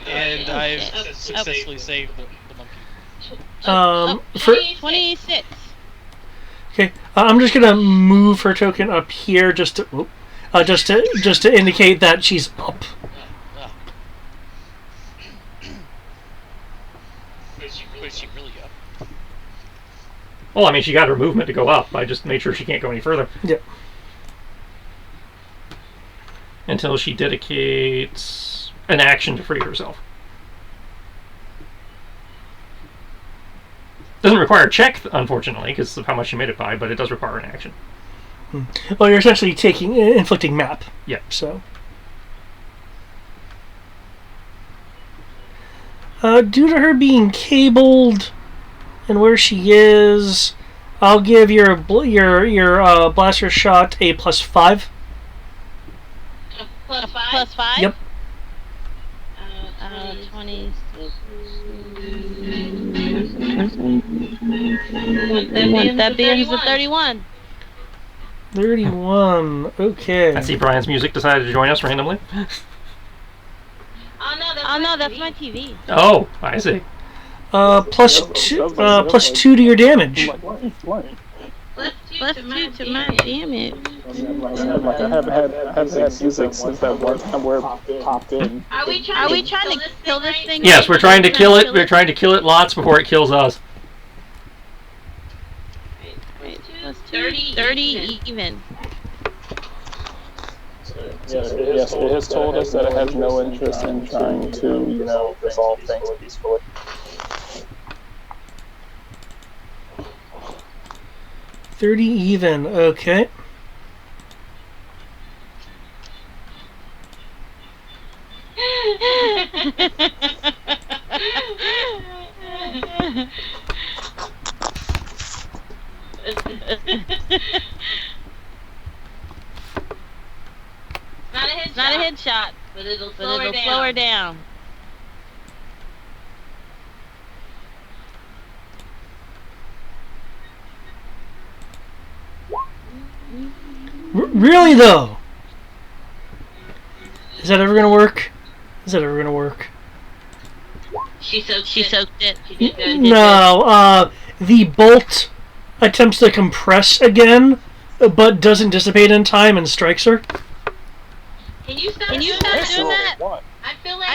S3: And I've successfully saved the monkey.
S5: 26.
S1: Okay, I'm just gonna move her token up here just to indicate that she's up.
S3: Oh. Is she really up?
S4: Well, I mean, she got her movement to go up. I just made sure she can't go any further.
S1: Yep.
S4: Until she dedicates an action to free herself. Doesn't require a check, unfortunately, because of how much she made it by, but it does require an action.
S1: Well, you're essentially inflicting map.
S4: Yep.
S1: So. Due to her being cabled and where she is, I'll give your blaster shot a +5.
S5: Plus 5?
S1: Yep.
S5: 26. That being the 31.
S1: 31. Okay.
S4: I see Brian's music decided to join us randomly.
S5: Oh no, that's my TV.
S4: Oh, I see.
S1: +2 to your damage.
S5: Plus 2 to my damage.
S2: Like I haven't had music since that one time where it popped in.
S5: Are we trying to kill this thing?
S4: Yes, we're trying to kill it. We're trying to kill it lots before it kills us.
S5: Plus 30 even.
S2: Yes, it has told us that it has no interest in trying to, resolve things peacefully.
S1: $30 even. Okay.
S5: It's not a headshot, but it'll slow her down.
S1: Really though? Is that ever gonna work? Is that ever gonna work?
S5: She soaked it.
S1: No. The bolt attempts to compress again, but doesn't dissipate in time and strikes her.
S5: Can you stop doing that? I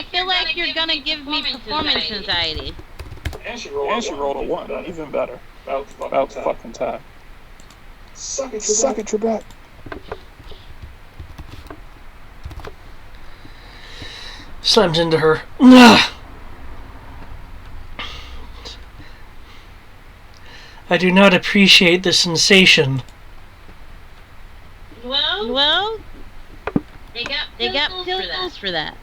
S5: feel like you're gonna give me performance anxiety.
S2: And she rolled a 1. Even better. About fucking time. Suck it, Trebek.
S1: Slams into her. I do not appreciate the sensation.
S5: Well, they got pills for that.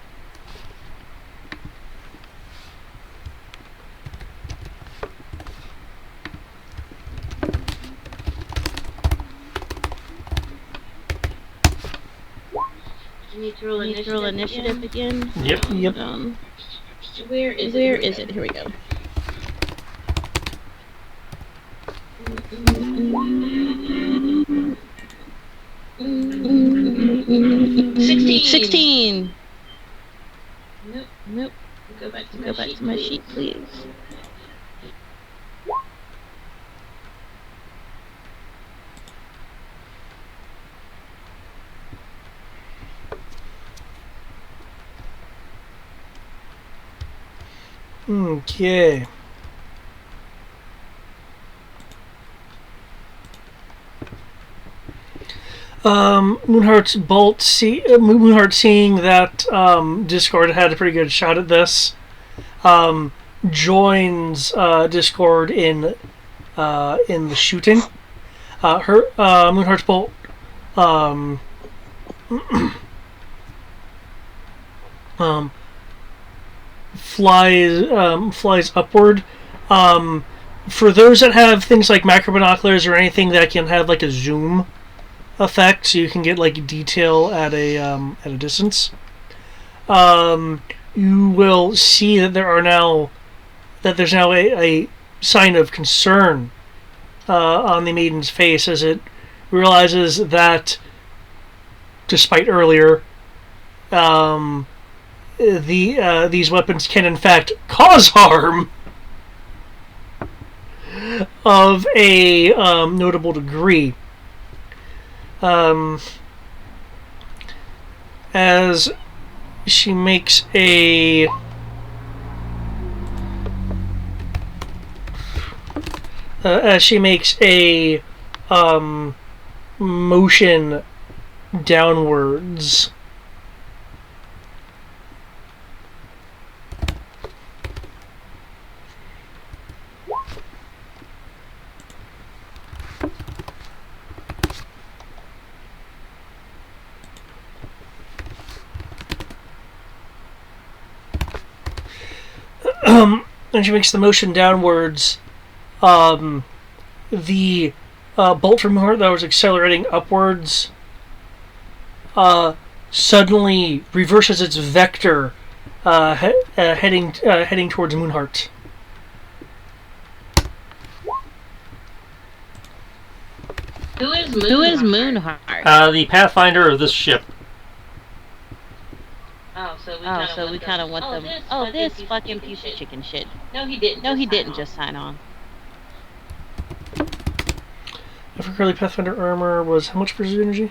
S5: You need to roll initiative again.
S4: Yep.
S5: Where is it? Here we go. 16. Nope. Go back to my sheet, please.
S1: Okay. Moonheart's bolt. Moonheart, seeing that Discord had a pretty good shot at this, joins Discord in the shooting. Moonheart's bolt flies upward. For those that have things like macro binoculars or anything that can have like a zoom effect, so you can get like detail at a distance, you will see that there's now a sign of concern on the maiden's face as it realizes that, despite earlier, these weapons can in fact cause harm. of a notable degree. As she makes a motion downwards. And she makes the motion downwards. The bolt from her that was accelerating upwards suddenly reverses its vector, heading towards Moonheart.
S5: Who is Moonheart?
S4: The Pathfinder of this ship.
S5: So we kind of want them. Oh, this fucking piece of chicken shit. No, he didn't just sign on.
S1: For Curly Pathfinder armor was how much versus energy?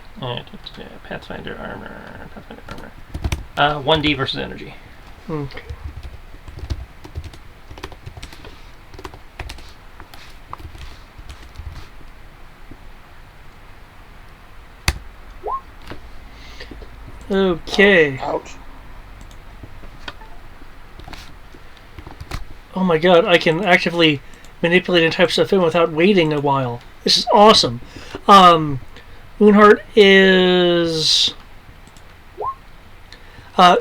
S4: Pathfinder armor. 1d versus energy.
S1: Okay. Okay.
S2: Ouch.
S1: Oh my god, I can actively manipulate and type stuff in without waiting a while. This is awesome. Moonheart is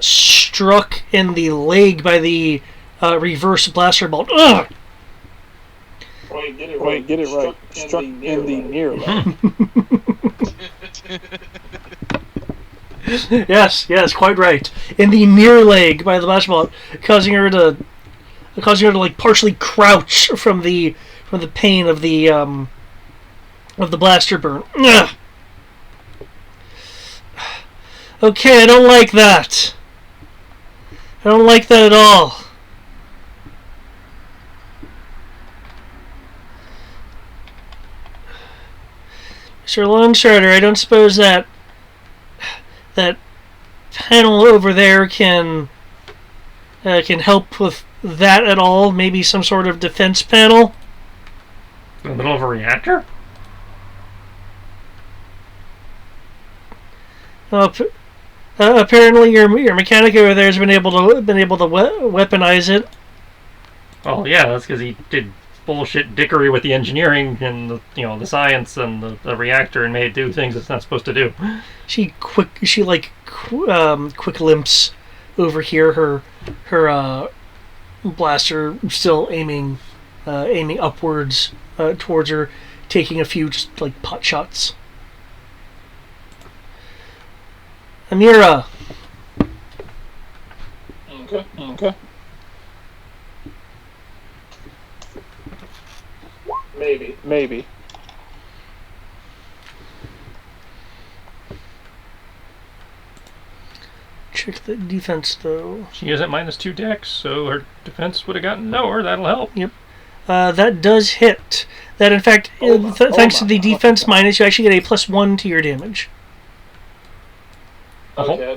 S1: struck in the leg by the reverse blaster bolt. Ugh!
S2: Wait, get it right. Struck in the near leg.
S1: Yes, quite right. In the near leg by the blaster bolt, causing her to like partially crouch from the pain of the blaster burn. Ugh. Okay, I don't like that. I don't like that at all. Mr. Longstrider, I don't suppose that panel over there can help with that at all? Maybe some sort of defense panel?
S4: In the middle of a reactor?
S1: Apparently, your mechanic over there has been able to weaponize it.
S4: Oh yeah, that's because he did bullshit dickery with the engineering and the science and the reactor and made it do things it's not supposed to do.
S1: She quick limps over here. Her blaster still aiming upwards towards her, taking a few just like pot shots. Amira.
S2: Okay. Maybe.
S1: Check the defense though.
S4: She is at -2 dex, so her defense would have gotten lower. That'll help.
S1: Yep. That does hit. That in fact, thanks to the defense minus, you actually get a +1 to your damage.
S2: Okay,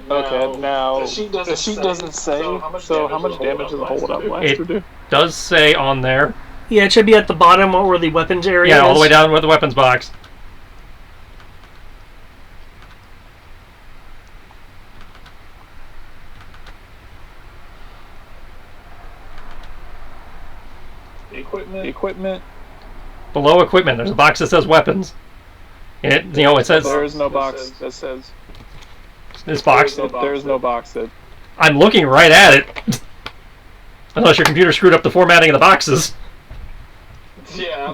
S2: now the sheet doesn't say, so how much damage does the hold up blaster do?
S4: Does say on there.
S1: Yeah, it should be at the bottom where the weapons area is.
S4: Yeah, all the way down with the weapons box.
S2: Equipment.
S4: Below equipment, there's a box that says weapons. And it says
S2: There is no box that says.
S4: this box.
S2: There is no box that.
S4: I'm looking right at it. Unless your computer screwed up the formatting of the boxes.
S2: Yeah,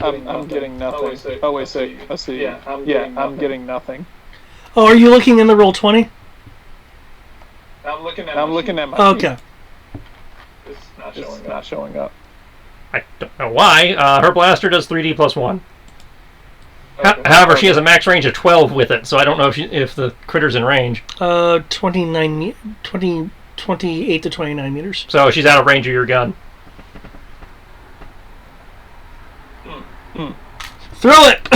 S2: I'm getting nothing. Oh wait, I see. Yeah, I'm getting nothing.
S1: Oh, are you looking in the Roll20?
S2: I'm looking at my.
S1: Okay.
S2: It's not showing up.
S4: I don't know why. Her blaster does 3d +1. However, she has a max range of 12 with it, so I don't know if the critter's in range.
S1: 28 to 29 meters.
S4: So she's out of range of your gun.
S1: Throw it!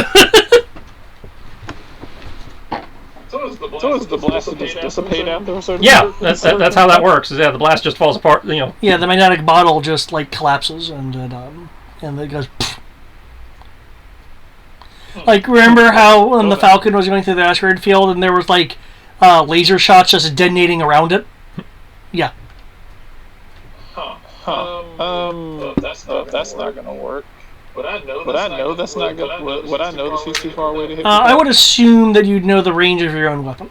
S2: So is the blast just dissipate after a certain?
S4: Yeah, that's how that works. Yeah, the blast just falls apart. You know.
S1: Yeah, the magnetic bottle just like collapses and it goes. Pfft. Like, remember how when the Falcon was going through the asteroid field and there was like laser shots just detonating around it? Yeah.
S2: That's not gonna work. But I know that's not good. Would I know that she's too far away to hit?
S1: I would assume that you'd know the range of your own weapon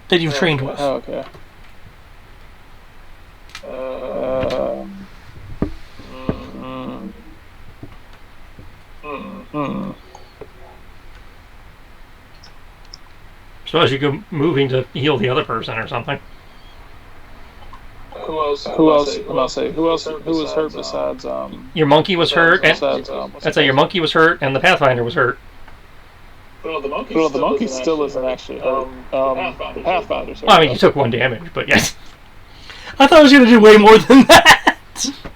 S1: that you've trained with.
S2: Oh, okay.
S4: Suppose you go moving to heal the other person or something.
S2: Who else? Who was hurt besides
S4: Your monkey was hurt, and
S2: besides
S4: I'd say your monkey was hurt, and the Pathfinder was hurt.
S2: Well, the monkey still isn't actually hurt. Pathfinder's hurt.
S4: Well, I mean, you took 1 damage, but yes.
S1: I thought I was going to do way more than that.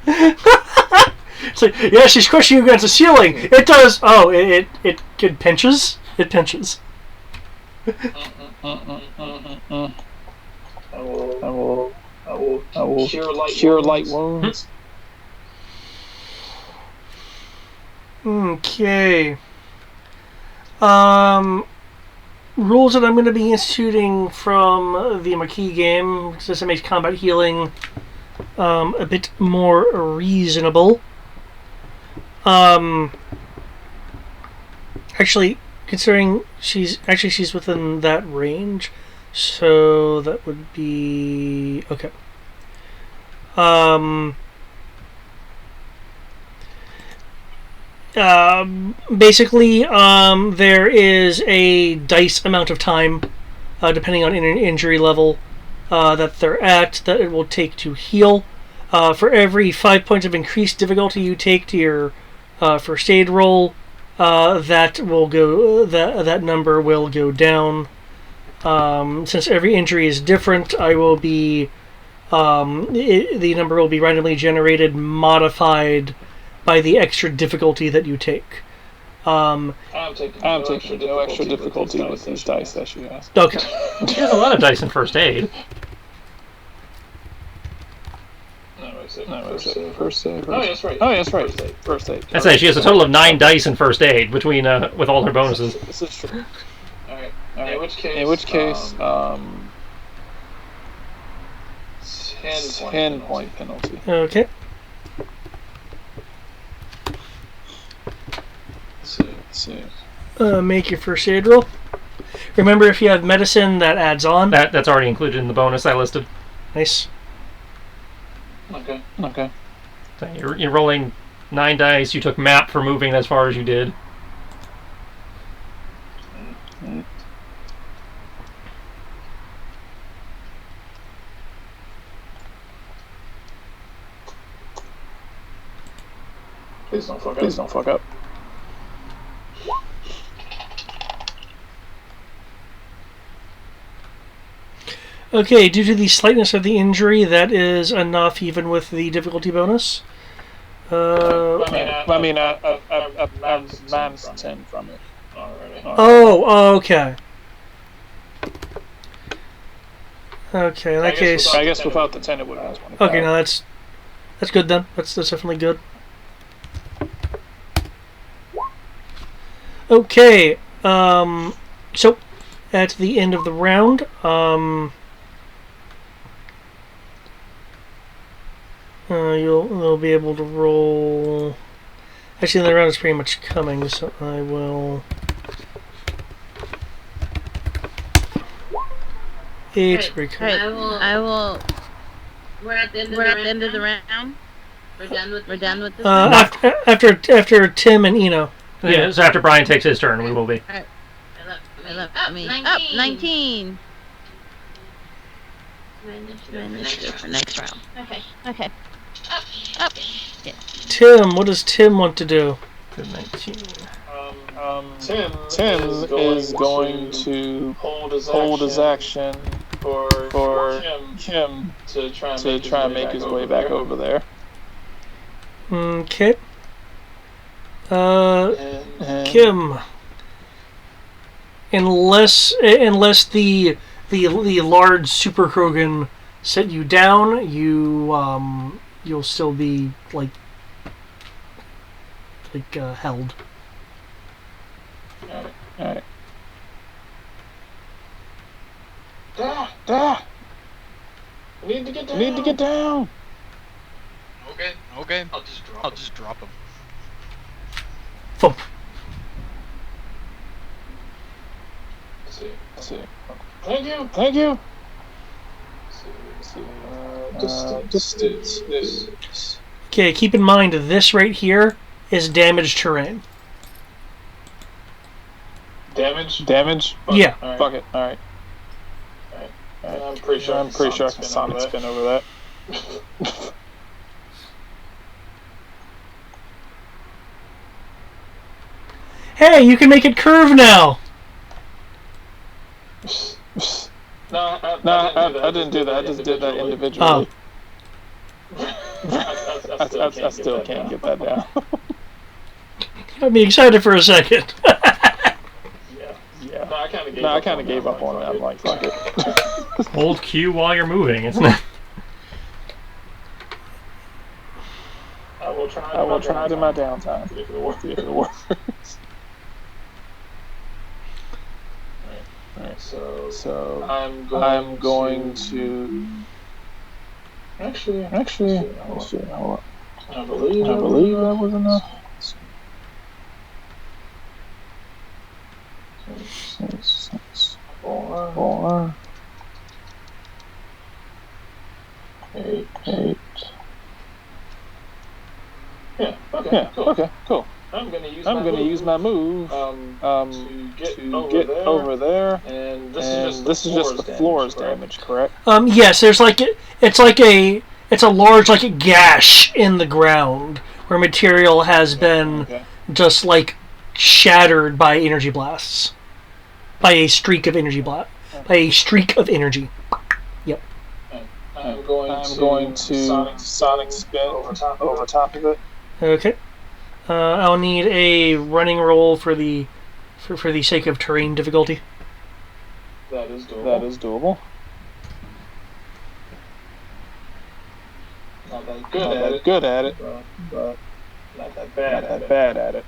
S1: It's like, yeah, she's crushing you against the ceiling. It does. Oh, it pinches. It pinches.
S2: I will cure light wounds.
S1: Okay. Rules that I'm going to be instituting from the Marquis game, since it makes combat healing a bit more reasonable. Actually, considering she's within that range, so that would be okay. Basically, there is a dice amount of time, depending on injury level that they're at, that it will take to heal. For every 5 points of increased difficulty you take to your first aid roll, that number will go down. Since every injury is different, I will be the number will be randomly generated, modified by the extra difficulty that you take.
S2: I'm taking no extra difficulty with these dice that she has.
S1: Okay.
S4: She has a lot of dice in first aid.
S2: First aid. Oh, that's right. First aid.
S4: I'd say she has a total of 9 dice in first aid between with all her bonuses.
S2: This is true. All right. In which case, 10 point penalty.
S1: Okay.
S2: Let's see.
S1: Make your first aid roll. Remember, if you have medicine, that adds on.
S4: That's already included in the bonus I listed.
S1: Nice.
S2: Okay.
S4: So you're rolling 9 dice. You took map for moving as far as you did.
S2: Please don't fuck up.
S1: Okay, due to the slightness of the injury, that is enough even with the difficulty bonus.
S2: Mine's 10 from it already.
S1: Oh, okay. Okay, in that case...
S2: I guess without the 10 it would have been 25.
S1: Okay, now that's good then. That's definitely good. Okay, so at the end of the round, you'll be able to roll. Actually, the round is pretty much coming, so I will. It's recurring.
S5: I will. We're at the end of the round. We're done with this.
S1: After Tim and Eno.
S4: Yeah. So after Brian takes his turn, we will be.
S5: All right. Up 19. Initiative for next round. Okay. Up. Yeah.
S1: Tim, what does Tim want to do?
S4: 19.
S2: Tim is going to hold his action for him to try and make his way back over there.
S1: Okay. Kim. Unless the large Super Krogan set you down, you'll still be held.
S2: Alright. I need to get down.
S3: Okay. I'll just drop him.
S1: Thump.
S2: Let's see. Thank you. Distance.
S1: Okay, keep in mind this right here is damaged terrain.
S2: Damage?
S1: Yeah.
S2: Fuck it. Alright. I'm pretty sure I can sonic spin over that.
S1: Hey, you can make it curve now!
S2: No, I didn't do that. I just did that individually. I still can't get that down.
S1: Got me excited for a second.
S2: Yeah. No, I kind of gave up on it. I'm like, fuck it.
S4: Hold Q while you're moving. It's not.
S2: I will try it in my downtime. If it works. Alright, so I'm going to actually hold on. I believe that was enough. 6, 4, 8. Yeah. Okay. Cool. I'm gonna use my move to get over there, and this is just the floor's damage, correct?
S1: Yes, there's it's a large gash in the ground where material has been just shattered by energy blasts, by a streak of energy Yep.
S2: I'm going to sonic spin over top of it.
S1: Okay. I'll need a running roll for the sake of terrain difficulty.
S2: That is doable. Not that good at it, but not that bad at it.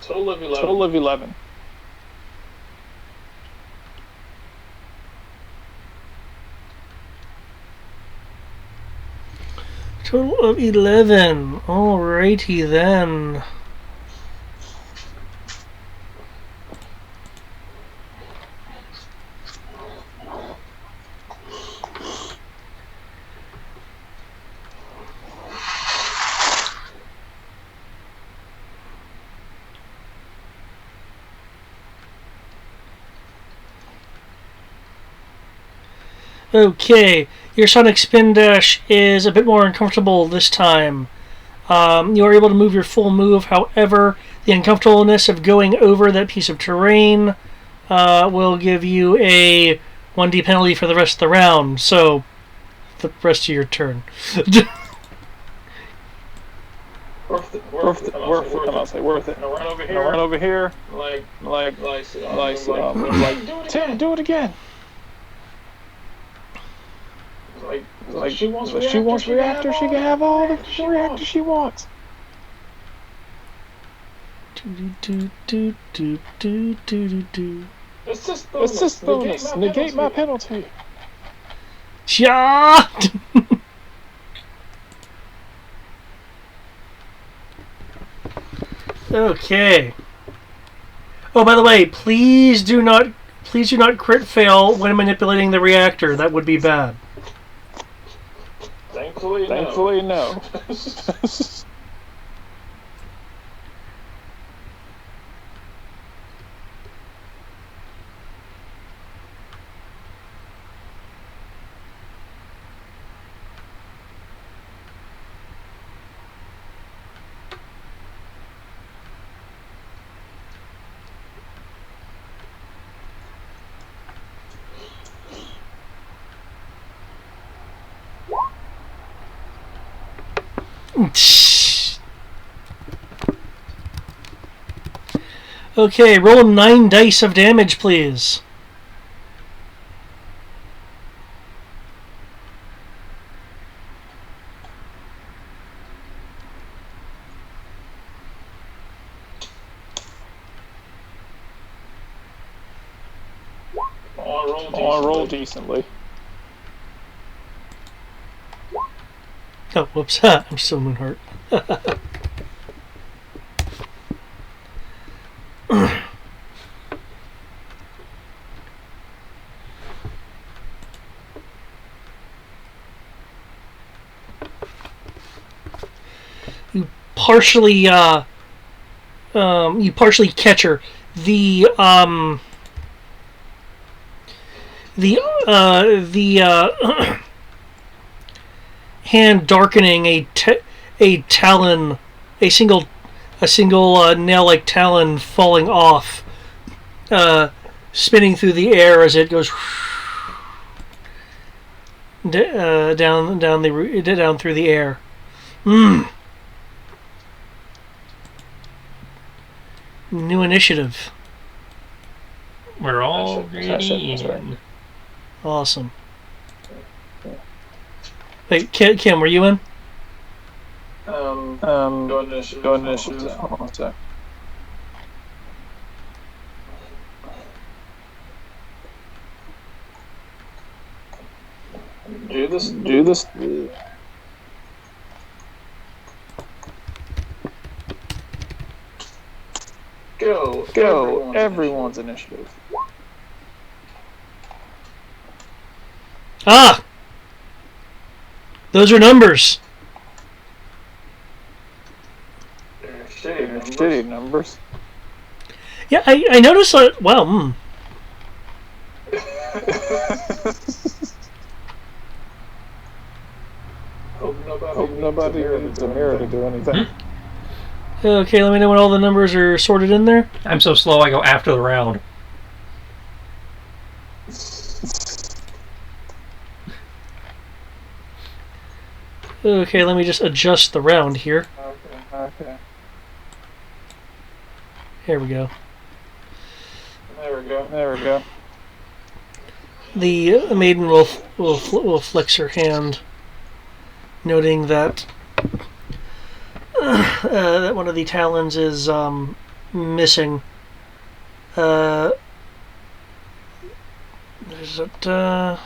S2: Total of 11.
S1: Total of 11. Alrighty then. Okay, your sonic spin dash is a bit more uncomfortable this time. You are able to move your full move, however, the uncomfortableness of going over that piece of terrain will give you a 1d penalty for the rest of the round, so the rest of your turn.
S2: Worth it. Worth it. Now run over here. Tim, do it again. Like she wants reactor, she can have all the reactors she wants. It's just bonus. Negate my penalty.
S1: Shot! Okay. Oh, by the way, please do not crit fail when manipulating the reactor. That would be bad.
S2: Thankfully, no.
S1: Okay, roll 9 dice of damage, please.
S2: I roll decently.
S1: Oh, whoops. I'm still Moonheart. You partially catch her. The hand darkening, a talon, a single nail-like talon falling off, spinning through the air as it goes down through the air. New initiative.
S4: We're already
S2: That's right.
S4: in.
S1: Awesome. Wait, Kim, were you in?
S2: Go initiative. Hold on a sec. Do this. Go. Everyone's initiative.
S1: Ah! Those are numbers.
S2: Shitty numbers.
S1: Yeah, I noticed that. Well,
S2: Hope nobody needs a mirror to do anything.
S1: Okay, let me know when all the numbers are sorted in there.
S4: I'm so slow I go after the round.
S1: Okay, let me just adjust the round here.
S2: Okay.
S1: Here we go.
S2: There we go.
S1: The maiden will flex her hand, noting that that one of the talons is missing. There's that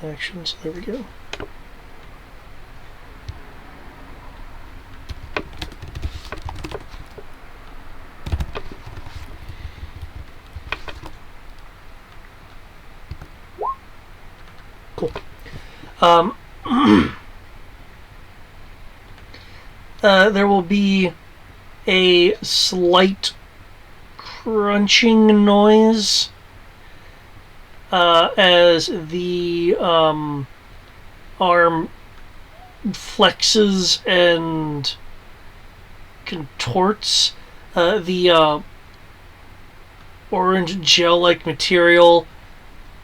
S1: actions. There we go. Cool. There will be a slight crunching noise as the arm flexes and contorts. The orange gel-like material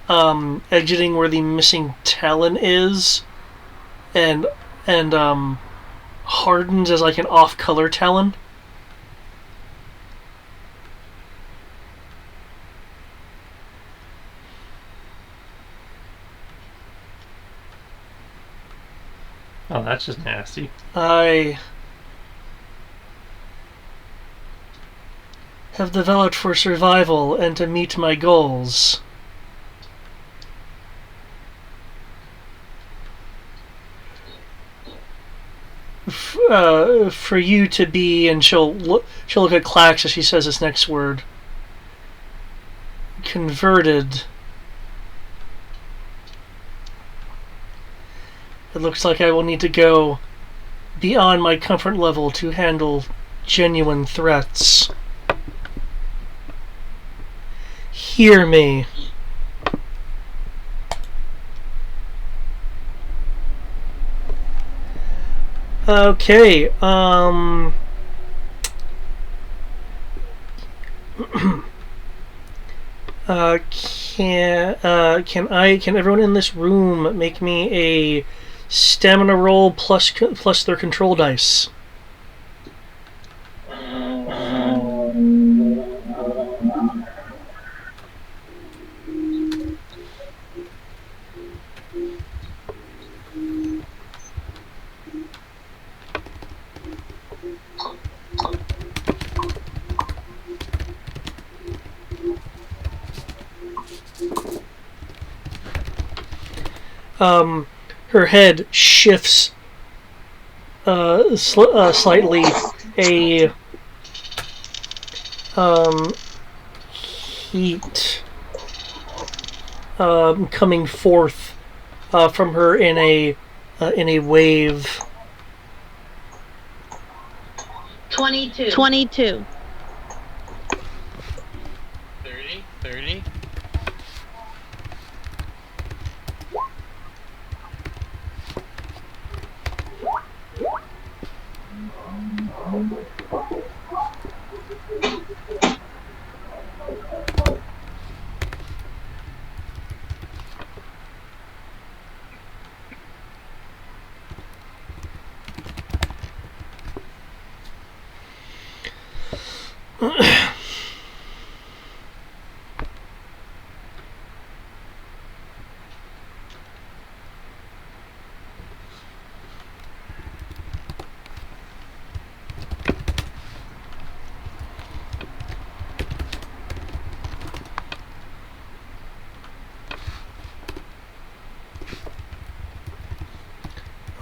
S1: exiting where the missing talon is, and hardens as like an off-color talon.
S4: Oh, that's just nasty.
S1: I have developed for survival and to meet my goals. For you to be, and she'll look at Clax as she says this next word, converted. It looks like I will need to go beyond my comfort level to handle genuine threats. Hear me. Okay, can everyone in this room make me a stamina roll plus their control dice. Her head shifts slightly. A heat coming forth from her in a wave.
S5: 22.
S3: 30.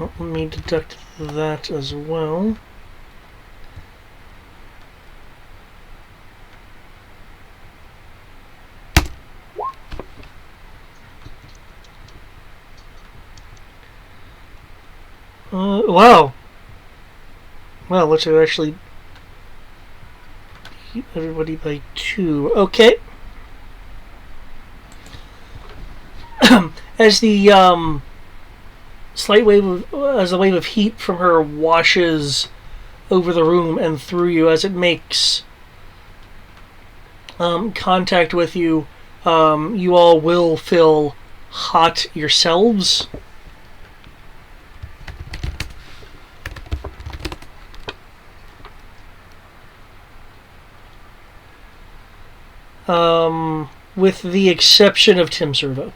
S1: Oh, let me deduct that as well. Wow. Well, let's actually beat everybody by 2. Okay. As the as the wave of heat from her washes over the room and through you, as it makes contact with you, you all will feel hot yourselves. With the exception of Tim Servo.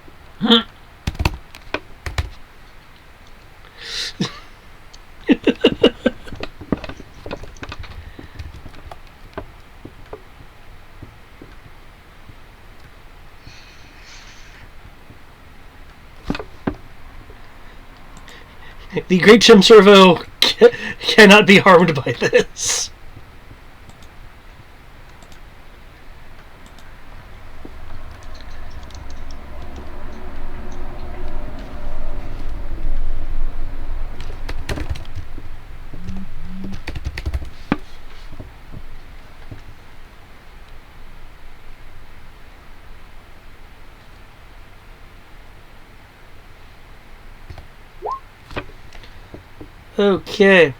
S1: The great Tim Servo cannot be harmed by this. Okay.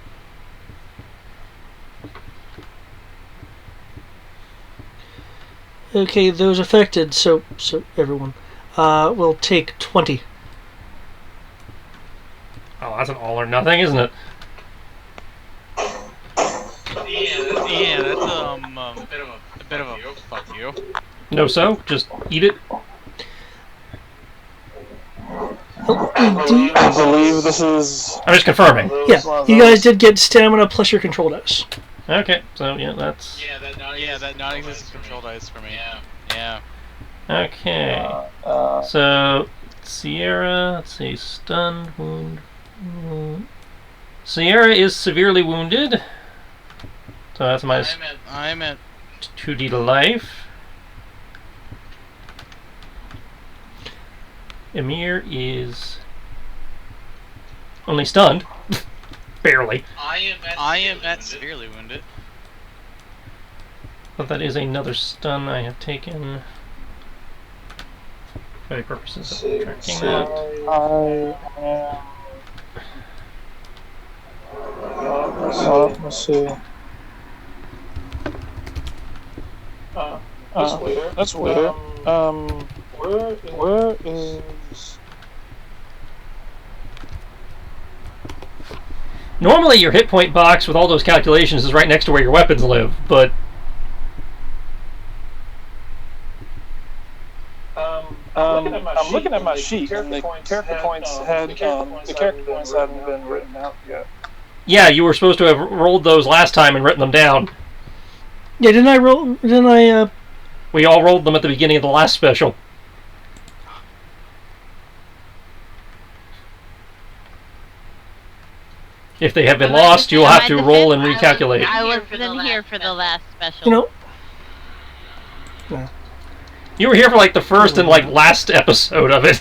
S1: Okay, those affected, so everyone, will take 20.
S4: Oh, that's an all or nothing, isn't it?
S3: Yeah, that's a bit of a fuck you.
S4: No, so just eat it.
S2: I believe this is.
S4: I'm just confirming.
S1: Yeah, you guys did get stamina plus your control dice.
S4: Okay, so yeah, that's
S3: that non-existent control dice for me. Yeah.
S4: okay. So Sierra, let's see, stunned, wound. Sierra is severely wounded. So that's minus
S3: I'm at
S4: 2d to life. Emir is only stunned. Barely.
S3: I am at severely wounded.
S4: But that is another stun I have taken. For the purposes of tracking that.
S2: Let's see. That's weird. Where is
S4: Normally, your hit point box with all those calculations is right next to where your weapons live, but
S2: I'm looking at my sheet, and the character points hadn't been written out yet.
S4: yeah, you were supposed to have rolled those last time and written them down.
S1: Yeah, didn't I roll? Didn't I?
S4: We all rolled them at the beginning of the last special. If they have been lost, you'll have to roll and recalculate.
S5: I wasn't here for the last special.
S1: You know.
S4: You were here for like the first and like last episode of it.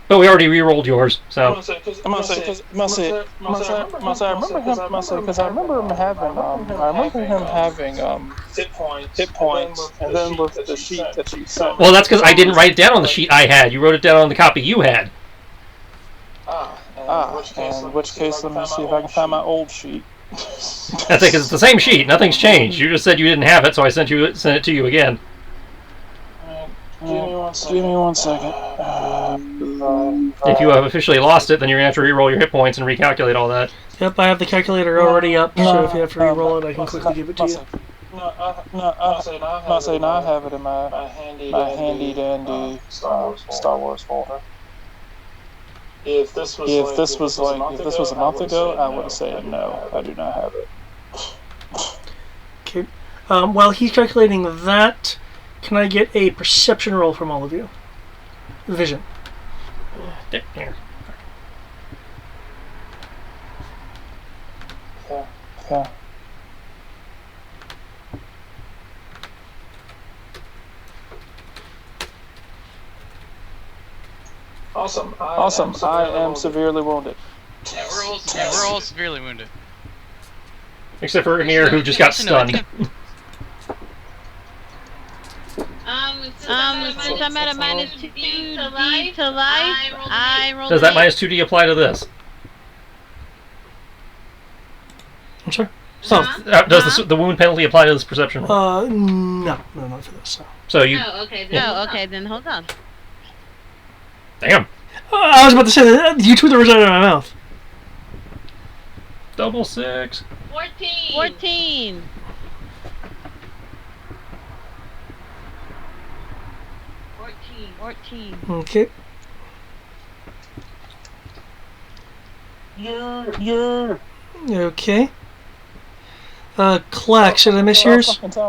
S4: But we already re-rolled yours, so.
S2: I remember him having hit points, and then with the sheet that you sent.
S4: Well, that's because I didn't write it down on the sheet I had. You wrote it down on the copy you had.
S2: In which case, let me see if I can find my old sheet.
S4: That's it, because it's the same sheet. Nothing's changed. You just said you didn't have it, so I sent it to you again.
S2: Give me one second.
S4: If you have officially lost it, then you're going to have to re-roll your hit points and recalculate all that.
S1: Yep, I have the calculator already up, so if you have to re-roll it, I can quickly give it to you.
S2: I have it in my handy dandy Star Wars folder. If this was a month ago, I would have said no. I do not have it.
S1: Okay. While he's calculating that, can I get a perception roll from all of you? Vision.
S4: Here.
S2: Yeah. Awesome. I am severely wounded.
S3: Yeah, we're all severely wounded.
S4: Except for Amir, who just got stunned.
S5: Since I'm at a -2D to life, I rolled.
S4: Does that -2D apply to this?
S1: I'm sorry?
S4: Does the wound penalty apply to this perception roll?
S1: No, not for this.
S4: So you...
S5: Oh, okay. Then hold on.
S4: Damn.
S1: I was about to say that you took the words out of my mouth.
S4: Double 6.
S5: 14.
S1: Okay. Okay. Clack, did I miss yours?
S3: What do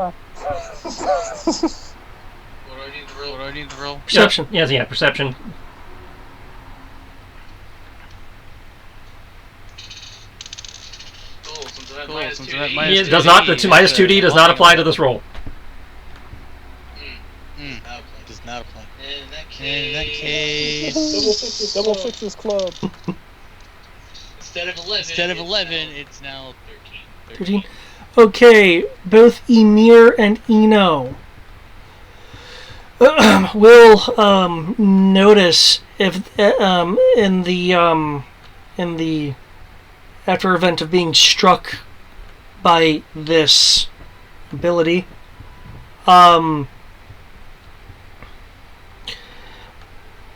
S3: I need to roll?
S1: Perception.
S4: Yeah, perception.
S3: Cool, since I'm at
S4: It does not. The -2D does not apply to this roll.
S3: Does not apply. In that case,
S2: Double sixes club.
S3: instead of 11, it's now 13.
S1: 13. Okay, both Emir and Eno will notice if in the after event of being struck by this ability,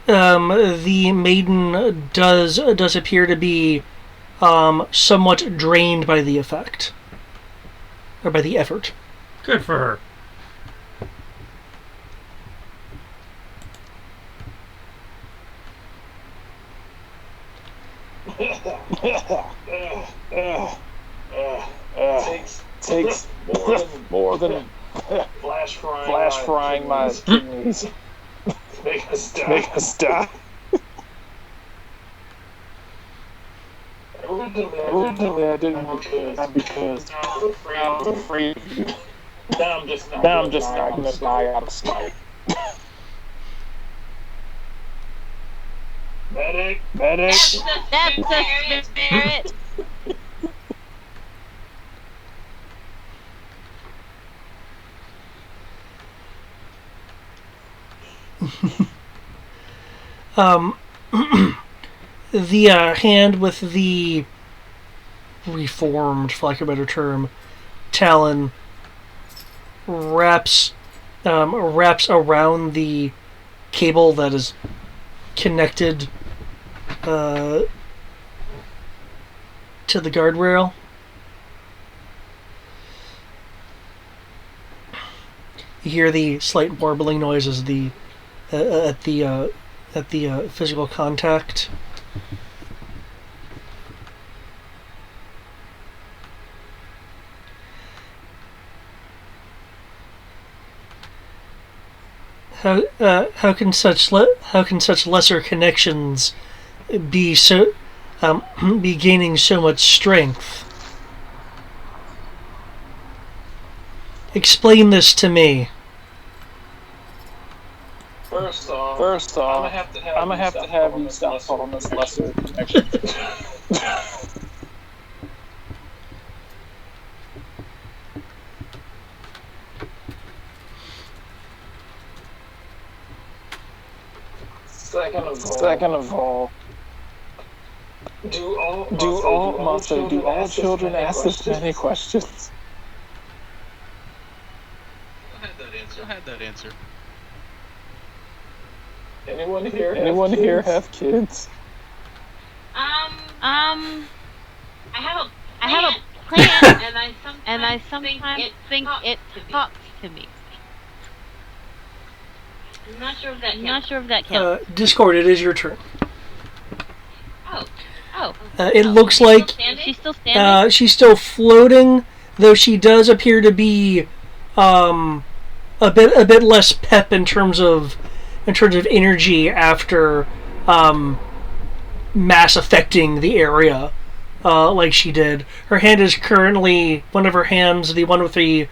S1: the maiden does appear to be somewhat drained by the effect, or by the effort.
S4: Good for her.
S2: Takes more than flash frying my kidneys. Make us die. Originally, I didn't want to because I was afraid of you. Now I'm just not gonna die out of spite. Medic.
S5: That's the spirit.
S1: The hand with the reformed, for lack of a better term, talon wraps around the cable that is connected to the guardrail. You hear the slight warbling noise as the at the physical contact. How can such lesser connections be be gaining so much strength? Explain this to me.
S2: First off, I'm gonna have to have you stop calling this lesser connection. Second of all, do all children ask this many questions?
S3: I had that answer.
S2: Anyone here have kids?
S5: I have a plan, and I sometimes think it talks to me. I'm not sure if that counts.
S1: Discord, it is your turn.
S5: Oh.
S1: It looks like
S5: She's still standing?
S1: she's still floating, though she does appear to be a bit less pep in terms of energy after mass affecting the area like she did. Her hand is currently one of her hands, the one with the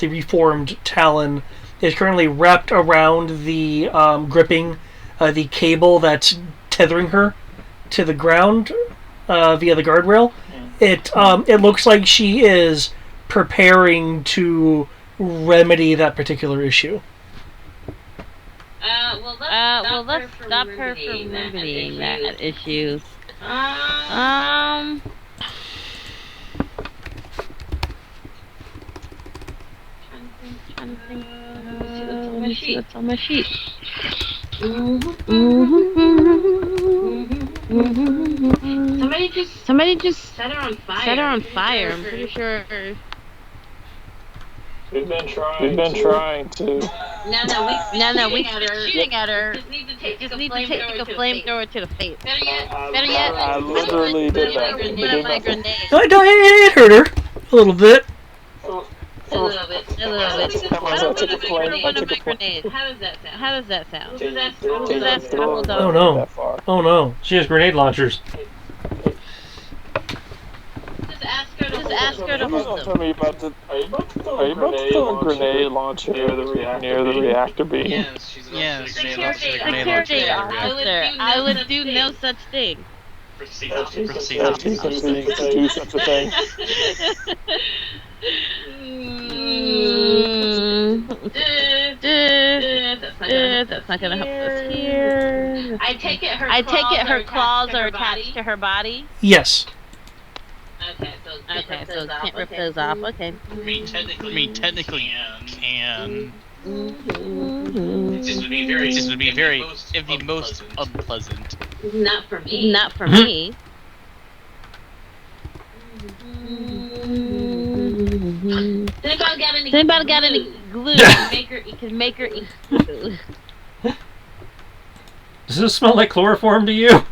S1: reformed talon, is currently wrapped around the gripping the cable that's tethering her to the ground via the guardrail. It looks like she is preparing to remedy that particular issue.
S5: Well, let's stop her from remedying that issue. Let me see what's on my sheet. Somebody just set her on fire. I'm pretty sure.
S2: We've been trying to.
S5: No, we keep shooting at her. Just need to take a flamethrower to the face. Better yet,
S2: I literally did that.
S5: Put up my grenade.
S1: It hurt her a little bit.
S5: A little bit.
S2: I took a flame.
S5: One of my grenades. How does that sound?
S1: Oh no. Oh no.
S4: She has grenade launchers.
S5: Just ask her to hold them.
S2: Tell me about the. Are you about to throw a grenade launcher near the reactor beam?
S3: Yes.
S5: Security officer. I would do no such thing.
S3: Proceed.
S2: To do such a thing.
S5: That's not gonna help us here. I take it her claws are attached to her body.
S1: Yes.
S5: Okay, so can't rip those off. Okay.
S3: I mean, technically can. It just would be it'd be most unpleasant.
S5: Not for me. Does anybody got any glue? Can make her eat glue.
S4: Does this smell like chloroform to you?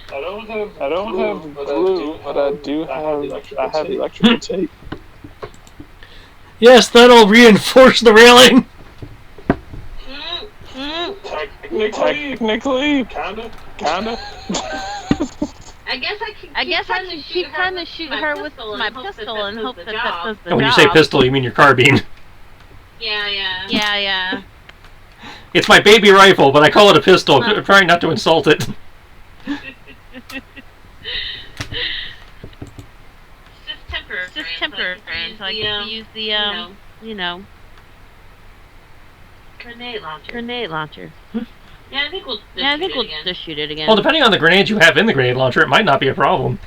S2: I don't have glue, but I do have electrical tape.
S1: Yes, that'll reinforce the railing.
S2: Technically, kinda.
S5: I guess I can keep trying to shoot her with my pistol and hope that does the job.
S4: When you say pistol, you mean your carbine.
S5: Yeah.
S4: It's my baby rifle, but I call it a pistol. I'm trying not to insult it.
S5: Just temporary, so I can use the grenade launcher. Yeah, I think we'll just shoot it again.
S4: Well, depending on the grenades you have in the grenade launcher, it might not be a problem.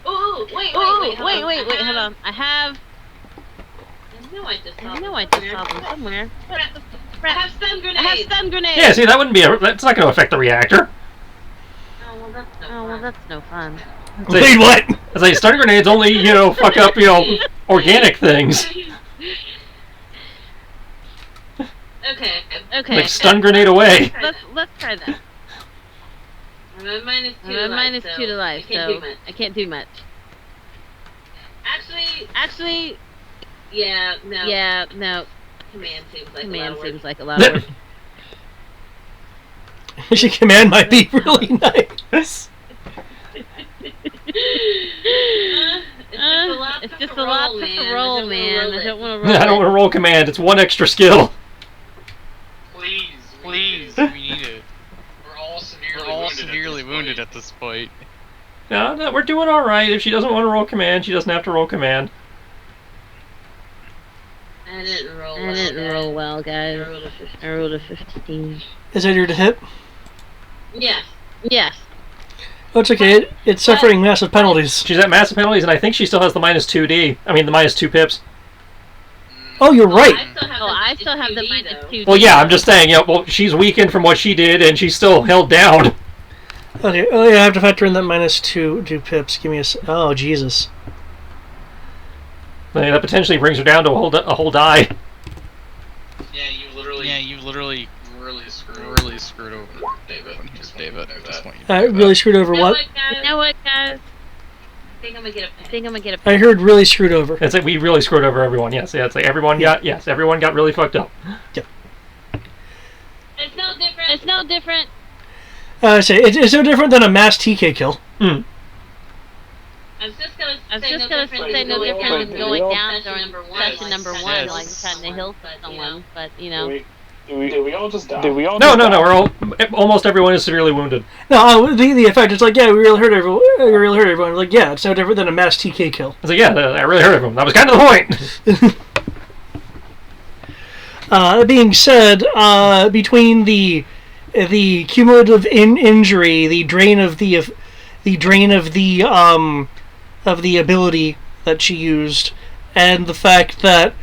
S5: Oh, wait, hold on. I know I just saw them somewhere. I have stun grenades.
S4: Yeah, see, that wouldn't be that's not going to affect the reactor.
S5: Oh, well, that's no fun.
S1: Wait, what?
S4: It's like stun grenades only, fuck up, organic things.
S5: Okay.
S4: Like stun grenade away.
S5: Let's try that.
S6: I'm at minus
S5: -2 to life, so I can't do much. Actually,
S6: yeah,
S5: no.
S6: command
S5: Seems like a lot of work.
S1: Your command might be really nice.
S6: It's just a lot to roll, man.
S5: I don't want to roll.
S4: I don't want to roll command. It's one extra skill.
S3: Please, we need it. We're all severely wounded at this point.
S4: No, we're doing all right. If she doesn't want to roll command, she doesn't have to roll command.
S6: I didn't
S5: roll well, guys. I rolled a 15.
S1: Is that your to hit?
S6: Yes.
S5: Yes.
S1: Oh, it's okay. It's suffering massive penalties.
S4: She's at massive penalties, and I think she still has the -2D. I mean, the -2 pips.
S1: Oh, you're right.
S5: I still have the -2.
S4: Well, yeah, I'm just saying, well, she's weakened from what she did, and she's still held down.
S1: Okay. Oh, yeah, I have to factor in that -2 pips. Give me a. Oh, Jesus.
S4: I mean, that potentially brings her down to a whole die.
S3: Yeah, you literally really screwed over David. Just David at this point.
S1: I really screwed over what?
S5: You know what, guys?
S6: I think I'm gonna get a
S1: I heard really screwed over.
S4: It's like we really screwed over everyone. Yes, yeah, it's like everyone got really fucked up.
S6: It's no different.
S5: It's no different.
S1: I say it's no different than a mass TK kill.
S4: Hmm.
S6: I was just gonna
S5: say no different than going down during session number 1,
S3: Yes.
S5: like trying to heal someone, but
S2: Did we all just die?
S4: No. Almost everyone is severely wounded.
S1: No, the effect. It's like, yeah, we really hurt everyone. Like, yeah, it's no different than a mass TK kill.
S4: It's like, yeah, I really hurt everyone. That was kind of the point.
S1: That being said, between the cumulative injury, the drain of the ability that she used, and the fact that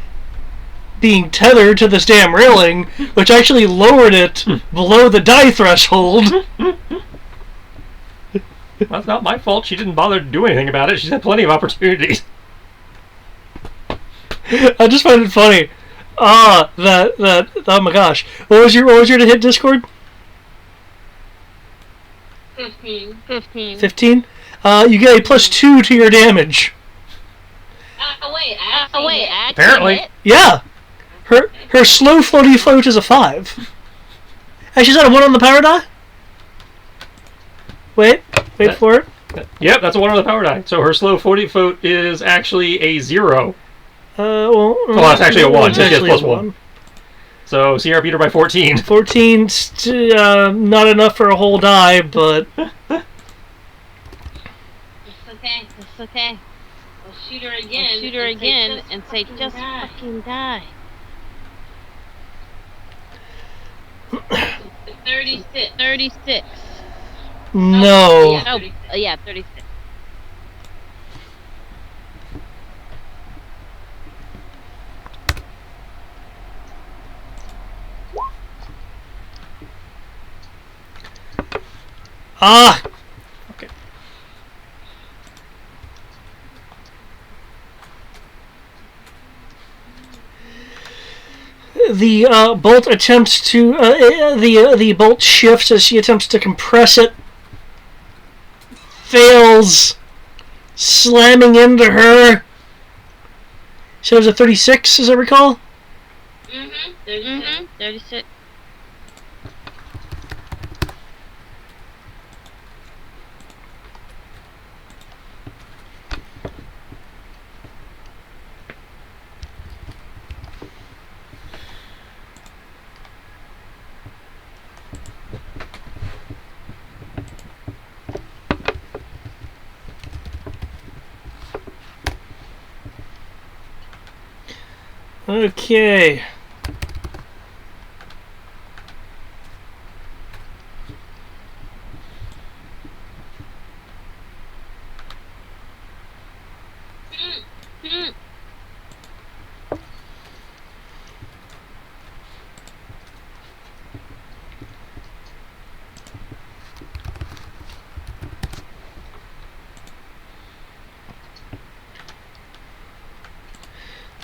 S1: being tethered to this damn railing, which actually lowered it below the die threshold.
S4: That's not my fault. She didn't bother to do anything about it. She's had plenty of opportunities.
S1: I just find it funny. Oh my gosh. What was your to hit Discord?
S6: 15.
S1: 15? You get a +2 to your damage.
S6: Wait,
S4: Apparently.
S1: Yeah. Her slow floaty float is a 5. And she's at a 1 on the power die? Wait for it.
S4: Yep, that's a 1 on the power die. So her slow 40 foot is actually a 0.
S1: Well,
S4: it's actually a 1.
S1: It's
S4: So she has
S1: actually a
S4: +1. So Sierra beat her by 14.
S1: 14, not enough for a whole die, but...
S6: It's okay. I'll shoot her again.
S5: And say, just fucking die. 36.
S1: No.
S5: Oh, yeah, 36.
S1: Ah!
S4: Okay.
S1: The bolt attempts to the bolt shifts as she attempts to compress it. Fails, slamming into her. So it was a 36, as I recall.
S5: 36.
S1: Okay.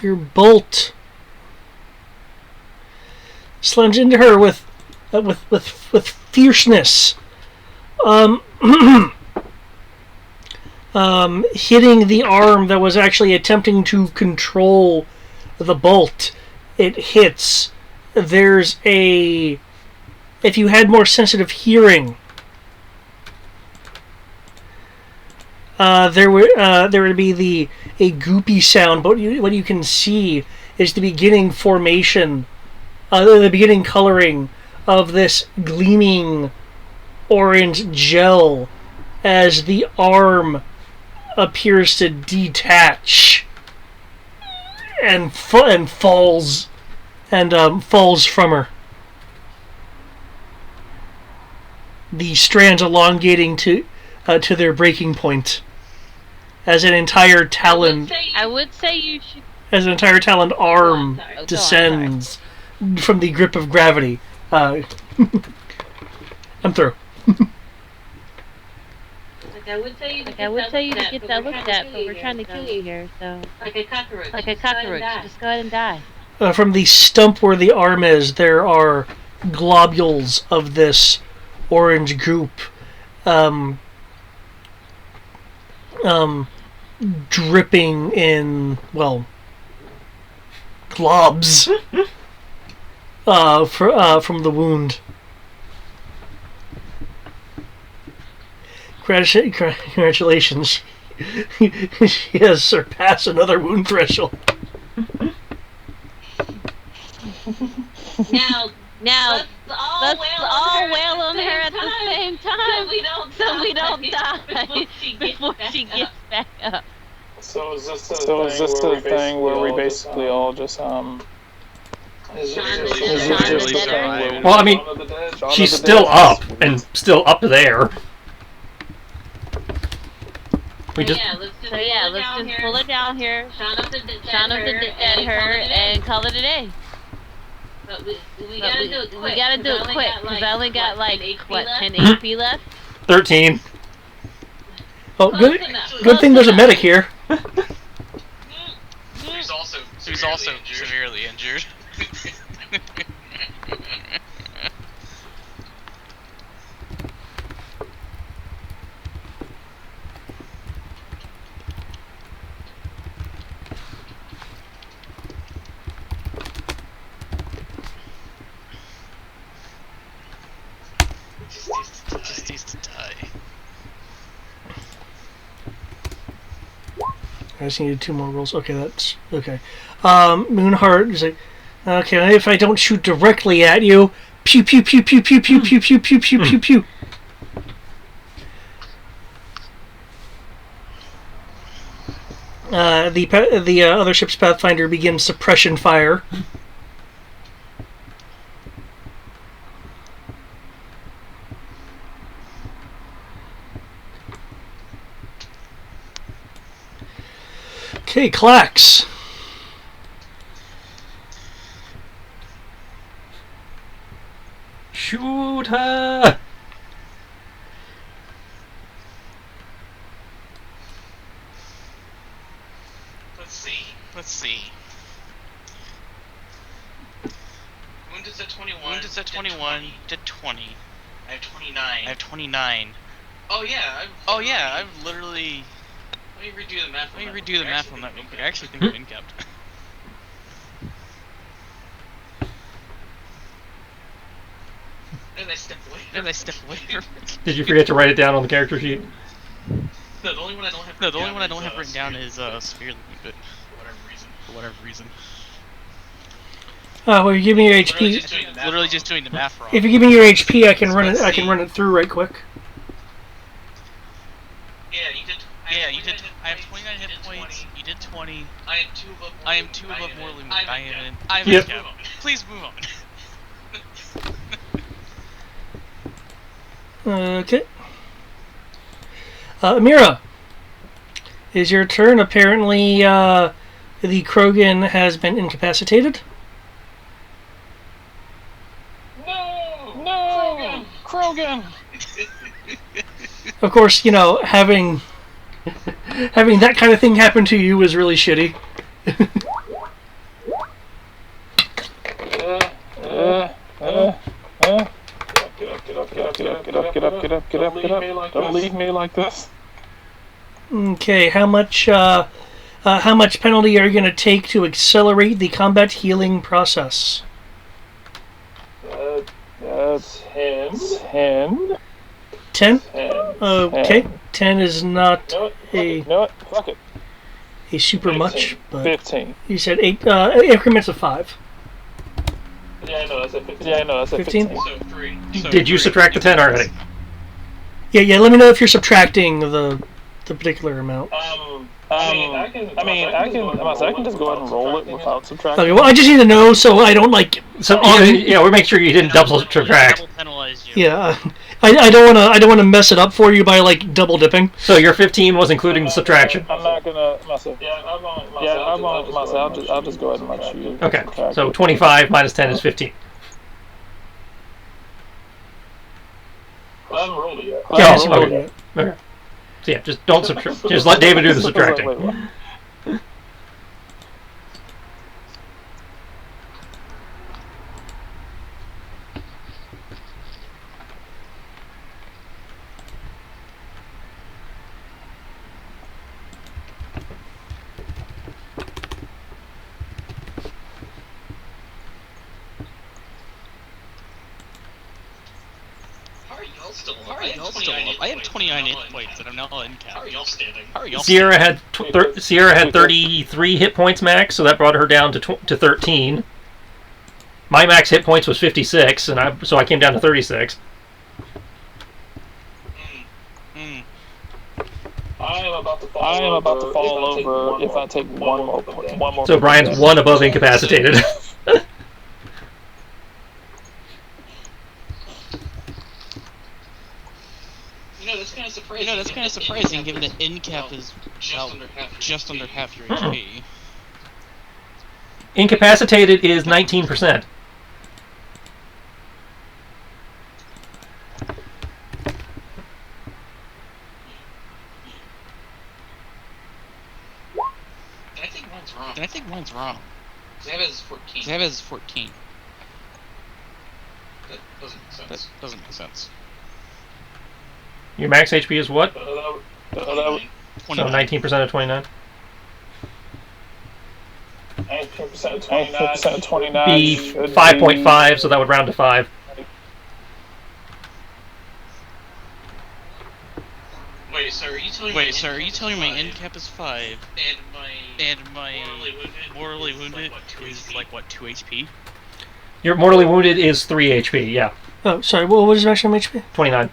S1: Your bolt slams into her with fierceness, hitting the arm that was actually attempting to control the bolt. It hits. There's a... If you had more sensitive hearing, there would be a goopy sound, but what you can see is the beginning formation, the beginning coloring of this gleaming orange gel as the arm appears to detach and falls from her. The strands elongating to their breaking point as an entire talon.
S5: I would say you should.
S1: As an entire taloned arm descends from the grip of gravity. I'm through.
S6: I would say you to get that looked at, but we're trying to kill you here, so. Like a cockroach. Just go ahead and die.
S1: From the stump where the arm is, there are globules of this orange goop dripping in, well, globs from the wound. Congratulations. She has surpassed another wound threshold.
S6: Now,
S5: Let's
S6: let's
S5: all wail on her at the same time,
S6: so we don't die
S5: before she gets back up.
S2: So is this the thing where we basically all just Is it
S3: Shaun
S2: just
S3: of
S2: the
S3: the
S2: thing
S3: Dead.
S2: where
S7: Well, I mean,
S2: Shaun
S7: she's
S2: of the
S7: still
S2: Dead?
S7: up and still up there. We just
S6: let's just
S5: pull her down here.
S6: Shaun of the
S5: Dead her and call it a day.
S6: But we
S5: But
S6: gotta do it quick.
S5: We gotta do it quick because I only got like
S6: 10
S5: HP left.
S7: 13.
S1: Oh, good.
S6: enough.
S1: Good thing there's a medic here.
S3: Who's also severely injured. Just needs to die.
S1: I just needed 2 more rolls. Okay, that's okay. Moonheart is like, okay, if I don't shoot directly at you, pew pew pew pew pew pew pew pew pew pew pew pew. The other ship's Pathfinder begins suppression fire. Okay, Clax.
S7: shoot her.
S3: Let's see. Wounded's at 21. Wounded's at 21. Did 20. I have 29. I have 29. Oh yeah. I've literally. Let me redo the math on that real quick. I actually think I'm inkept. And I step away.
S7: Did you forget to write it down on the character sheet?
S3: No, the only one I don't have written down is severely wounded. For whatever reason.
S1: Well, you give me your HP.
S3: Literally just doing the math wrong.
S1: If you give me your HP, I can run it. I can run it through right quick.
S3: Yeah, you did. I have 29 hit points. You did 20. I am 2 above mortally wounded. I'm
S7: Yep.
S3: inkept. Please move on.
S1: Okay. Amira, is your turn. Apparently, the Krogan has been incapacitated.
S2: No! Krogan!
S1: Of course, you know, having that kind of thing happen to you is really shitty.
S2: Get up, get up, get up, get up, get up. Don't leave me like this.
S1: Okay, how much penalty are you going to take to accelerate the combat healing process?
S2: 10.
S1: 10? Okay, 10 is not
S2: You know what? Fuck it.
S1: a super much, but
S2: 15.
S1: you said 8 increments of 5.
S2: Yeah, I know, that's at 15. Yeah, I know, that's at
S1: 15?
S2: 15.
S3: So 3. So
S7: Did you
S3: 3.
S7: subtract the 10 already?
S1: Yeah, let me know if you're subtracting the particular amount.
S2: I can just go ahead and roll it without subtracting.
S1: Okay, well, I just need to know so I don't like.
S7: So yeah, we'll make sure you didn't double subtract.
S3: Double penalize you.
S1: Yeah, I don't wanna mess it up for you by like double dipping.
S7: So your 15 was including the subtraction.
S2: I'm not gonna myself. I'll just go ahead and let you.
S7: Okay,
S2: subtract
S7: so
S2: it.
S7: 25 minus 10 is 15.
S2: I haven't rolled it yet.
S1: Yeah, I haven't
S7: okay.
S1: rolled it yet.
S7: Okay. So yeah, just don't subtract. Just let David do the subtracting.
S2: Wait.
S3: How are y'all still alive? I have 29 hit points and I'm now in cap. How are y'all standing? How are y'all
S7: Sierra had 33 hit points max, so that brought her down to 13. My max hit points was 56, and so I came down to 36.
S2: I am about to fall over if I take one more point.
S7: So Brian's one above incapacitated.
S3: You know, that's kind of surprising given that in-cap is just under half your HP.
S7: Incapacitated is 19%.
S3: I think mine's wrong. Zav is 14. That doesn't make sense.
S7: Your max HP is what?
S3: 29.
S7: So 19% of 29?
S2: 19% of 29.
S7: Be 5.5, so that would round to 5.
S3: Wait, sir, are you telling me my end cap is 5 and my mortally wounded is like what, 2 HP?
S7: Your mortally wounded is 3 HP, yeah.
S1: Oh, sorry. What was your maximum HP?
S7: 29.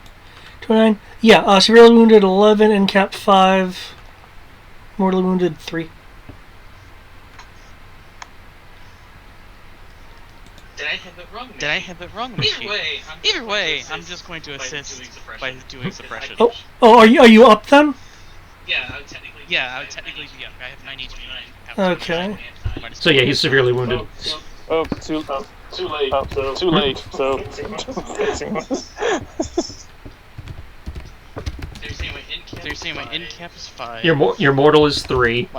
S1: 29. Yeah. Severely wounded 11, incap 5, mortally wounded 3.
S3: Did I have it wrong? Either way, I'm just going to assist by doing suppression.
S1: Oh, are you up then?
S3: Yeah, I would technically be up. I have 9 HP.
S1: Okay.
S7: So yeah, he's severely wounded.
S2: Oh, too late. Too late. So.
S3: So you're saying my end cap is 5.
S7: Your mortal is 3.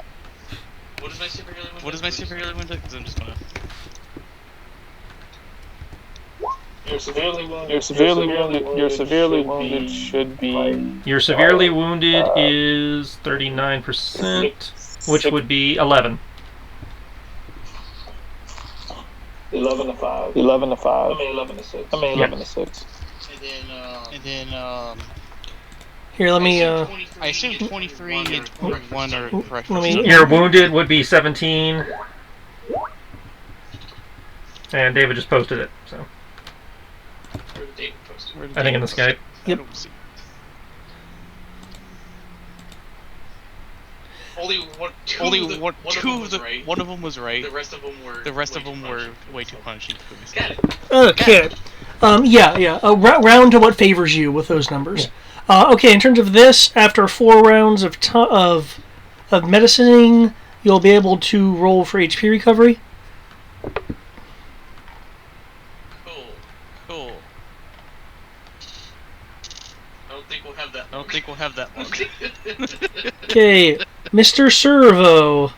S3: What is my severely wounded? Because I'm just gonna.
S2: Your severely wounded should be.
S7: Your severely wounded is 39%, which would be 11.
S2: 11 to 5. 11 to 5. I mean 11 to 6. 11 to 6.
S3: And then
S1: Here, let me.
S3: I assume 23 and 21 are correct.
S7: Your wounded would be 17. And David just posted it, so. I think in the Skype.
S1: Yep.
S3: One of them was right. The rest of them were way too punchy.
S1: Okay. Yeah. Round to what favors you with those numbers. Okay, in terms of this, after 4 rounds of medicining, you'll be able to roll for HP recovery.
S3: Cool. I don't think we'll have that long.
S1: Okay, Mr. Servo.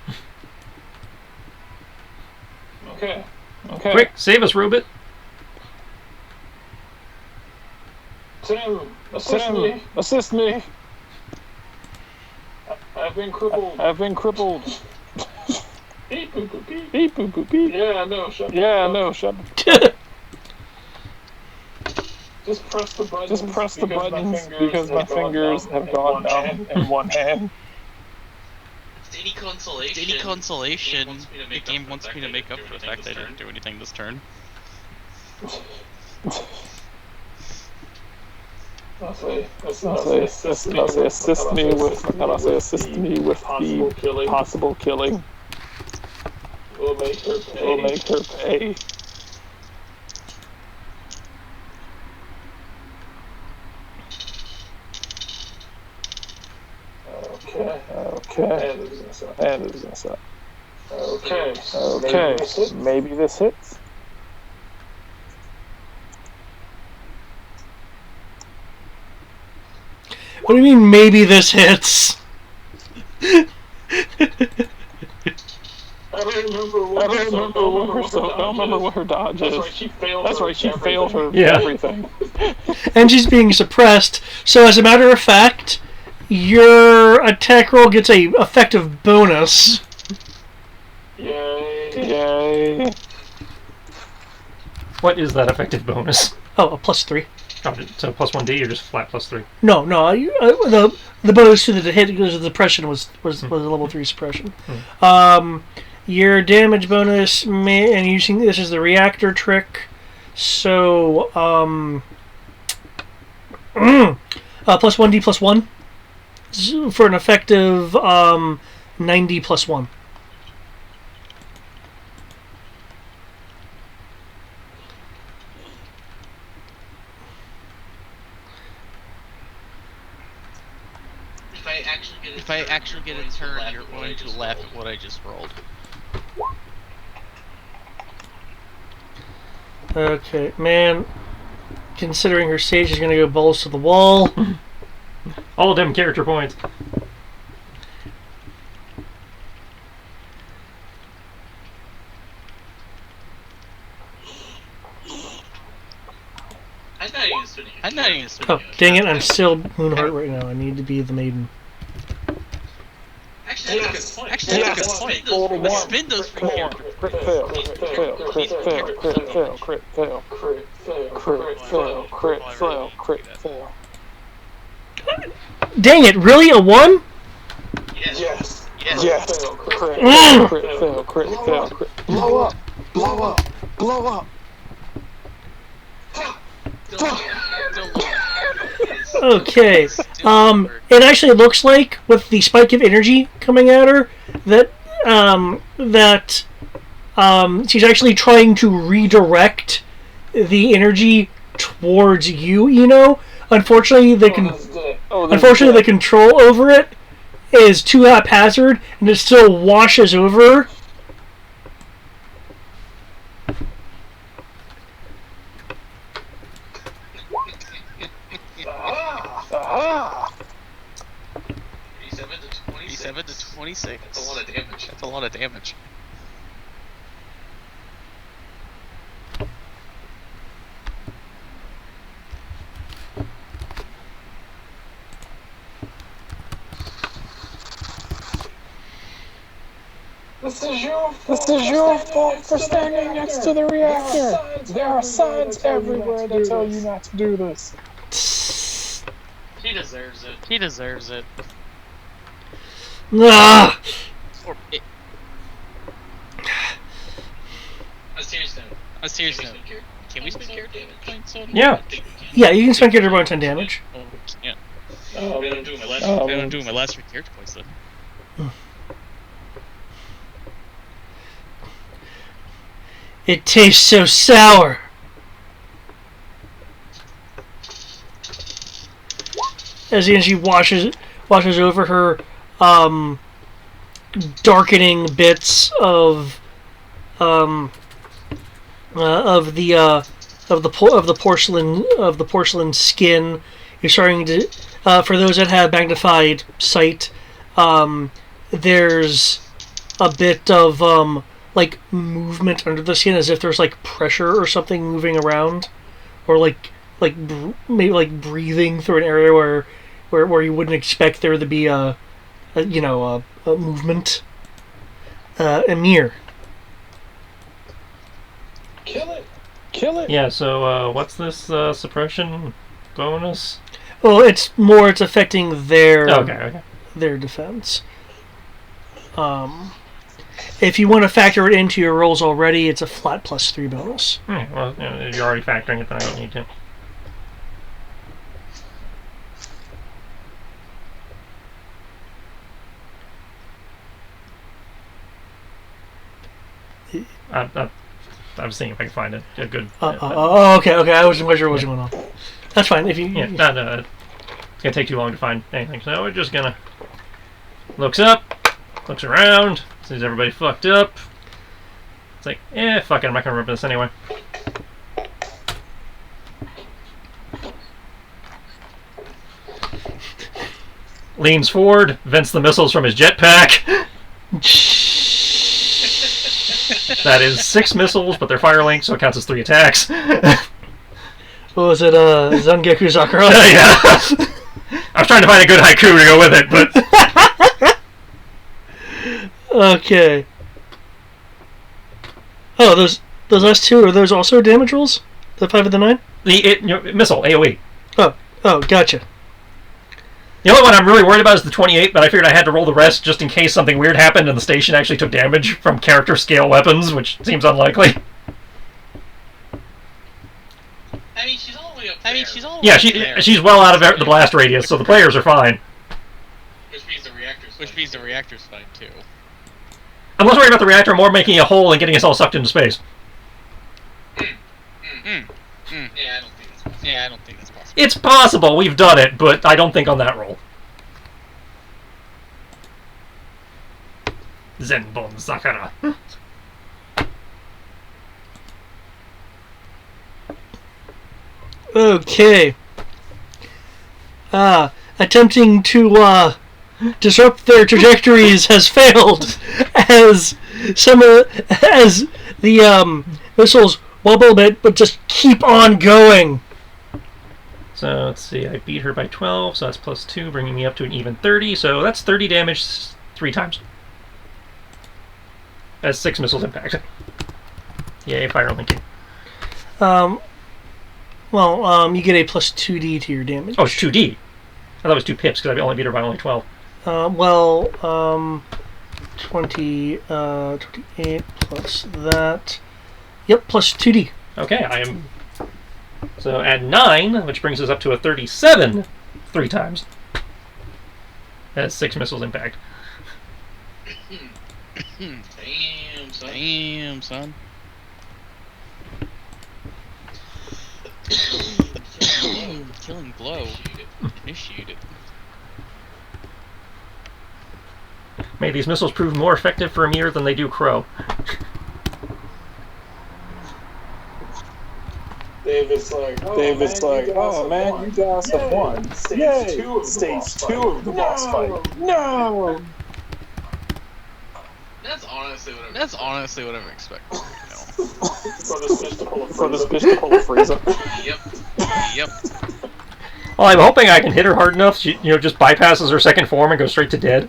S2: Okay.
S7: Quick, save us, Rubit.
S2: Tim, assist me. I've been crippled. Beep, boop, boop, beep. Beep, boop, boop, beep. Yeah, no, shut up. Just press the buttons because my fingers have gone numb in one hand.
S3: Any consolation, the game wants me to make up for the fact that I didn't do anything this turn.
S2: I'll say assist me with the possible killing. We'll make her pay. Okay. And it was gonna suck. Okay. Maybe this hits.
S1: What do you mean, maybe this hits?
S2: I don't remember what her dodge is. That's right, she failed her everything.
S1: And she's being suppressed, so as a matter of fact, your attack roll gets a effective bonus.
S2: Yay.
S7: What is that effective bonus?
S1: Oh, a +3.
S7: Oh, so plus 1d or just flat +3?
S1: No, the bonus to the hit because of the depression was a level 3 suppression. Your damage bonus, and using this as the reactor trick, so plus 1d plus 1 for an effective 90 plus 1.
S3: If I actually get a turn, you're going to laugh at what I just rolled.
S1: Okay, man. Considering her stage is going to go balls to the wall.
S7: All of them character points.
S3: I'm not even spinning.
S1: Oh, dang it, I'm still Moonheart right now. I need to be the maiden.
S3: Actually, that's a good point. Let's spin those free characters.
S2: Crit fail.
S1: Dang it, really? A 1?
S3: Yes.
S2: Crit fail. Blow up.
S1: Okay. It actually looks like with the spike of energy coming at her that she's actually trying to redirect the energy towards you. Unfortunately, the control over it is too haphazard, and it still washes over her.
S2: Aha!
S3: 37 to 26. That's a lot of damage.
S2: This is your fault for standing next to the reactor. There are signs everywhere that tell you not to do this.
S3: He deserves it.
S1: Ah!
S3: A serious note. Can we spend character points on?
S7: Yeah.
S1: Yeah, you can spend character points on damage.
S3: Oh, we can't. I'm doing my last 3 character points then.
S1: It tastes so sour. As she washes over her darkening bits of the porcelain skin. You're starting to for those that have magnified sight, there's a bit of like movement under the skin, as if there's like pressure or something moving around, or like maybe like breathing through an area where you wouldn't expect there to be a movement. Emir.
S2: Kill it. Kill it.
S7: Yeah, so what's this suppression bonus?
S1: Well, it's affecting their
S7: Okay.
S1: their defense. If you want to factor it into your rolls already, it's a flat +3 bonus.
S7: Well, if you're already factoring it, then I don't need to. I was seeing if I can find a good.
S1: Okay. I wasn't sure what was going on. That's fine. If you.
S7: Yeah, it's gonna take too long to find anything. So we're just gonna looks up, looks around, sees everybody fucked up. It's like, fuck it, I'm not gonna remember this anyway. Leans forward, vents the missiles from his jetpack. That is 6 missiles, but they're fire linked, so it counts as 3 attacks.
S1: What was it? Zangeku Sakura?
S7: Yeah. I was trying to find a good haiku to go with it, but
S1: Okay. Oh, those last 2, are those also damage rolls? The 5 and the 9?
S7: the missile AOE.
S1: Oh, gotcha.
S7: The only one I'm really worried about is the 28, but I figured I had to roll the rest just in case something weird happened and the station actually took damage from character scale weapons, which seems unlikely.
S3: I mean, she's all the way up there.
S7: Yeah, she's well out of the blast radius, so the players are fine.
S3: Which means the reactor's fine too.
S7: I'm less worried about the reactor, more making a hole and getting us all sucked into space.
S3: Yeah, I don't think that's possible.
S7: It's possible, we've done it, but I don't think on that roll. Zenbon Sakura.
S1: Okay. Attempting to disrupt their trajectories has failed, as the missiles wobble a bit, but just keep on going.
S7: So let's see, I beat her by 12, so that's +2, bringing me up to an even 30, so that's 30 damage 3 times. That's 6 missiles impact. Yay, fire linking.
S1: You get a +2d to your damage.
S7: Oh, it's 2D. I thought it was 2 pips because I only beat her by only 12.
S1: 28 plus that. Yep, +2d.
S7: Okay, I am. So add 9, which brings us up to a 37 3 times. That's 6 missiles impact.
S3: Damn, son. Killing blow. Initiated.
S7: May these missiles prove more effective for Emir than they do Crow.
S2: David's like, oh man, you guys have won. Stage 2 of the boss fight. No!
S3: That's honestly what I'm expecting.
S2: For this bitch to pull a Frieza.
S3: Yep.
S7: Well, I'm hoping I can hit her hard enough she just bypasses her second form and goes straight to dead.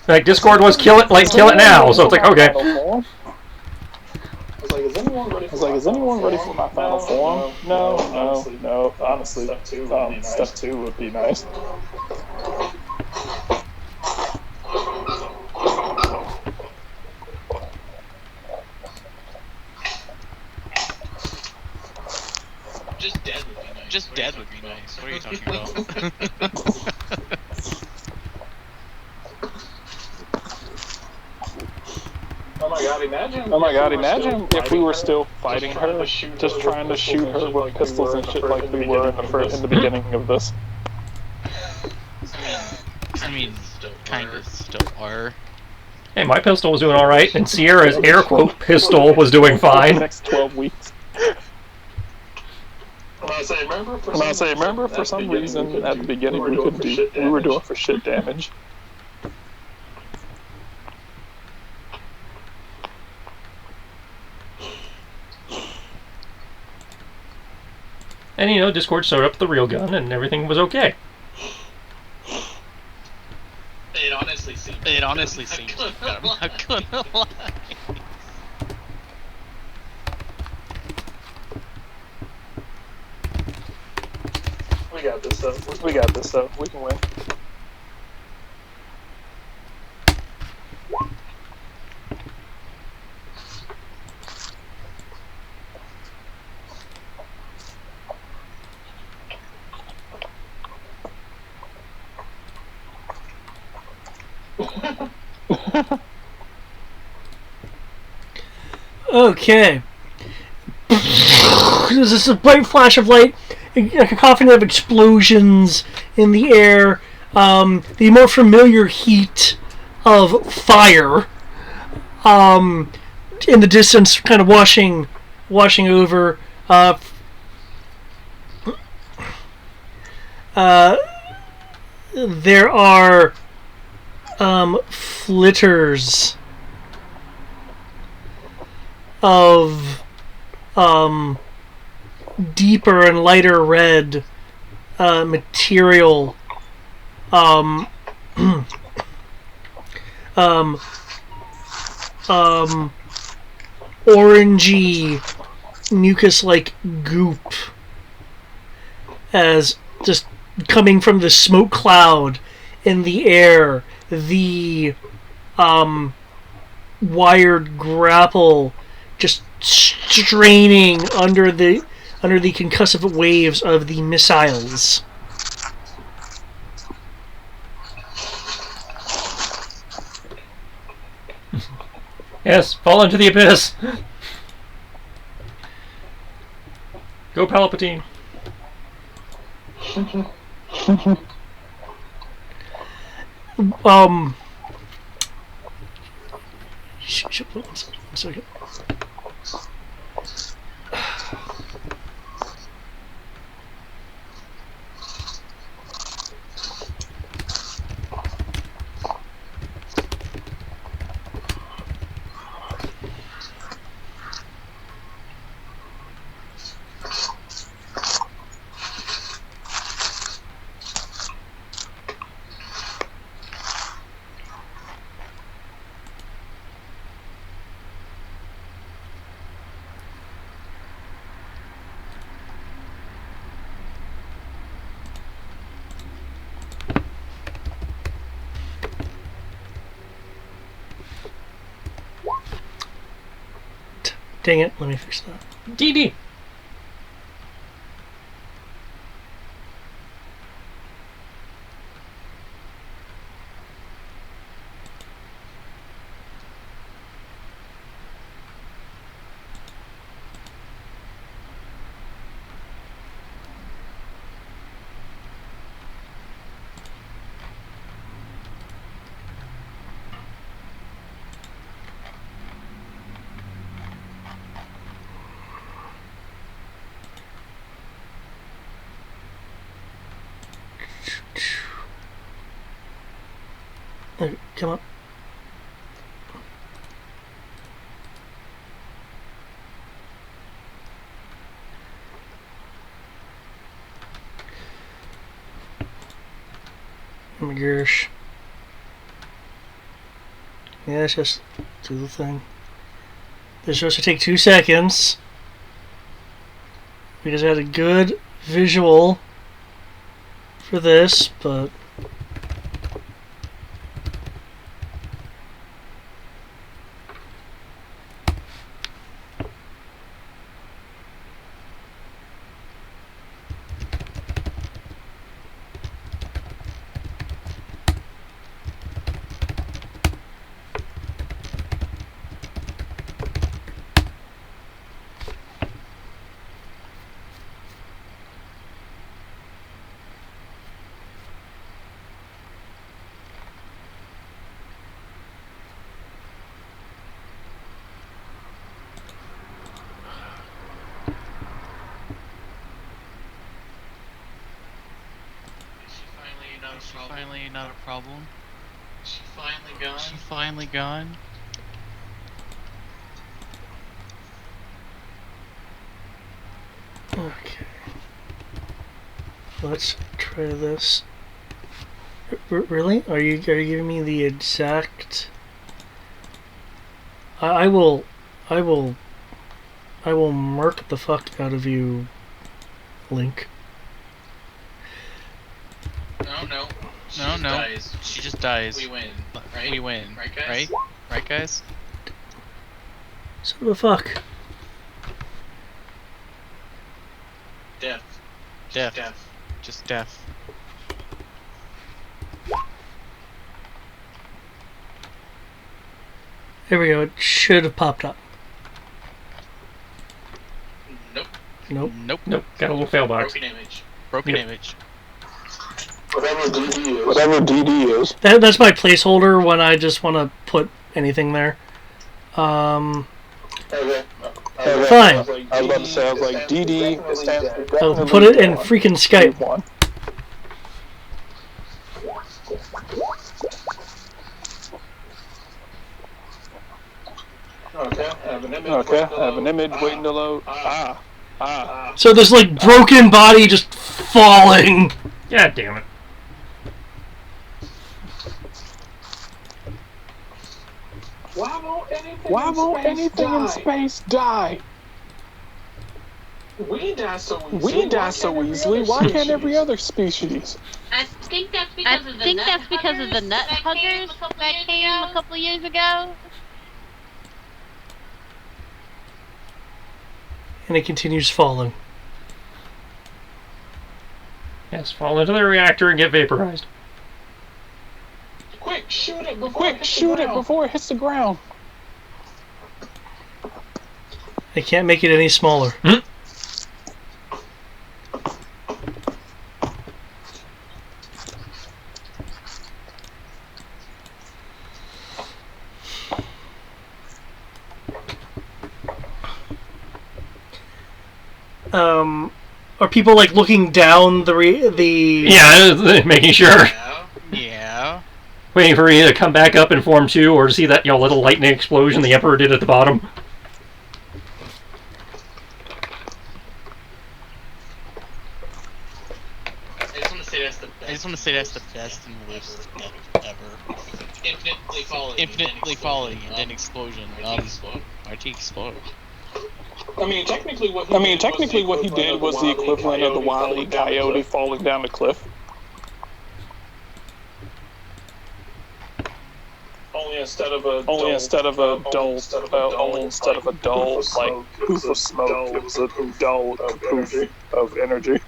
S7: Like Discord was kill it now, so it's like okay.
S2: I was like, is anyone ready for my final form? No. Honestly, step 2 would be nice.
S3: Just dead would be nice. What are you talking about?
S2: Oh my god, imagine if we were still fighting her, just trying to shoot her with pistols and shit like we were in the beginning of this.
S3: I mean, kind of still are.
S7: Hey, my pistol was doing alright, and Sierra's air quote pistol was doing
S2: The
S7: fine.
S2: next 12 weeks. When I say remember, for some reason, at the beginning we were doing for shit damage.
S7: And, you know, Discord showed up the real gun and everything was okay.
S3: It honestly seems. I'm not gonna lie.
S2: We got this stuff. We got this stuff. We can win.
S1: Okay. There's this bright flash of light, a cacophony of explosions in the air, the more familiar heat of fire in the distance, kind of washing over. There are flitters of deeper and lighter red material, orangey mucus-like goop, as just coming from the smoke cloud in the air, the wired grapple just straining under the concussive waves of the missiles.
S7: Yes, fall into the abyss. Go Palpatine.
S1: One second. Dang it, let me fix that.
S7: DD.
S1: Okay, come up. Oh my gosh. Yeah, let's just do the thing. This is supposed to take 2 seconds. We just had a good visual for this, but
S3: Finally not a problem. She finally gone.
S1: okay. Let's try this. Really? Are you giving me the exact? I will murk the fuck out of you, Link.
S3: No. She just dies. We win. Right? We win. Right, guys? Right, guys?
S1: Son of a fuck.
S3: Death. Just death.
S1: There we go. It should have popped up. Nope.
S7: Nope. Got a little fail box.
S3: Broken image.
S2: Whatever DD is.
S1: That's my placeholder when I just want to put anything there. Fine.
S2: I was about to say, DD stands for
S1: I'll put it in freaking Skype.
S2: one. Okay, I have an image waiting to load.
S1: So this like broken body just falling.
S7: God damn it.
S2: Why won't anything in space die? We die so easily. Why can't every other species?
S5: I think that's because of the nut huggers that came a couple years ago.
S1: And it continues falling.
S7: Yes, fall into the reactor and get vaporized.
S2: Quick, shoot it before it hits the ground.
S1: I can't make it any smaller. Are people like looking down the
S7: Yeah, making sure.
S3: Yeah.
S7: Waiting for you to come back up in Form 2 or to see that little lightning explosion the Emperor did at the bottom.
S3: I just want to say that's the best and worst death ever. Infinitely falling and then explosion. RT explode.
S2: I mean, technically, what he did was the equivalent of the Wile E. Coyote falling down the cliff. Only instead of a dull like poof of smoke, it was a dull poof of energy.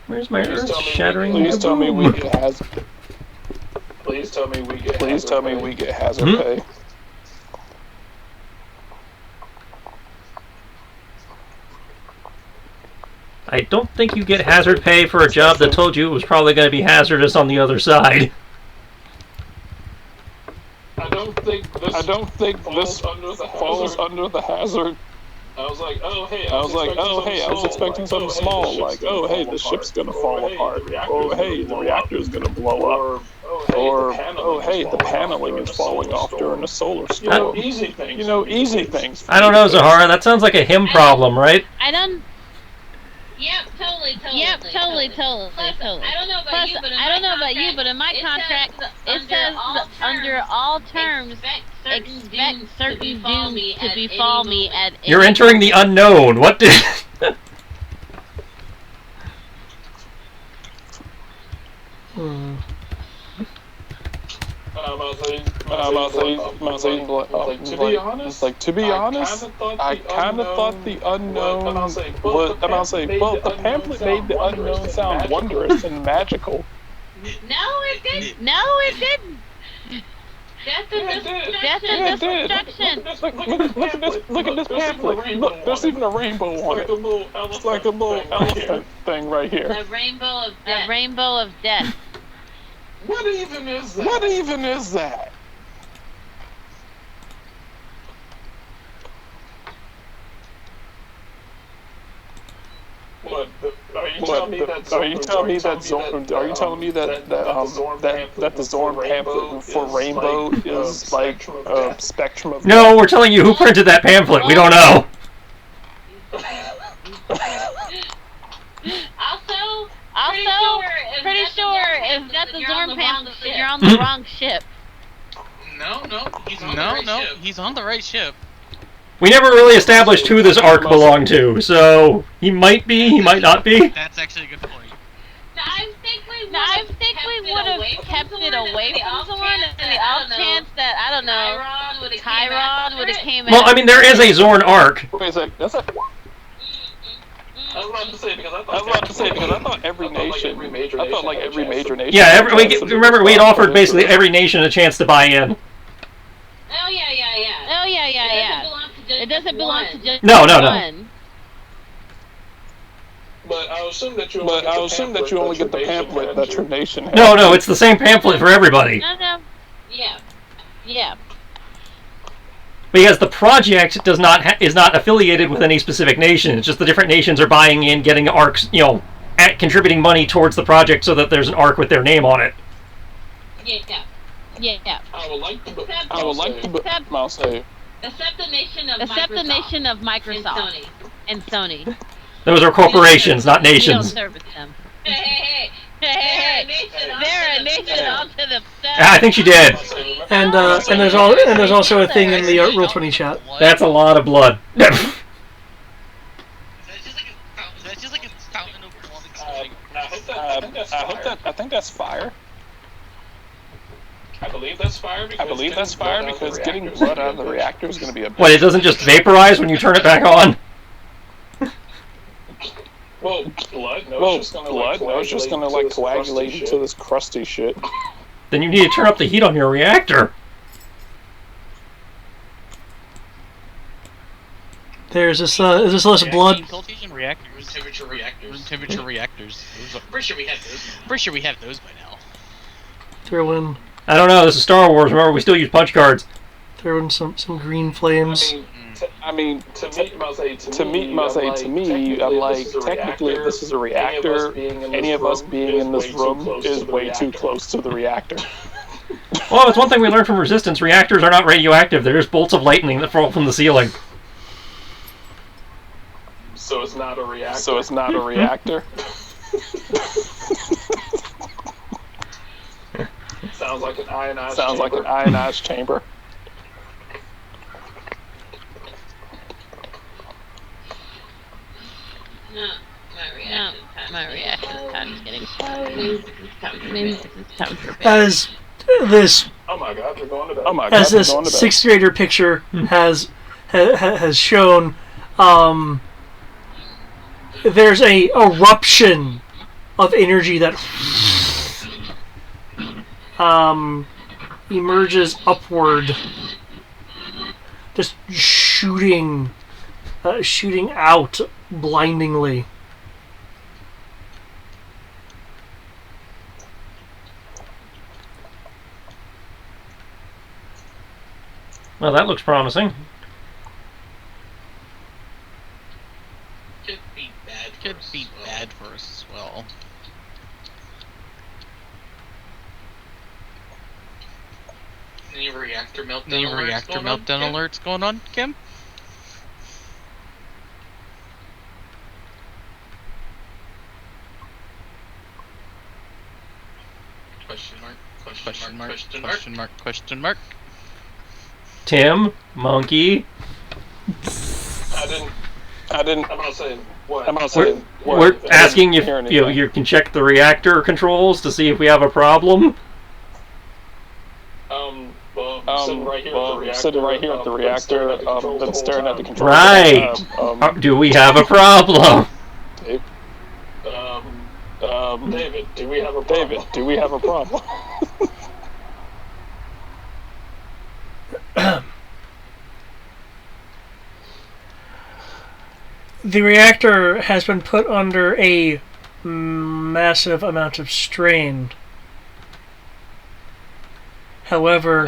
S7: Where's my earth shattering?
S2: Please tell me we get hazard. Please tell me we get hazard pay.
S7: I don't think you get hazard pay for a job that told you it was probably going to be hazardous on the other side.
S2: I don't think this falls under the hazard. I was like, oh hey, I was expecting something small, like, oh hey, the ship's gonna fall apart. Oh hey, the reactor's gonna blow up. Or oh hey, the paneling is falling off during a solar storm. Easy things.
S7: I don't know, Zahara. That sounds like a him problem, right?
S5: I don't. Yep, totally. I don't know about you, but in my contract, it says under all terms, expect certain doom to befall me at any
S7: You're entering the unknown. What did...
S2: To be honest, I kind of thought the unknown was, and I'll say, well, the pamphlet made the unknown sound wondrous and magical.
S5: No, it didn't. Death and destruction.
S2: Look at this pamphlet. Look, there's even a rainbow on it. It's like a little elephant thing right here.
S5: The rainbow of death.
S2: What even is that? Are you telling me that the Zorn pamphlet for Rainbow is like a spectrum of?
S7: No, we're telling you who printed that pamphlet. We don't know.
S5: Also, pretty sure if that's the Zorn pamphlet, you're on the wrong ship.
S3: No, he's on the right ship.
S7: We never really established who this arc belonged to, so he might be, he might not be.
S3: That's actually a good point.
S5: I think we would have kept it away from Zorn in the off chance that, I don't know, Chiron would have came out.
S7: Well, I mean, there is a Zorn arc.
S2: Wait a sec. That's a. I was about to say because I thought every nation. I thought like every major nation.
S7: Yeah, remember we had offered basically every nation a chance to buy in.
S5: Oh yeah. It doesn't belong to just
S7: No.
S5: one.
S2: But I assume that you only get the pamphlet that your nation has.
S7: No, it's the same pamphlet for everybody.
S5: No. Yeah.
S7: Because the project is not affiliated with any specific nation. It's just the different nations are buying in, getting arcs, contributing money towards the project so that there's an arc with their name on it.
S5: Yeah.
S2: I would like to. I'll say.
S5: Except the nation of Microsoft and Sony.
S7: Those are corporations, not
S5: We don't
S7: nations.
S5: service them. Hey, they're a nation unto themselves.
S7: Yeah, I think she did.
S1: And there's also a thing in the Roll 20 chat.
S7: That's a lot of blood.
S3: Is that just like a fountain of blood exploding?
S2: I think that's fire. I believe that's fire because getting blood out of the reactor is going to be a.
S7: What, it doesn't just vaporize when you turn it back on?
S2: Blood? It's just going to like coagulate into this crusty shit.
S7: Then you need to turn up the heat on your reactor.
S1: Is this less blood?
S3: Cultivation reactors. Room temperature reactors. Pretty sure we have those by now.
S1: Throw in
S7: I don't know, this is Star Wars, remember we still use punch cards.
S1: some green flames.
S2: To me, I'm like, technically, if this is a reactor, any of us being in this room is way too close to the reactor.
S7: Well, it's one thing we learned from Resistance, reactors are not radioactive, they're just bolts of lightning that fall from the ceiling.
S2: So it's not a reactor? Sounds like an ionized chamber.
S5: No, my reaction time is getting slow. It's time for bed.
S1: As this
S2: Oh my god, they're going to bed.
S1: as this sixth grader picture has shown, there's a eruption of energy that emerges upward, just shooting out blindingly.
S7: Well, that looks promising.
S3: Could be bad for us as well. Any reactor meltdown alerts going on, Kim? Question mark.
S7: Tim, Monkey.
S2: I didn't. I'm not saying what.
S7: We're asking if you can check the reactor controls to see if we have a problem.
S2: Sitting right here at the reactor, been staring at the controls.
S7: Right. Do we have a problem?
S2: David, do we have a problem?
S1: The reactor has been put under a massive amount of strain. However,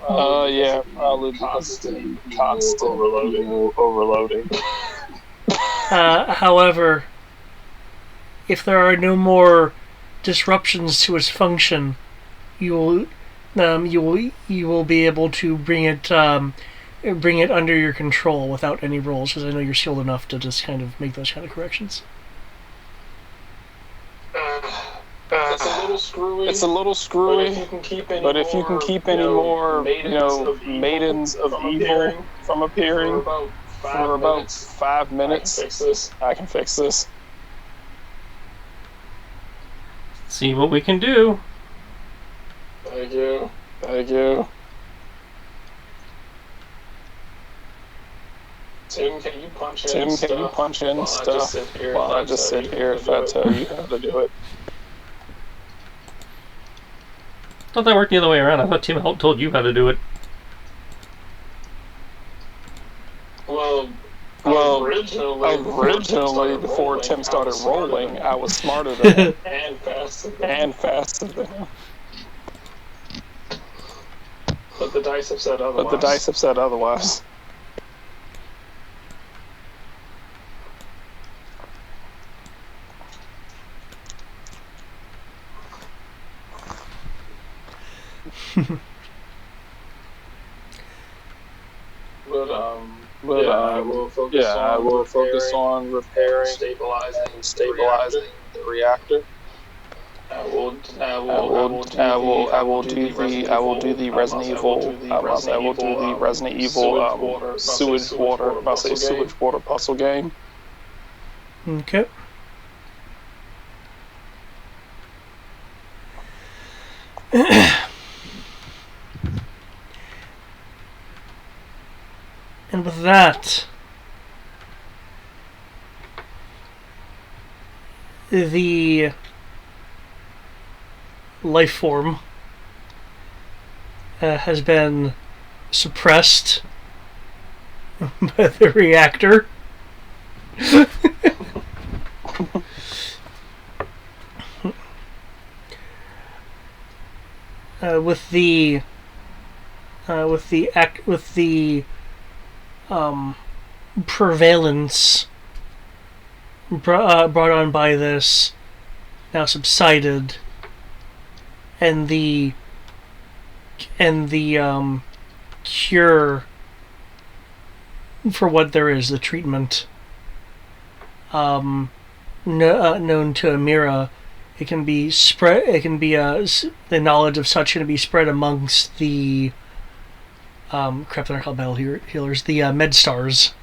S2: probably constant overloading.
S1: However, if there are no more disruptions to its function, you will be able to bring it under your control without any rolls, because I know you're skilled enough to just kind of make those kind of corrections.
S2: It's a little screwy. But if you can keep any more, maidens of evil from appearing for about 5 minutes, I can fix this.
S7: See what we can do.
S2: Thank you. Tim, can you punch in stuff while I just sit here if I tell you how to do it?
S7: I thought that worked the other way around. I thought Tim told you how to do it.
S2: Well, originally, before Tim started rolling, I was smarter than him and faster than him. But the dice have said otherwise. I will focus on repairing, stabilizing the reactor. I will do the Resident Evil sewage water puzzle game.
S1: Okay. And with that, the life form has been suppressed by the reactor. With the prevalence brought on by this now subsided, and the cure for what there is, the treatment known to Amira, it can be spread. It can be the knowledge of such can be spread amongst the crap, they're called battle healers, the MedStars.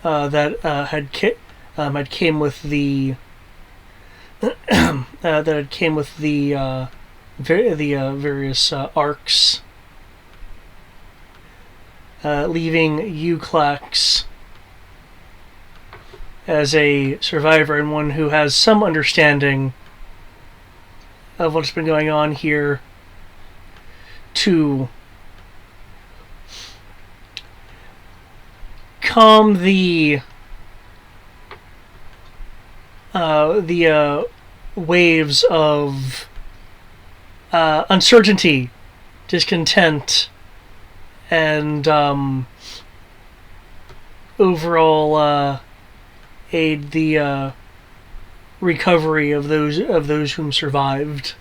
S1: That had came with the various arcs, leaving Euclax as a survivor and one who has some understanding of what's been going on here to calm the waves of uncertainty, discontent, and overall aid the recovery of those whom survived.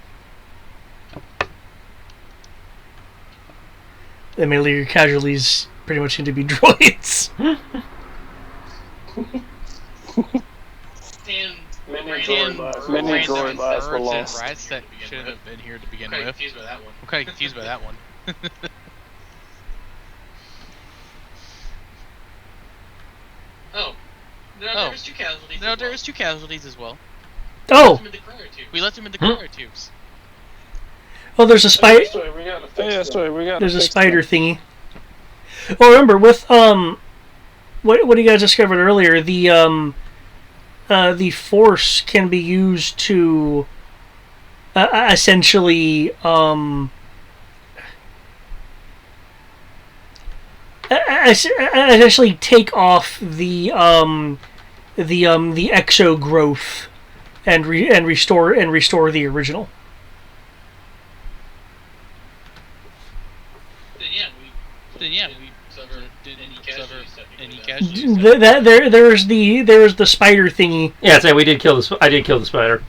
S1: Admittedly, your casualties pretty much seem to be droids.
S3: Many
S2: droid lives were lost.
S3: Rats that shouldn't have been here to begin with. I'm kind of confused by that one. There was two casualties. No, there was two casualties as well.
S1: Oh!
S3: We left them in the cryotubes.
S1: Oh, there's a spider. There's a spider thingy. Well, remember with what you guys discovered earlier, the force can be used to essentially essentially take off the exo growth and restore the original. Then yeah, we did any There's the spider thingy.
S4: Yeah, so we did kill the. I did kill the spider,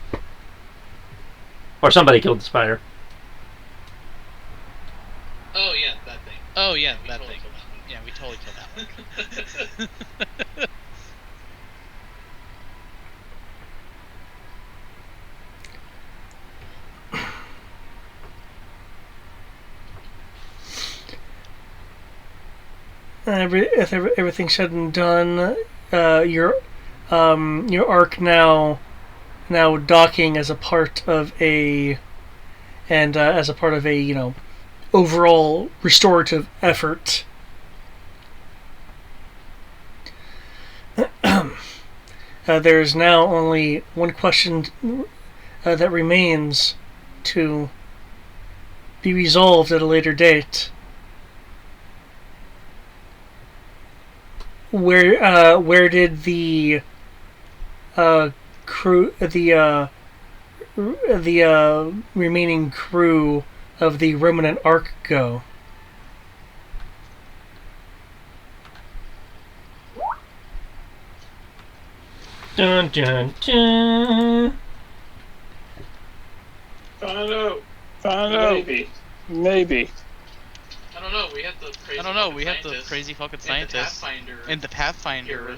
S4: or somebody killed the spider.
S3: Oh yeah, that thing. Oh yeah, that thing. Yeah, we totally killed that one.
S1: If everything's said and done, your arc now docking as a part of a overall restorative effort. There's now only one question that remains to be resolved at a later date. Where did the crew, the remaining crew of the Remnant Ark go?
S4: Dun dun dun.
S2: Find out. Maybe.
S3: I don't know. We have the crazy fucking scientist and the Pathfinder here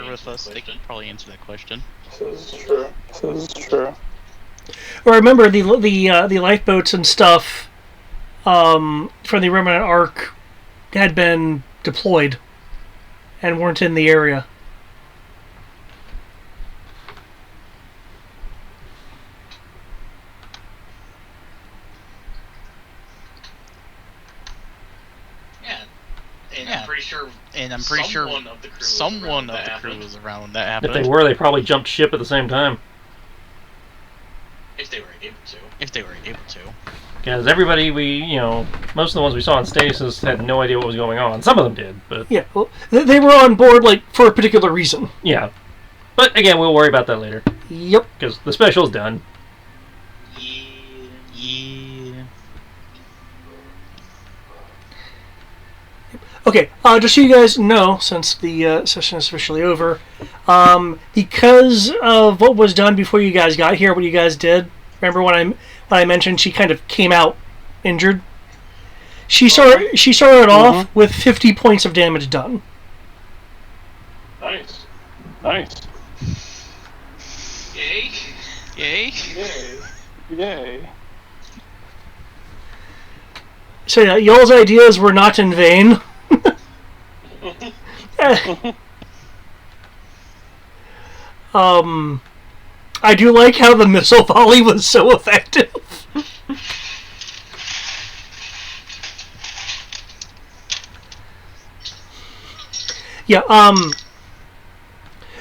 S3: with us. They can probably answer that question.
S2: This is true.
S1: Well, remember the lifeboats and stuff from the Remnant Ark had been deployed and weren't in the area.
S3: And I'm pretty sure someone of the crew was around when that happened.
S4: If they were, they probably jumped ship at the same time.
S3: If they were able to.
S4: Because everybody most of the ones we saw in stasis had no idea what was going on. Some of them did, but
S1: yeah, well, they were on board for a particular reason.
S4: Yeah, but again, we'll worry about that later.
S1: Yep.
S4: Because the special's done.
S3: Yeah.
S1: Okay, just so you guys know, since the session is officially over, because of what was done before you guys got here, what you guys did, remember when I mentioned she kind of came out injured? She started off with 50 points of damage done.
S2: Nice. Yay.
S1: So yeah, y'all's ideas were not in vain. I do like how the missile volley was so effective. Yeah,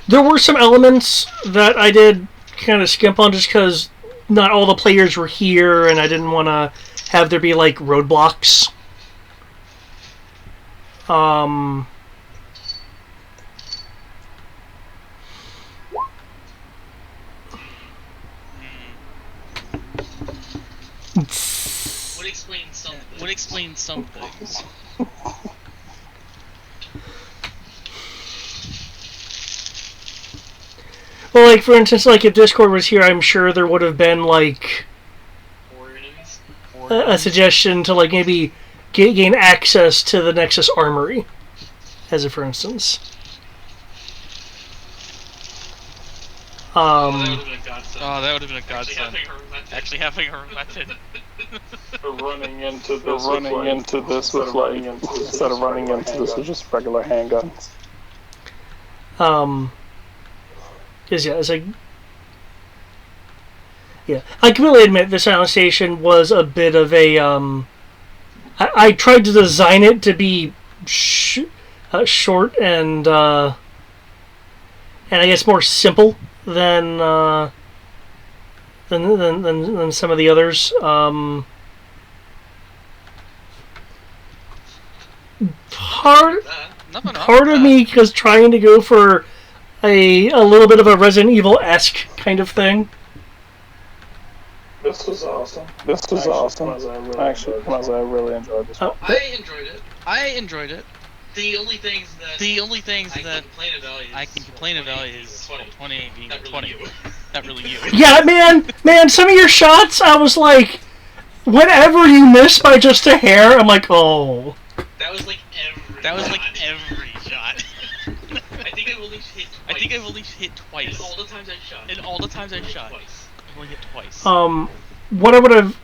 S1: there were some elements that I did kind of skimp on just because not all the players were here and I didn't want to have there be like roadblocks.
S3: Would explain some things.
S1: Well, like for instance, like if Discord was here, I'm sure there would have been like a suggestion to like maybe gain access to the Nexus Armory, as a for instance.
S3: That would have been a godsend. Actually having her method.
S2: running into this with like instead of running into this with just regular handguns.
S1: Cause yeah, it's like I can really admit the Silent Station was a bit of a I tried to design it to be short and I guess more simple than some of the others. Part of me was trying to go for a little bit of a Resident Evil-esque kind of thing.
S2: This was awesome. Actually, I really enjoyed this.
S3: I enjoyed it. The only things that I can complain about is 20 being 20. Not really you.
S1: Yeah, man, some of your shots, I was like, whenever you miss by just a hair, I'm like, oh.
S3: That was like every shot. I think I've only hit twice. And all the times I shot. I've only hit twice.
S1: What I would have,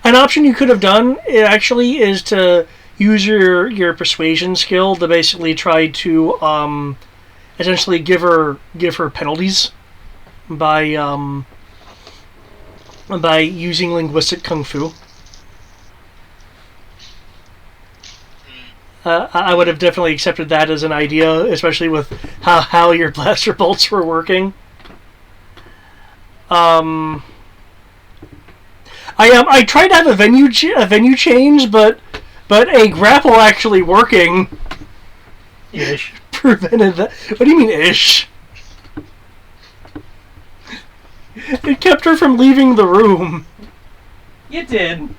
S1: an option you could have done actually is to use your persuasion skill to basically try to essentially give her penalties by using linguistic kung fu. I would have definitely accepted that as an idea, especially with how your blaster bolts were working. I tried to have a venue change, but a grapple actually working
S7: Ish.
S1: prevented that. What do you mean ish? It kept her from leaving the room.
S7: It did.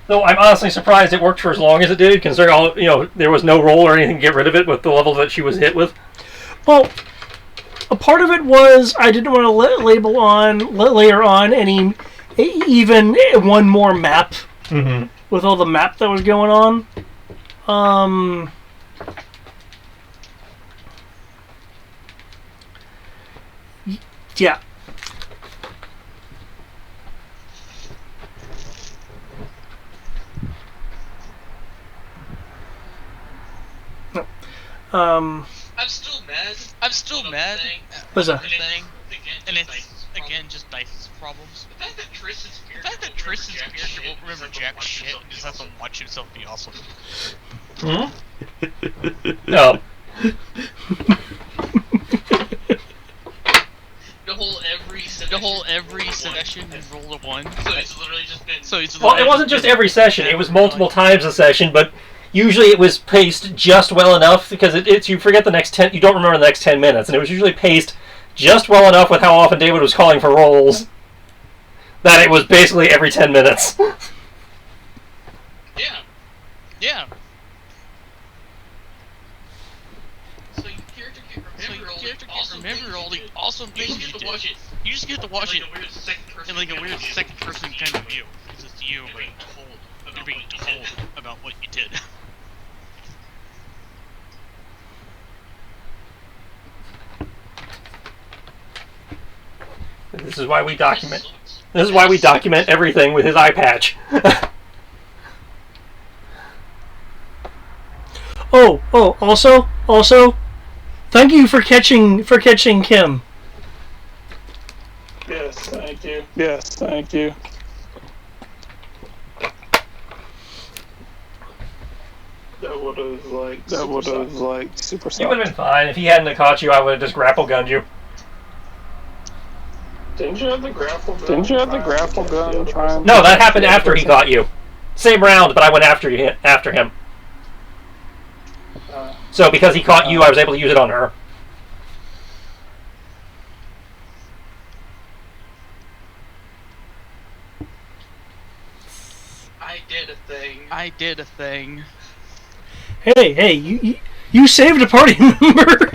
S7: Though I'm honestly surprised it worked for as long as it did, considering all there was no roll or anything to get rid of it with the level that she was hit with.
S1: Well, a part of it was I didn't want to layer on any even one more map with all the map that was going on. Yeah.
S3: I'm still mad.
S1: What's that?
S3: And it's again just dice problems. The fact that Tristan's character won't remember jack shit and just has to watch himself be awesome.
S7: No.
S3: The whole every session and roll a 1. So it's literally just been.
S7: Well, it wasn't just every session. It was multiple times a session, but usually it was paced just well enough because it's you forget the next 10. You don't remember the next 10 minutes, and it was usually paced just well enough with how often David was calling for rolls that it was basically every 10 minutes.
S3: Yeah. So your character can't remember all the awesome things you did. You just get to watch it in like a weird second person kind of view. It's just you being told about what you did.
S7: This is why we document. This is why we document everything with his eye patch.
S1: Also, thank you for catching Kim.
S2: Yes, thank you. Yes, thank you. That would have super
S7: You would have been fine. If he hadn't have caught you, I would have just grapple gunned you.
S2: Didn't you have the grapple gun? Trying
S7: No, that happened after he caught you. Same round, but I went after him. So because he caught you, I was able to use it on her.
S3: I did a thing.
S1: Hey, you saved a party member.